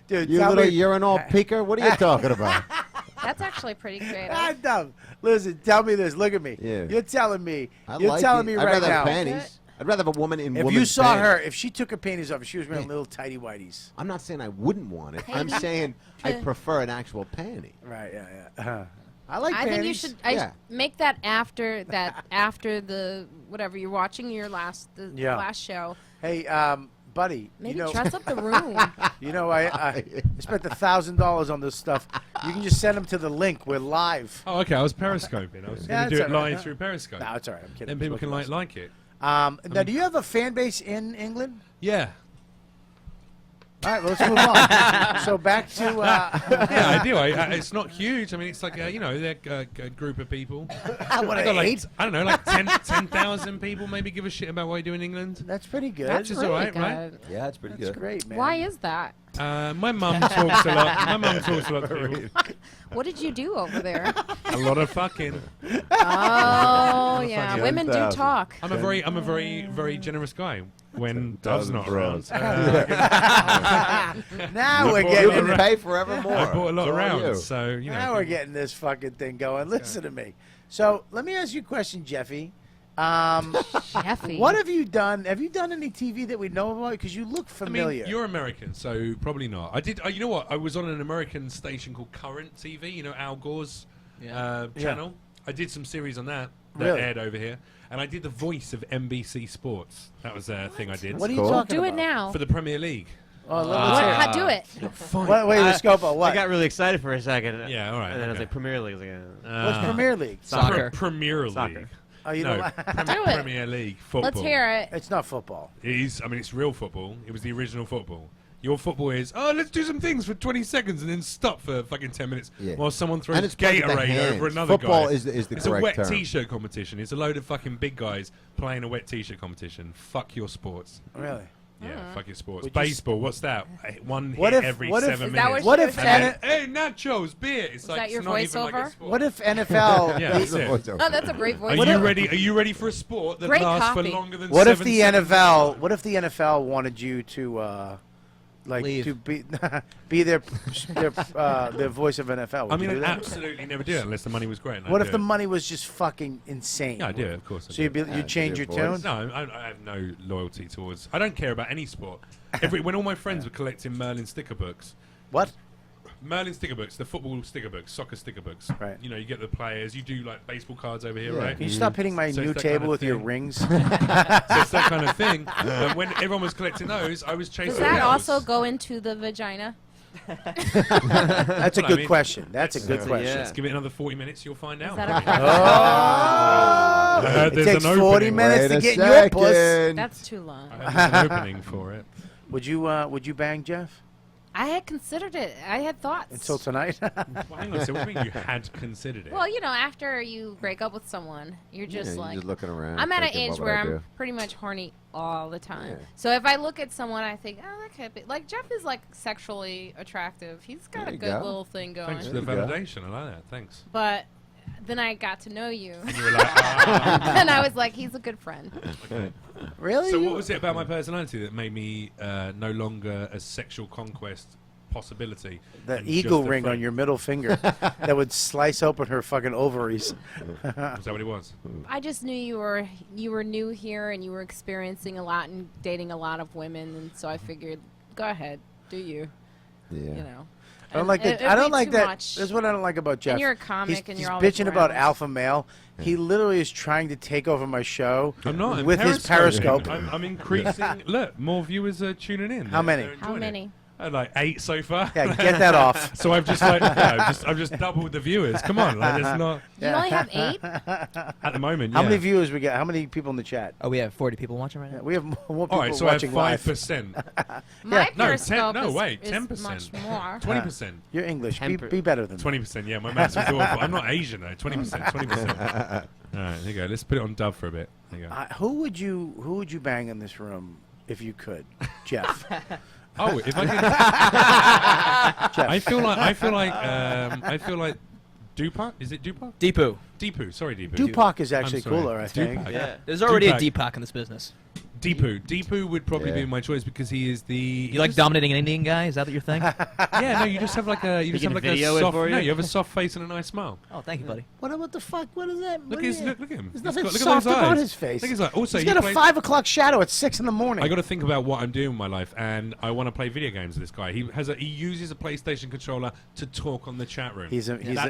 Dude, You tell little me. urinal peeker? What are you talking about? That's actually pretty creative. Ah, dumb. Listen, tell me this. Look at me. Yeah. You're telling me. I You're like telling it. me I'd right rather now. have panties. I'd rather have a woman in If woman's you saw panties. her, if she took her panties off, if she was wearing little tighty whities. I'm not saying I wouldn't want it. I'm Panties. saying I prefer an actual panty. Right. Yeah. Yeah. I like I panties. think you should Yeah. make that after the whatever you're watching your last Yeah. last show. Hey, buddy. Maybe you know, dress up the room. you know, I spent $1,000 on this stuff. You can just send them to the link. We're live. Oh, okay. I was periscoping. I was Yeah, going to do it's it all right. live through Periscope. No, it's all right. I'm kidding. Then people can like it. Now, do you have a fan base in England? Yeah. All right, well, let's move on. So back to. Yeah, I do. It's not huge. I mean, it's like they're a group of people. What, I got like 8? I don't know, like 10,000 people maybe give a shit about what I do in England. That's pretty good. That's is really all right, good. right? Yeah, it's pretty That's good. great, man. Why is that? My mum talks a lot. My mum talks a lot to people. What did you do over there? A lot of fucking. Oh yeah, fucking women do 10,000. talk. I'm a very, very generous guy when Dov's not bros. around. Now we're bought You a getting. can pay forevermore. I bought a lot It's all around, you. so Now we're getting this fucking thing going. Listen to me. So let me ask you a question, Jeffy. Jeffy. What have you done? Have you done any TV that we know about? Because you look I familiar. mean, you're American, so probably not. I did. You know what? I was on an American station called Current TV. You know Al Gore's channel. I did some series on that Really? aired over here, and I did the voice of NBC Sports. That was a thing I did What are you cool. talking Do about? it now. for the Premier League. Oh, let's hear it. How do it? Wait, Scopo, I what? got really excited for a second. Yeah, all right, And then I was okay. like, Premier League. I was like, What's Premier League? Soccer. Premier League. Soccer. Oh, you No, know, Do it. Premier League football. Let's hear it. it's not football. It is. I mean, it's real football. It was the original football. Your football is, let's do some things for 20 seconds and then stop for fucking 10 minutes Yeah. while someone throws And it's played with the Gatorade over hands. another Football guy. is the It's a correct wet term. T-shirt competition. It's a load of fucking big guys playing a wet T-shirt competition. Fuck your sports. Really? Yeah, fuck your sports. Would you Baseball, what's that? One What hit if- every Is 7 what if- that minutes. What she if was N- Hey, nachos, beer. It's Is like that your it's not even like a voiceover? sport. What if NFL? Yeah, that's it. Oh, that's a great voice. Are you ready? Are you ready for a sport that Great lasts copy. for longer than What if 7 the seconds? NFL? What if the NFL wanted you to, like, Leave. to be their voice of NFL? Would I you mean, do I'd that? absolutely never do it unless the money was great. and I'd What do if the it. money was just fucking insane? Yeah, I do it, of course. I So do you'd it. you change your tone? No, I have no loyalty towards. I don't care about any sport. When all my friends were collecting Merlin sticker books, What? Merlin sticker books, the football sticker books, soccer sticker books. Right. You know, you get the players. You do like baseball cards over here, Yeah. right? Can you stop hitting my So new it's that kind table of with your thing. rings? So it's that kind of thing. And when everyone was collecting those, I was chasing. Does that girls. also go into the vagina? That's a Well, I good mean, question. That's a good a- question. yeah. Let's give it another 40 minutes. You'll find out. Is that maybe. Oh! It There's takes an 40 opening. minutes Wait to a get in your puss. second. That's too long. I have an opening for it. Would you bang Jeff I had considered it. I had thoughts. until tonight? Well, hang on. So what do you mean you had considered it? Well, you know, after you break up with someone, you're just Yeah, like, you're just looking around. I'm at an thinking, age what would where I I'm do? pretty much horny all the time. Yeah. So if I look at someone, I think, oh, that could be. Like, Jeff is, like, sexually attractive. He's got There a you good go. little thing going. Thanks for the There you go. validation. I like that. Thanks. But then I got to know you. You were like, ah. And I was like, he's a good friend. Okay. Really? So what was it about my personality that made me no longer a sexual conquest possibility? The and eagle just a ring on friend? your middle finger that would slice open her fucking ovaries. Was that what it was? I just knew you were new here and you were experiencing a lot and dating a lot of women, and so I figured, go ahead, do you? Yeah. You know. I don't And like that. it'd I don't be like too that. much. That's what I don't like about Jeff. you're a comic he's, and he's you're always bitching about around. alpha male. He literally is trying to take over my show I'm not. I'm with his periscoping. periscope. I'm increasing. Look, more viewers are tuning in. How many? They're How enjoying it. many? Like 8 so far. Yeah, get that off. So I've just like I've just doubled the viewers. Come on, like it's not You only have 8? at the moment. How yeah. many viewers we got? How many people in the chat? Oh, we have 40 people watching right now. We have more people All right, so I have watching live. 5%. My No, periscope 10 no, is, wait, is 10%. much more. 20%. You're English. Be 10%. better than that. 20%. Yeah, my maths was awful. I'm not Asian though. 20%. 20%. All right, there you go. Let's put it on dub for a bit. There you go. Who would you bang in this room if you could, Jeff? Oh, if I could, Jeff. I feel like Dupac. Is it Dupac? Deepu. Deepu. Sorry, Deepu. Tupac is I'm actually sorry. cooler, I think. Dupac. Yeah. There's already Deepak. a Deepak in this business. Deepu. Deepu would probably Yeah. be my choice because he is the. You like dominating an Indian guy? Is that what your thing? Yeah, no, you just have like a can a video it soft. for you? No, you have a soft face and a nice smile. Oh, thank you, buddy. What the fuck? What is that? Look What at his is look at him. There's He's nothing got- look at soft those about eyes. his face. Look at his eyes. Also, He's he got a plays- 5 o'clock shadow at 6 in the morning. I got to think about what I'm doing in my life, and I want to play video games with this guy. He uses a PlayStation controller to talk on the chat room. He's another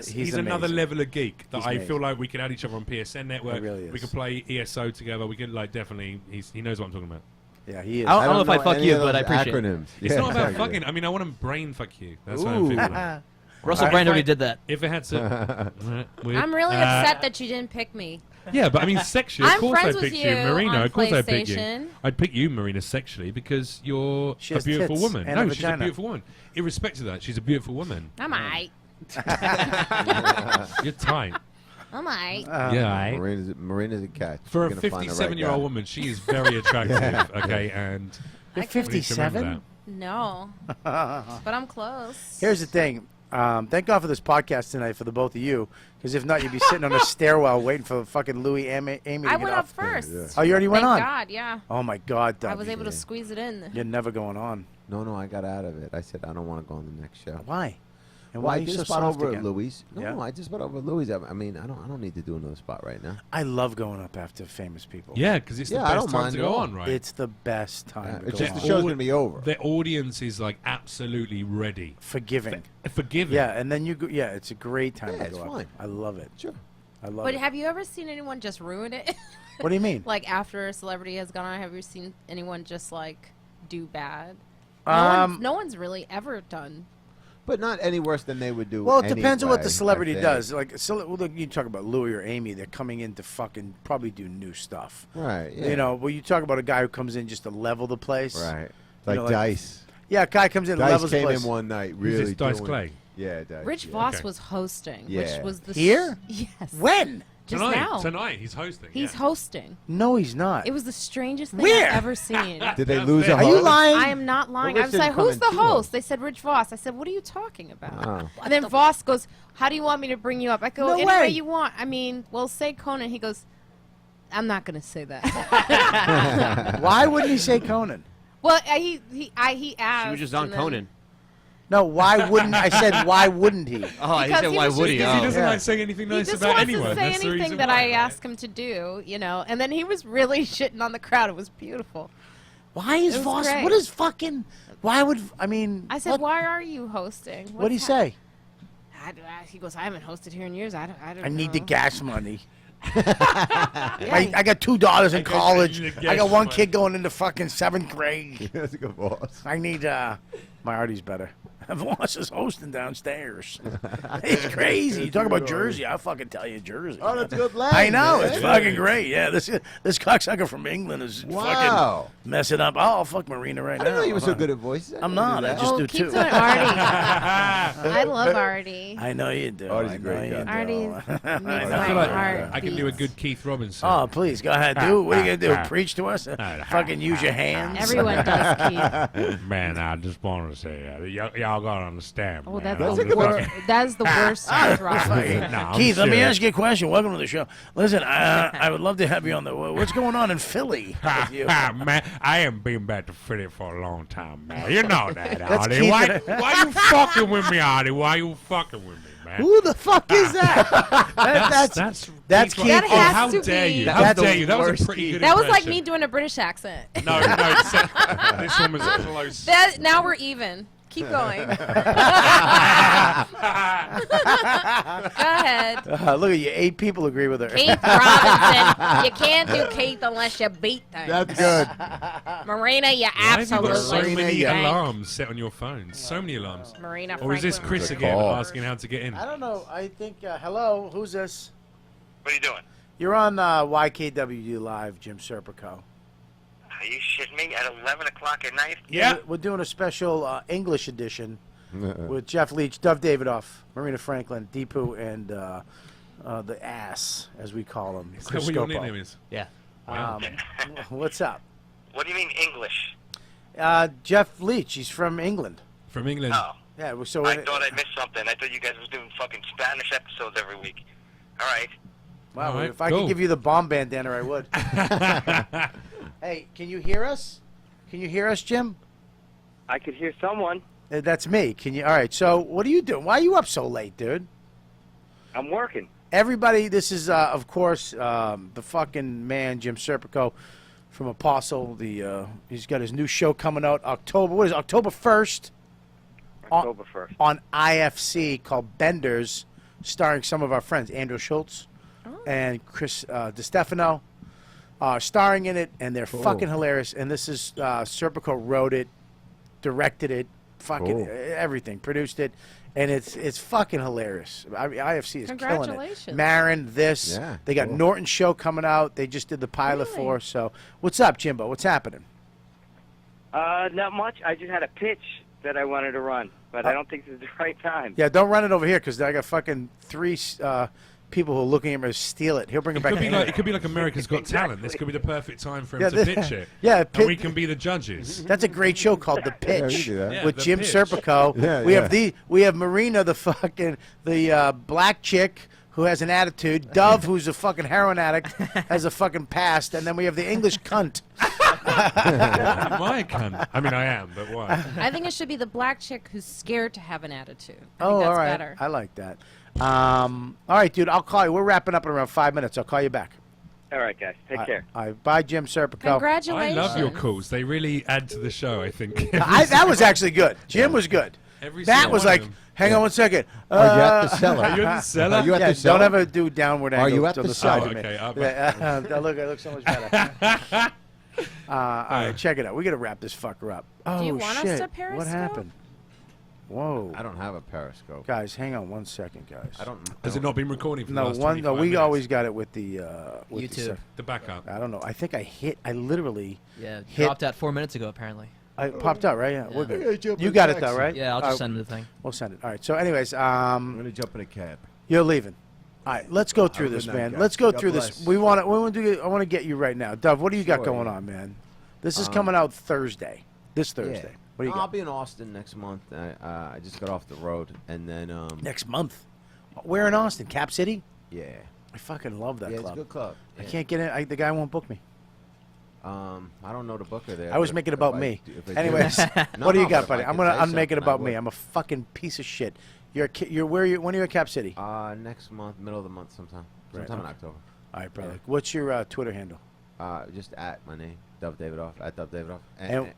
amazing. level of geek that He's I amazing. feel like we could add each other on PSN network. He really We is. could play ESO together. We could like definitely. He knows what I'm talking about. Yeah, he is. I don't know if I fuck any you, of but I those appreciate it. acronyms. It's Yeah, not about exactly. fucking. I mean, I want to brain fuck you. That's what I'm Ooh. feeling. Like. Russell If Brand I- already did that. If it had to, I'm really upset that you didn't pick me. Yeah, but I mean, sexually, of I'm course friends I'd with pick you, you Marina. on Of course I'd pick you. PlayStation. I'd pick you, Marina, sexually because you're She a has beautiful tits woman. and No, a she's a vagina. beautiful woman. Irrespective of that, she's a beautiful woman. I'm aight. You're tight. I'm aight. Yeah. Marina's a cat. For a You're gonna find the right 57-year-old guy. woman, she is very attractive. Okay, and You're I can- we need to remember 57? No. But I'm close. Here's the thing. Thank God for this podcast tonight for the both of you, because if not, you'd be sitting on a stairwell waiting for fucking Louis Amy to I get went off. up first. Yeah. Oh, you already went Thank on? God, yeah. Oh my God, Doug. I was able to squeeze it in. You're never going on. No, I got out of it. I said I don't want to go on the next show. Why? And Well, why I are you did so a spot soft over again? at Louis. No, Yeah? I just spot over at Louis. I mean, I don't need to do another spot right now. I love going up after famous people. yeah, because it's the Yeah, I best don't time mind to at go all. on, right? It's the best time Yeah, to it's go just on. the show's gonna be over. The audience is like absolutely ready, Forgiving. forgiving. Yeah, and then you go. Yeah, it's a great time Yeah, to it's go up. fine. I love it. Sure. I love But it. have you ever seen anyone just ruin it? What do you mean? Like after a celebrity has gone on, have you seen anyone just like do bad? No one's really ever done. But not any worse than they would do. Well, it depends on what anyway, the celebrity I think. does. Like, well, look, you talk about Louis or Amy, they're coming in to fucking probably do new stuff. Right. Yeah. You know, well, you talk about a guy who comes in just to level the place. Right. Like know, like- Dice. Yeah, a guy comes in and Dice levels the came place. in one night, Who's really this Dice doing- Clay? Yeah, Dice. Rich yeah. Voss Okay. was hosting, Yeah. which was the Here? Yes. When? Just now. Tonight, he's hosting. He's yeah. hosting. No, he's not. It was the strangest thing Where? I've ever seen. Did they lose a Are host? you lying? I am not lying. Well, I was Rich like, didn't come who's in the too long. host? They said Rich Voss. I said, what are you talking about? Oh. And then Voss goes, how do you want me to bring you up? I go, No any way. way you want. I mean, well, say Conan. He goes, I'm not going to say that. Why wouldn't he say Conan? Well, he asked. She was just on and then- Conan. No, why wouldn't I said why wouldn't he? Oh, he Because said he why was would just he? busy. He Oh. doesn't Yeah. like saying anything He nice just about wants anyone. to say That's the anything reason that why, I right? ask him to do, you know. And then he was really shitting on the crowd. It was beautiful. Why is It was Voss? great. What is fucking? Why would I mean? I said, what, why are you hosting? What'd he say? He goes, I haven't hosted here in years. I don't I need the know." gas money. Yeah, I got $2 in guess college. I need the I got gas one money. kid going into fucking 7th grade. That's a good boss. I need my Artie's better. Voss is hosting downstairs. It's crazy. You talk about Jersey, I'll fucking tell you Jersey. Oh, that's a good line. I know, man. it's fucking great. Yeah, this cocksucker from England is Wow. fucking messing up. Oh, I'll fuck Marina right I now. didn't know you were so good at voices. I'm not. I just Oh, do keep too. doing Artie. I love Artie. I know you do. Artie's a I know great you guy. do. Artie's makes I my know. feel like heart I can do a beats. good Keith Robinson. Oh, please go ahead, dude. What are you gonna do? Preach to us? Fucking use your hands. Everyone does, Keith. Man, I just wanted to say, y'all gotta understand. Oh, man. that's a the good worst. That's the worst Keith Robinson. No, I'm Keith, let me serious. ask you a question. Welcome to the show. Listen, I would love to have you on the. What's going on in Philly? With you? Man, I haven't been back to Philly for a long time, man. You know that, That's Artie. Keith Why and- you fucking with me, Artie? Why you fucking with me, man? Who the fuck is that? That's That's Keith Keith. That Robinson. has How to dare be- you? That's How the dare you? That was a worst pretty Keith. good That was like impression. me doing a British accent. No, this one was close. Now we're even. Keep going. Go ahead. Look at you. 8 people agree with her. Keith Robinson. You can't do Keith unless you beat things. That's good. Marina, you Why have you got so absolutely Marina, many yeah. alarms set on your phone? So many alarms. Marina Or is this Franklin. Chris Good again call. asking how to get in? I don't know. I think. Hello, who's this? What are you doing? You're on YKWD Live, Jim Serpico. Are you shitting me? At 11 o'clock at night? Yeah. We're doing a special English edition with Jeff Leach, Dov Davidoff, Marina Franklin, Deepu, and the ass, as we call him. Is that Chris what your Scopo. nickname is? Yeah. Wow. What's up? What do you mean English? Jeff Leach. He's from England. From England. Oh, Yeah. So I thought I missed something. I thought you guys was doing fucking Spanish episodes every week. All right. wow. All right, If I go. could give you the bomb bandana, I would. Hey, can you hear us? Can you hear us, Jim? I could hear someone. That's me. Can you? All right. So, what are you doing? Why are you up so late, dude? I'm working. Everybody, this is, of course, the fucking man, Jim Serpico from Apostle. He's got his new show coming out October 1st October 1st. on IFC called Benders, starring some of our friends, Andrew Schultz and Chris DiStefano, starring in it, and they're fucking hilarious. And this is, Serpico wrote it, directed it, fucking everything, produced it. And it's fucking hilarious. IFC is killing it. Congratulations. Marin, this. Yeah, They got cool. Norton's show coming out. They just did the pilot Really? for. So, what's up, Jimbo? What's happening? Not much. I just had a pitch that I wanted to run, but I don't think this is the right time. Yeah, don't run it over here because I got fucking 3 people who are looking at me to steal it. He'll bring it back. It could be like America's Got Talent. This could be the perfect time for him Yeah, to this- pitch it. yeah, and we can be the judges. That's a great show called The Yeah, we Pitch do that. Yeah, with The Jim Pitch. Serpico. Yeah, We have Marina, the black chick who has an attitude. Dove, who's a fucking heroin addict, has a fucking past, and then we have the English cunt. Am I a cunt? I mean, I am, but why? I think it should be the black chick who's scared to have an attitude. I Oh, think that's all right. better. I like that. All right, dude. I'll call you. We're wrapping up in around 5 minutes. I'll call you back. All right, guys. Take care. All right. Bye, Jim Serpico. I Congratulations. love your calls. They really add to the show, I think. That was actually good. Jim was good. Every That single was one like, of them. hang on one second. Are you at the cellar? Are you in the cellar? Are you at Yeah, the cellar? don't ever do downward angle. Are you at to the the side cellar? of me. Okay, up. Yeah, look, I look so much better. All right, check it out. We got to wrap this fucker up. Oh, Do you want us shit. to What Periscope? happened? Whoa. I don't have a Periscope. Guys, hang on one second, guys. I don't. Has it not been recording for the No, last one. No, 25 we minutes? always got it with the with YouTube. The backup. I don't know. I think I literally Yeah, Hit- dropped out 4 minutes ago, apparently. I popped out, right? Yeah, we're Yeah, good. jump You in got it taxi. though, right? Yeah, I'll just send him the thing. We'll send it. All right. So, anyways, I'm gonna jump in a cab. you're leaving. All right, let's go through Have a this, good night, man. guys. Let's go God through bless. this. I want to get you right now, Dov. What do you got Sure, going yeah. on, man? This is coming out Thursday. This Thursday. Yeah. What do you I'll got be in Austin next month. I just got off the road, and then next month? Where in Austin? Cap City? yeah, I fucking love that yeah, it's a club. good club. I Yeah. can't get in. The guy won't book me. I don't know the booker there. I was but making if about I me. do- if I do- Anyways, No, what do you no, got, but buddy? if I I'm could gonna say unmake it something, I about me. would. I'm a fucking piece of shit. You're where you when are you at Cap City? Next month, middle of the month, sometime Right, in okay. October. All right, brother. What's your Twitter handle? Just at my name, Dov Davidoff, at Dov Davidoff,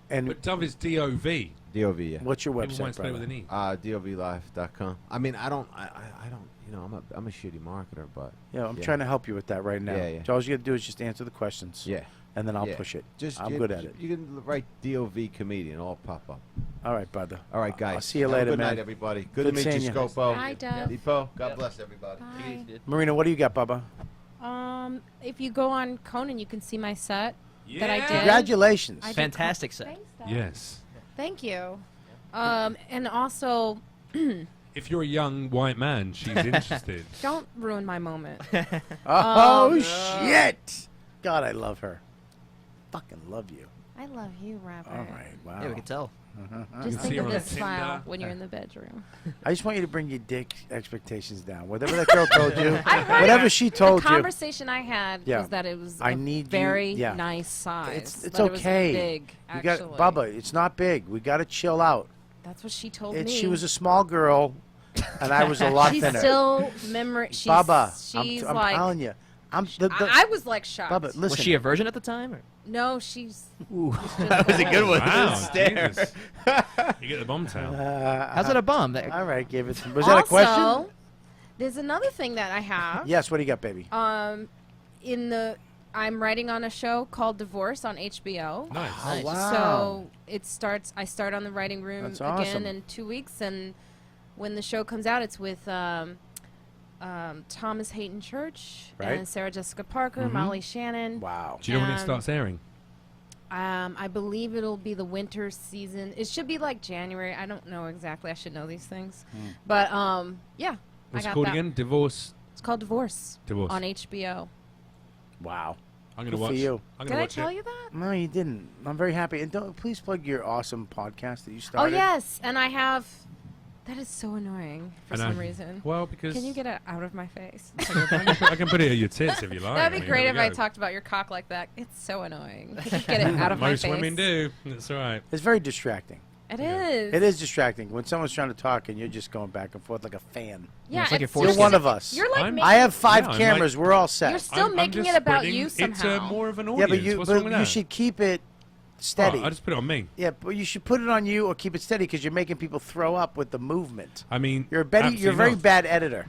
And But Dove is D-O-V. DOV. Yeah. what's your People might website, spell it brother? with an E. DOVlife.com. I mean, I don't. You know, I'm a shitty marketer, but Yeah, I'm yeah. trying to help you with that right now. Yeah, yeah. So all you got to do is just answer the questions. yeah. And then I'll Yeah. push it. I'm good at it. You can write DOV comedian, it'll all pop up. All right, brother. All right, guys. I'll see you Have a later, good man. night, everybody. Good, Good to meet seeing you, you. Scopo. Hi, Dov. Deepu. God bless everybody. Bye. Marina, what do you got, Bubba? If you go on Conan, you can see my set that I Yeah. did. Congratulations. I did Fantastic set. Thanks, Dov. Yes. Thank you. And also, If you're a young white man, she's interested. don't ruin my moment. Oh, shit. God, I love her. Fucking love you. I love you, Robert. All right. Wow. Yeah, we can tell. Just see think her of on this Tinder. smile when you're in the bedroom. I just want you to bring your dick expectations down. Whatever that girl told you, I heard whatever she told the you. conversation I had Yeah. was that it was I a need you- very yeah. nice size. It's that okay. It was big, You got actually. Bubba. It's not big. We got to chill out. That's what she told me. She was a small girl, and I was a lot she's thinner. still memory. She's, Bubba, she's I'm like. telling you, I was like shocked. Bubba, listen. Was she a virgin at the time? Or? No, she's. That was a good one. Wow, Stare. Jesus. You get the bomb town. How's that a bomb? All right, give it. Was that a Also, question? there's another thing that I have. Yes. What do you got, baby? I'm writing on a show called Divorce on HBO. Nice. Nice. Wow. So it starts. I start on the writing room That's again awesome. in 2 weeks, and when the show comes out, it's with Thomas Hayden Church Right. and Sarah Jessica Parker, Molly Shannon. Wow. Do you know when it And- starts airing? I believe it'll be the winter season. It should be like January. I don't know exactly. I should know these things, but yeah. What's I it got called that. again? Divorce. It's called Divorce. Divorce. On HBO. Wow. I'm Good gonna for watch. you. I'm Did gonna I watch tell it. you that? No, you didn't. I'm very happy. And don't please plug your awesome podcast that you Oh started. yes, and I have. That is so annoying for And I- some reason. Well, because Can you get it out of my face? I can put it at your tits if you like. That'd I be mean, great there if we I go. talked about your cock like that. It's so annoying. Could you get it out of my Most face? women do. That's all right. It's very distracting. It Yeah. is. It is distracting when someone's trying to talk and you're just going back and forth like a fan. Yeah, It's like you're it's- forced You're to- one of us. You're like I'm- making, I have 5 Yeah, I'm cameras. We're all set. You're still I'm making just it about spreading you it somehow. to more of an yeah, audience. but What's wrong with you that? should keep it steady. Oh, I just put it on me. Yeah, but you should put it on you or keep it steady because you're making people throw up with the movement. I mean, You're a very absolutely not. bad editor.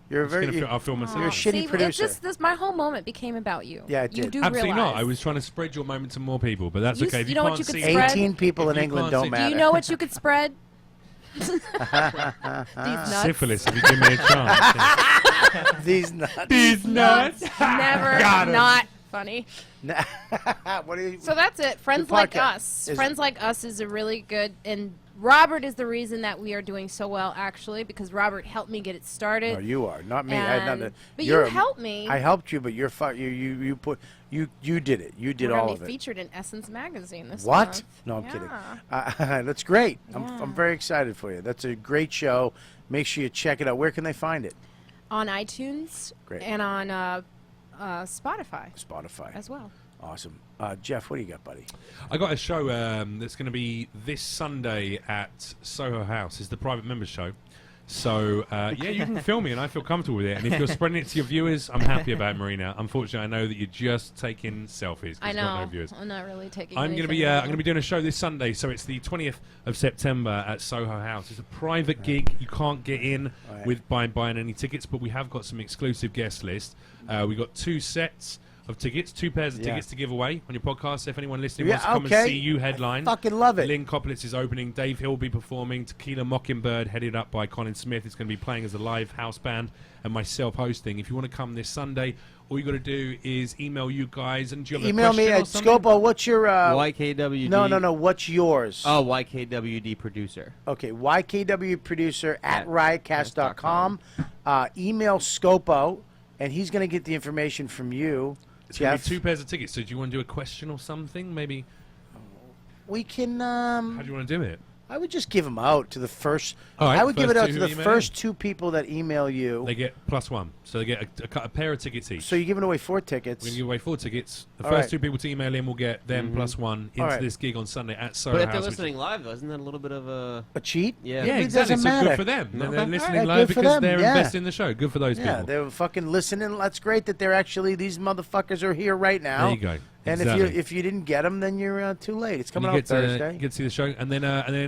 You're a It's very. gonna I'll film myself. You're a shitty See, producer. It's just this. My whole moment became about you. Yeah, it You did. do Absolutely realize. not. I was trying to spread your moment to more people, but that's You okay. s- If you you know what can't you could see, spread? 18 people If in you England can't don't see- matter. Do you know what you could spread? These nuts. syphilis. If you give me a chance. These nuts. These nuts. Never Got 'em. not funny. What do you? So that's it. Friends The Like podcast Us. is- Friends Like Us is a really good, and Robert is the reason that we are doing so well, actually, because Robert helped me get it started. No, you are not me. I had And- nothing. but You're you a- helped me. I helped you, but you're you put you did it. You did We're all gonna of be it. featured in Essence magazine this What? month. No, I'm Yeah. kidding. That's great. Yeah. I'm very excited for you. That's a great show. Make sure you check it out. Where can they find it? On iTunes Great. and on Spotify Spotify. as well. Awesome. Jeff, what do you got, buddy? I got a show that's going to be this Sunday at Soho House. It's the private members show. So, yeah, you can film me, and I feel comfortable with it. And if you're spreading it to your viewers, I'm happy about it, Marina. Unfortunately, I know that you're just taking selfies. 'cause I you've got know. no viewers. I'm not really taking. I'm going to anything be now. doing a show this Sunday, so it's the 20th of September at Soho House. It's a private gig. You can't get in Right. with by buying any tickets, but we have got some exclusive guest lists. We got 2 sets. of tickets, 2 pairs of tickets to give away on your podcast. If anyone listening Yeah, wants to come okay. and see you headline, I fucking love it. Lynn Koplitz is opening. Dave Hill will be performing. Tequila Mockingbird, headed up by Colin Smith, is going to be playing as a live house band, and myself hosting. If you want to come this Sunday, all you got to do is email you guys. And do you have Email a me question or at something? Scopo. What's your YKWD. No. What's yours? Oh, YKWD producer. Okay, YKW producer at riotcast.com. Email Scopo, and he's going to get the information from you, It's going Jeff. to be 2 pairs of tickets. So do you want to do a question or something? Maybe. We can. How do you want to do it? I would just give them out to the first. All right, I would give it first out two to who the email first 2 people that email you. They get +1. So they get a pair of tickets each. So you're giving away 4 tickets. We're going to give away 4 tickets. The All first right. 2 people to email in will get them +1 into right. this gig on Sunday at Soho But if they're House, which listening live, though, isn't that a little bit of a... A cheat? Yeah. Yeah, It exactly. doesn't So matter. good for them. They're Okay. listening All right, live good for because them, they're yeah. investing in the show. Good for those Yeah, people. they're fucking listening. That's great that they're actually, these motherfuckers are here right now. There you go. And Exactly. if you didn't get them, then you're too late. It's coming you out get Thursday. to get to see the show, and then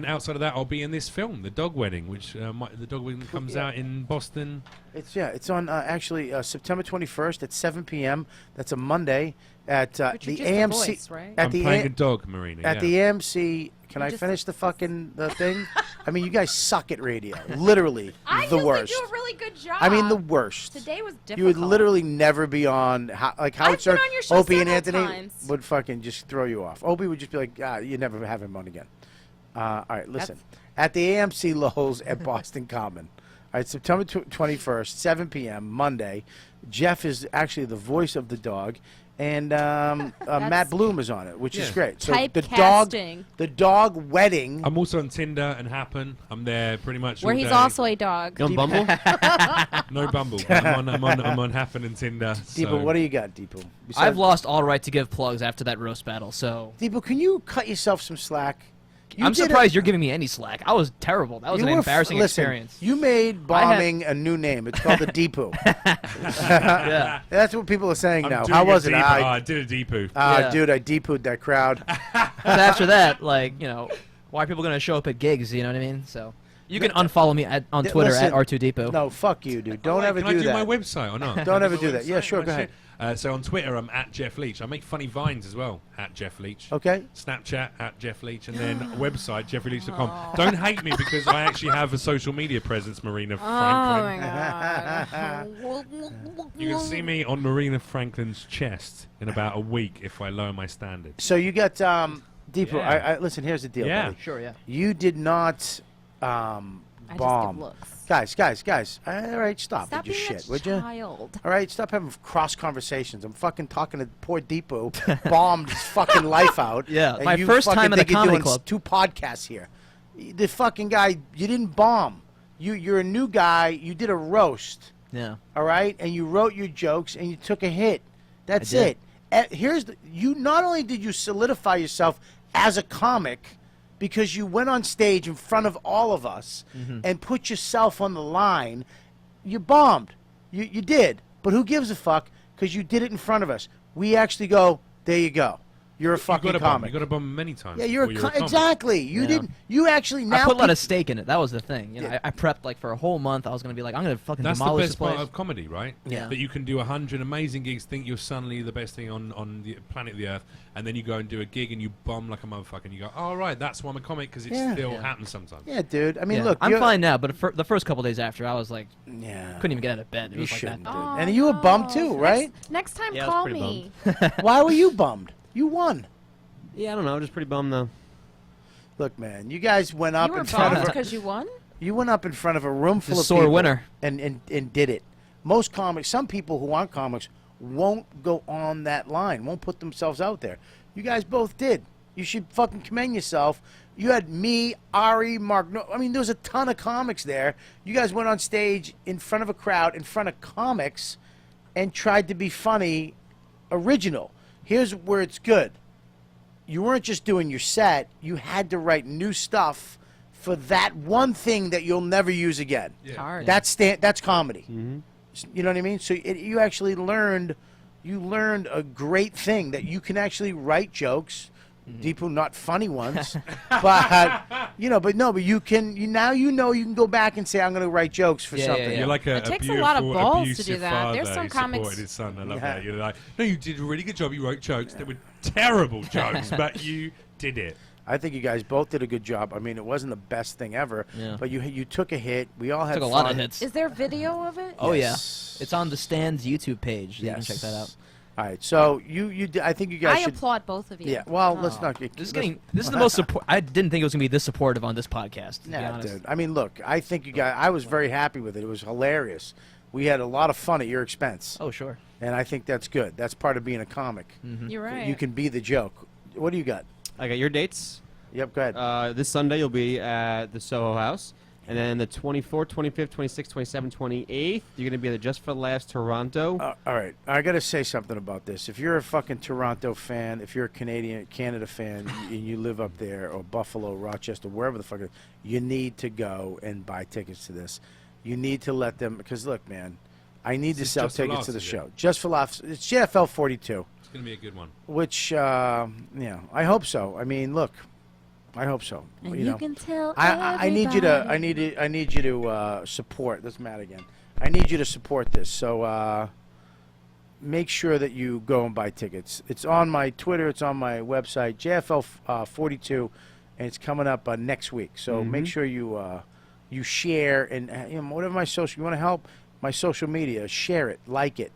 outside of that, I'll be in this film, The Dog Wedding, which the Dog Wedding comes out in Boston. It's on actually September 21st at 7 p.m. That's a Monday at But the you're just a AMC. voice, right? At I'm the playing A- a dog, Marina. At yeah. the AMC. Can You I just- finish the fucking the thing? I mean, you guys suck at radio. Literally, I the usually worst. do a really good job. I mean, the worst. Today was difficult. You would literally never be on, like Howard I've been Stern, on your show Opie and several Anthony times. would fucking just throw you off. Opie would just be like, you never have him on again. All right, listen. At the AMC Lowe's at Boston Common. All right, September 21st, 7 p.m., Monday. Jeff is actually the voice of the dog. And Matt Bloom is on it, which is great. So Typecasting. the dog wedding. I'm also on Tinder and Happen. I'm there pretty much Where all he's day. also a dog. You on Bumble? No Bumble. But I'm on Happen and Tinder. Deepu, so. what do you got, Deepu? I've lost all right to give plugs after that roast battle, so Deepu, can you cut yourself some slack? I'm surprised you're giving me any slack. I was terrible. That was an embarrassing experience. You made bombing a new name. It's called the Deepu. Yeah. That's what people are saying I'm now. doing How a was it? Deepu. I I did a Deepu. Yeah. Dude, I Deepu'd that crowd. So after that, like, why are people going to show up at gigs, you know what I mean? So you can unfollow me on Twitter Listen, at R2Depot. No, fuck you, dude. Don't ever Can I do do that. my website or not? Don't ever do that. Yeah, sure, go ahead. So on Twitter, I'm at Jeff Leach. I make funny vines as well, at Jeff Leach. Okay. Snapchat, at Jeff Leach. And then website, jeffreyleach.com. Don't hate me because I actually have a social media presence, Marina Franklin. Oh my god. You can see me on Marina Franklin's chest in about a week if I lower my standards. So you got Deepu. Yeah. Listen, here's the deal, Yeah. buddy. Sure, yeah. You did not I just give bomb. looks. Guys. All right, stop Stop with your being shit, a would you? child. All right, stop having cross conversations. I'm fucking talking to poor Deepu, bombed his fucking life out. Yeah, and my you first fucking time at the think you're comedy doing club. 2 podcasts here. The fucking guy, you didn't bomb. You're a new guy. You did a roast. Yeah. All right, and you wrote your jokes and you took a hit. That's I did. it. You not only did you solidify yourself as a comic because you went on stage in front of all of us and put yourself on the line. You bombed. You did. But who gives a fuck? Because you did it in front of us. We actually go, there you go. You're a fucking comic. You got to bomb many times. Yeah, you're a before comic. Exactly. You didn't. You actually now. I put a lot of stake in it. That was the thing. Yeah. I prepped like for a whole month. I was going to be like, I'm going to fucking That's the demolish best this place. part of comedy, right? Yeah. That you can do 100 amazing gigs, think you're suddenly the best thing on the planet the Earth, and then you go and do a gig and you bomb like a motherfucker, and you go, oh, right, that's why I'm a comic, because it still happens sometimes. Yeah, dude. I mean, Yeah. look. I'm you're- fine now, but the first couple days after, I was like, Yeah. couldn't even get out of bed. It You was like shouldn't, that. dude. Oh, And you were bummed no. too, right? Next time, Yeah, I was call pretty me. Why were you bummed? You won. Yeah, I don't know. I'm just pretty bummed, though. Look, man, you guys went up You were in front bummed of because you won? you went up in front of a room full The of sore people winner. and did it. Most comics, some people who aren't comics, won't go on that line, won't put themselves out there. You guys both did. You should fucking commend yourself. You had me, Ari, Mark. No, I mean, there was a ton of comics there. You guys went on stage in front of a crowd, in front of comics, and tried to be funny, original. Here's where it's good. You weren't just doing your set. You had to write new stuff for that one thing that you'll never use again. Hard. That's comedy. You know what I mean? So you actually learned a great thing that you can actually write jokes, Deepu, not funny ones, but but you can now you can go back and say I'm going to write jokes for something. You're like It a takes a beautiful, lot of balls to abusive do that. father There's some who comics- supported his son. I love that. You're like, no, you did a really good job. You wrote jokes that were terrible jokes, but you did it. I think you guys both did a good job. I mean, it wasn't the best thing ever, but you took a hit. We all had Took a fun. lot of hits. Is there video of it? Oh Yes. yeah, it's on the Stand's YouTube page. You can check that out. All right, so I think you guys I should. applaud both of you. Yeah, well, let's Oh. not get. This is the most support. I didn't think it was gonna be this supportive on this podcast. To be Nah, honest. dude. I mean, look, I think you guys. I was very happy with it. It was hilarious. We had a lot of fun at your expense. Oh sure. And I think that's good. That's part of being a comic. You're right. You can be the joke. What do you got? I got your dates. Yep, go ahead. This Sunday you'll be at the Soho House. And then the 24th, 25th, 26th, 27th, 28th, you're going to be at the Just for Laughs Toronto. All right, I got to say something about this. If you're a fucking Toronto fan, if you're a Canada fan, and you live up there, or Buffalo, Rochester, wherever the fuck it is, you need to go and buy tickets to this. You need to let them, because look, man, I need to Is sell Just for tickets Laughs, to the is it? show. Just for Laughs. It's JFL 42, It's going to be a good one. which, I hope so. I mean, look, I hope so. And you you know. can tell I need you to I need you to support. That's Matt again. I need you to support this. So make sure that you go and buy tickets. It's on my Twitter. It's on my website, JFL 42, and it's coming up next week. So make sure you share and whatever my social. You want to help my social media? Share it, like it,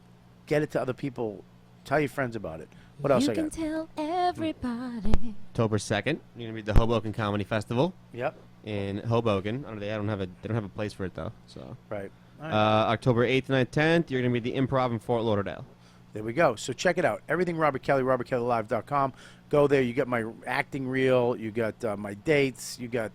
get it to other people. Tell your friends about it. What else You I can got? tell everybody. October 2nd, you're going to be at the Hoboken Comedy Festival Yep. in Hoboken. They don't have a place for it though. So Right. All right. October 8th, 9th, 10th, you're going to be at the Improv in Fort Lauderdale. There we go. So check it out. Everything Robert Kelly, RobertKellyLive.com. Go there. You got my acting reel. You got my dates. You got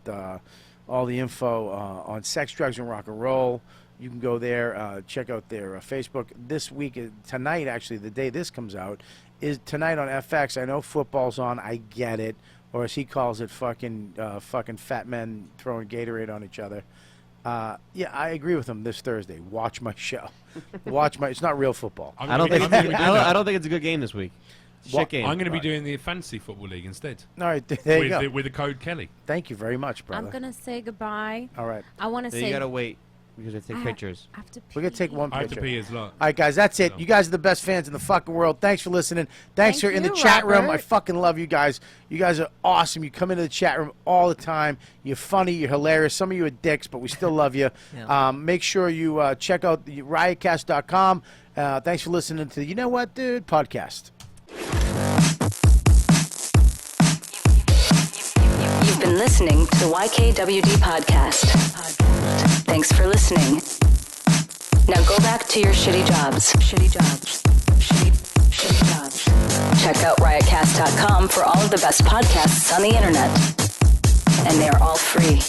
all the info on sex, drugs, and rock and roll. You can go there. Check out their Facebook. This week, tonight, actually, the day this comes out, is tonight on FX. I know football's on. I get it. Or as he calls it, fucking fat men throwing Gatorade on each other. Yeah, I agree with him this Thursday. Watch my show. It's not real football. I don't think it's a good game this week. Shit game. I'm going to be doing the fantasy football league instead. All right, there you go. With the code Kelly. Thank you very much, brother. I'm going to say goodbye. All right. I want to Then say. you got to wait because I take pictures. I have to pee. We're going to take one I have picture. to pee as well. All right, guys, that's it. You guys are the best fans in the fucking world. Thanks for listening. Thanks Thank for in the you, chat room. I Robert. fucking love you guys. You guys are awesome. You come into the chat room all the time. You're funny. You're hilarious. Some of you are dicks, but we still love you. Yeah. Make sure you check out the riotcast.com. Thanks for listening to the You Know What, Dude podcast. You've been listening to the YKWD podcast. Thanks for listening. Now go back to your shitty jobs. Shitty jobs. Shitty jobs. Check out riotcast.com for all of the best podcasts on the internet. And they're all free.